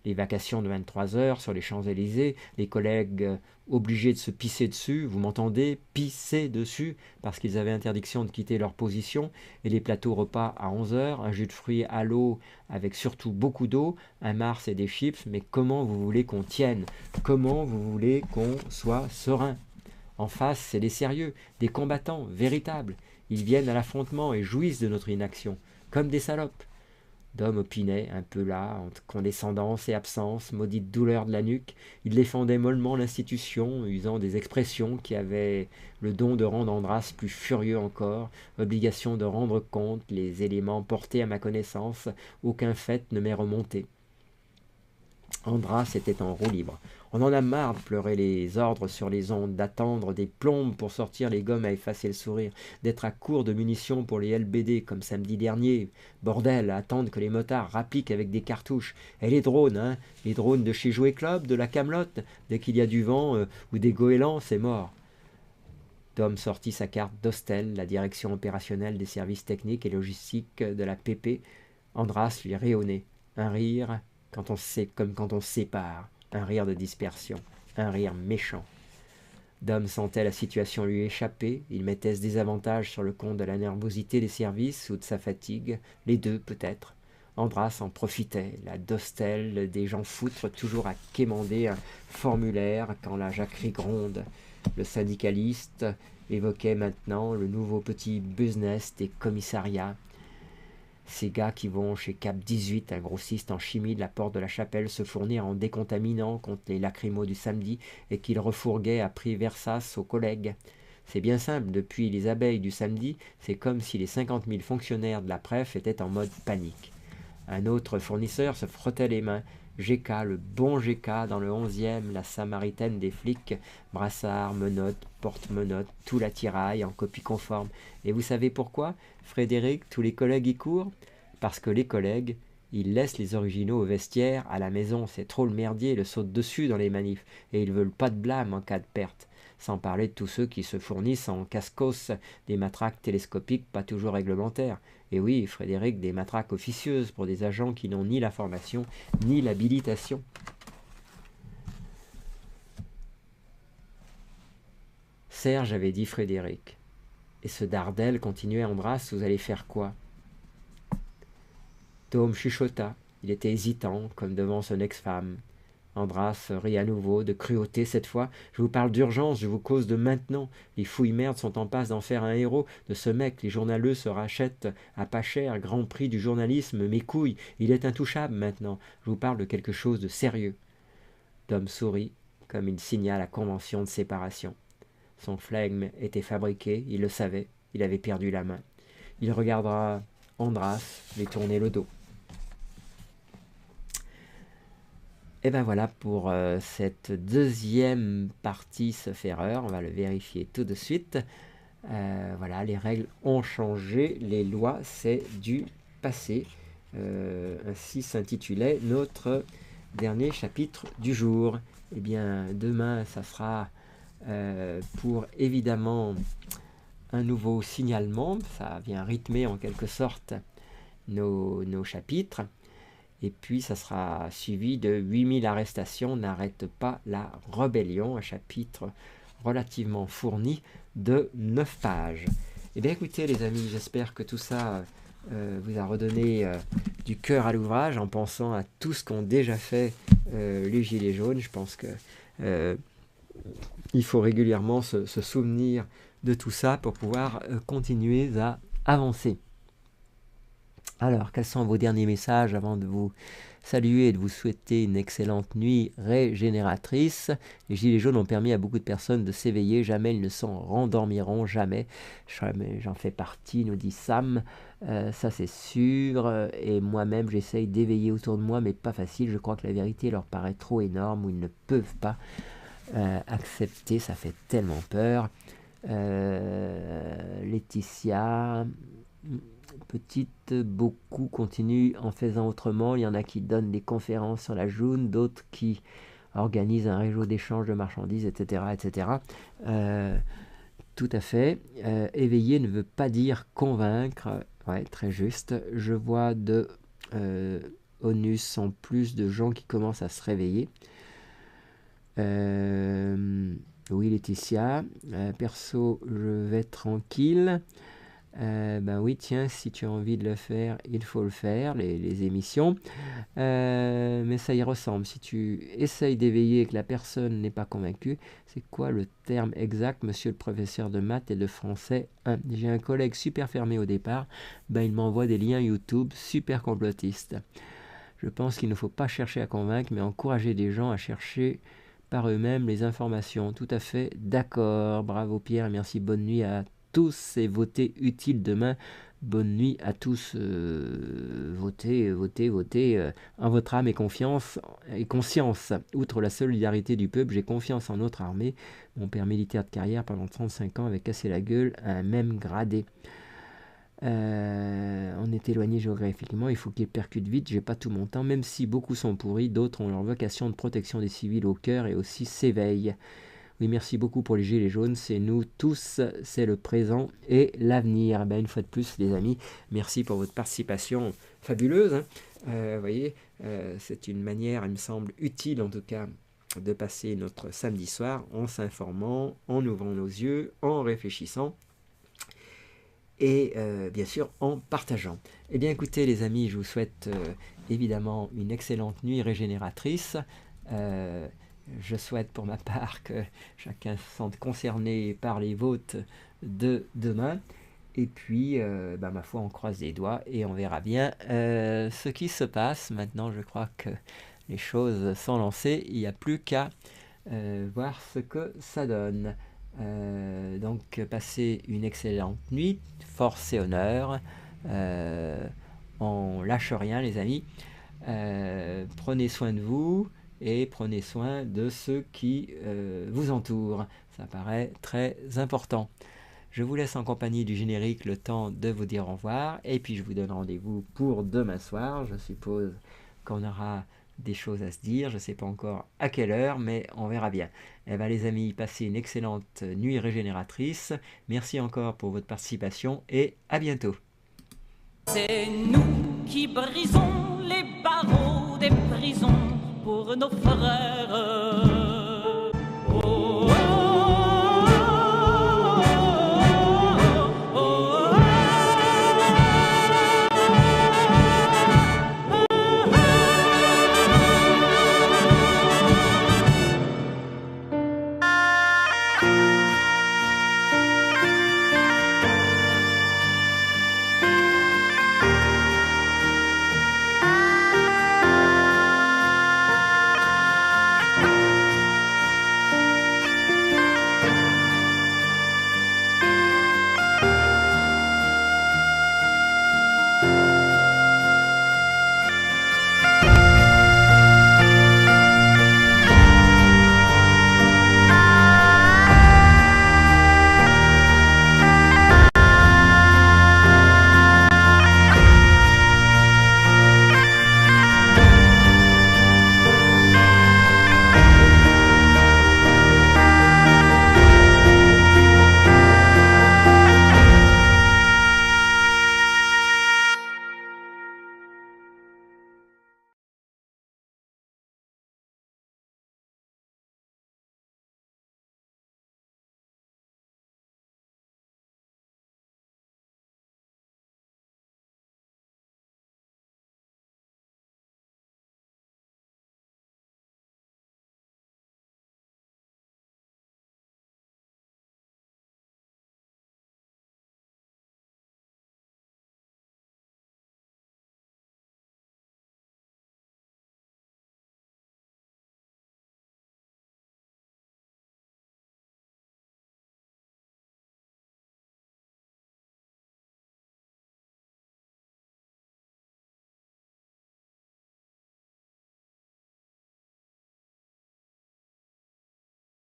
Les vacations de 23 heures sur les Champs-Élysées, les collègues obligés de se pisser dessus, vous m'entendez, pisser dessus, parce qu'ils avaient interdiction de quitter leur position, et les plateaux repas à 11 heures, un jus de fruits à l'eau avec surtout beaucoup d'eau, un Mars et des chips, mais comment vous voulez qu'on tienne? Comment vous voulez qu'on soit serein? En face, c'est des sérieux, des combattants, véritables. Ils viennent à l'affrontement et jouissent de notre inaction, comme des salopes. Dom opinait, un peu là, entre condescendance et absence, maudite douleur de la nuque. Il défendait mollement l'institution, usant des expressions qui avaient le don de rendre Andras plus furieux encore, obligation de rendre compte, les éléments portés à ma connaissance, aucun fait ne m'est remonté. Andras était en roue libre. On en a marre de pleurer les ordres sur les ondes, d'attendre des plombes pour sortir les gommes à effacer le sourire, d'être à court de munitions pour les LBD comme samedi dernier. Bordel, attendre que les motards rappliquent avec des cartouches. Et les drones, hein? Les drones de chez Jouet Club, de la Camelote. Dès qu'il y a du vent ou des goélands, c'est mort. Tom sortit sa carte d'Hostel, la direction opérationnelle des services techniques et logistiques de la PP. Andras lui rayonnait. Un rire, comme quand on se sépare. Un rire de dispersion, un rire méchant. Dom sentait la situation lui échapper, il mettait ce désavantage sur le compte de la nervosité des services ou de sa fatigue, les deux peut-être. Andras en profitait, la dostelle des gens foutres toujours à quémander un formulaire quand la jacquerie gronde. Le syndicaliste évoquait maintenant le nouveau petit business des commissariats. Ces gars qui vont chez Cap 18, un grossiste en chimie de la porte de la Chapelle, se fournir en décontaminant contre les lacrymos du samedi et qu'ils refourguaient à prix Versas aux collègues. C'est bien simple, depuis les abeilles du samedi, c'est comme si les 50 000 fonctionnaires de la PREF étaient en mode panique. Un autre fournisseur se frottait les mains. GK, le bon GK, dans le 11e, la samaritaine des flics, brassard, menottes, porte-menottes, tout l'attirail en copie conforme. Et vous savez pourquoi, Frédéric, tous les collègues y courent? Parce que les collègues, ils laissent les originaux au vestiaire, à la maison, c'est trop le merdier, le sautent dessus dans les manifs, et ils veulent pas de blâme en cas de perte. sans parler de tous ceux qui se fournissent en cascos des matraques télescopiques pas toujours réglementaires. Et oui, Frédéric, des matraques officieuses pour des agents qui n'ont ni la formation ni l'habilitation. Serge avait dit Frédéric. Et ce Dardel continuait. Andras, vous allez faire quoi? Tom chuchota. Il était hésitant, comme devant son ex-femme. Andras rit à nouveau, de cruauté cette fois. Je vous parle d'urgence, je vous cause de maintenant. Les fouilles-merdes sont en passe d'en faire un héros. De ce mec, les journaleux se rachètent à pas cher, grand prix du journalisme. Mes couilles, il est intouchable maintenant. Je vous parle de quelque chose de sérieux. Tom sourit, comme il signa la convention de séparation. Son flegme était fabriqué, il le savait, il avait perdu la main. Il regardera Andras lui tourner le dos. Et ben voilà pour cette deuxième partie sauf erreur, on va le vérifier tout de suite. Voilà, les règles ont changé, les lois c'est du passé. Ainsi s'intitulait notre dernier chapitre du jour. Et bien demain ça sera pour évidemment un nouveau signalement, ça vient rythmer en quelque sorte nos chapitres. Et puis, ça sera suivi de 8000 arrestations n'arrête pas la rébellion, un chapitre relativement fourni de 9 pages. Eh bien, écoutez, les amis, j'espère que tout ça vous a redonné du cœur à l'ouvrage en pensant à tout ce qu'ont déjà fait les Gilets jaunes. Je pense que il faut régulièrement se souvenir de tout ça pour pouvoir continuer à avancer. Alors, quels sont vos derniers messages avant de vous saluer et de vous souhaiter une excellente nuit régénératrice? Les Gilets jaunes ont permis à beaucoup de personnes de s'éveiller. Jamais ils ne s'en rendormiront, jamais. J'en fais partie, nous dit Sam. Ça, c'est sûr. Et moi-même, j'essaye d'éveiller autour de moi, mais pas facile. Je crois que la vérité leur paraît trop énorme ou ils ne peuvent pas accepter. Ça fait tellement peur. Laetitia... Petite, beaucoup continuent en faisant autrement. Il y en a qui donnent des conférences sur la Joune, d'autres qui organisent un réseau d'échange de marchandises, etc. etc. Tout à fait. Éveiller ne veut pas dire convaincre. Ouais, très juste. Je vois de ONUS en plus de gens qui commencent à se réveiller. Oui, Laetitia. Perso, je vais tranquille. Ben oui, tiens, si tu as envie de le faire, il faut le faire, les émissions. Mais ça y ressemble. Si tu essayes d'éveiller et que la personne n'est pas convaincue, c'est quoi le terme exact, monsieur le professeur de maths et de français 1? J'ai un collègue super fermé au départ, ben il m'envoie des liens YouTube super complotistes. Je pense qu'il ne faut pas chercher à convaincre, mais encourager des gens à chercher par eux-mêmes les informations. Tout à fait d'accord. Bravo Pierre, et merci, bonne nuit à tous et votez utile demain. Bonne nuit à tous. Votez en votre âme et confiance et conscience. Outre la solidarité du peuple, j'ai confiance en notre armée. Mon père militaire de carrière pendant 35 ans avait cassé la gueule à un même gradé. On est éloigné géographiquement, il faut qu'il percute vite, j'ai pas tout mon temps, même si beaucoup sont pourris, d'autres ont leur vocation de protection des civils au cœur et aussi s'éveillent. Oui, merci beaucoup pour les Gilets jaunes, c'est nous tous, c'est le présent et l'avenir. Ben, une fois de plus, les amis, merci pour votre participation fabuleuse. Hein. Vous voyez, c'est une manière, il me semble, utile en tout cas, de passer notre samedi soir en s'informant, en ouvrant nos yeux, en réfléchissant et bien sûr en partageant. Eh bien écoutez les amis, je vous souhaite évidemment une excellente nuit régénératrice. Je souhaite pour ma part que chacun se sente concerné par les votes de demain. Et puis, ma foi, on croise les doigts et on verra bien ce qui se passe. Maintenant, je crois que les choses sont lancées. Il n'y a plus qu'à voir ce que ça donne. Donc, passez une excellente nuit. Force et honneur. On lâche rien, les amis. Prenez soin de vous. Et prenez soin de ceux qui vous entourent. Ça paraît très important. Je vous laisse en compagnie du générique le temps de vous dire au revoir. Et puis je vous donne rendez-vous pour demain soir. Je suppose qu'on aura des choses à se dire. Je ne sais pas encore à quelle heure, mais on verra bien. Eh bien, les amis, passez une excellente nuit régénératrice. Merci encore pour votre participation et à bientôt. C'est nous qui brisons les barreaux des prisons pour nos frères.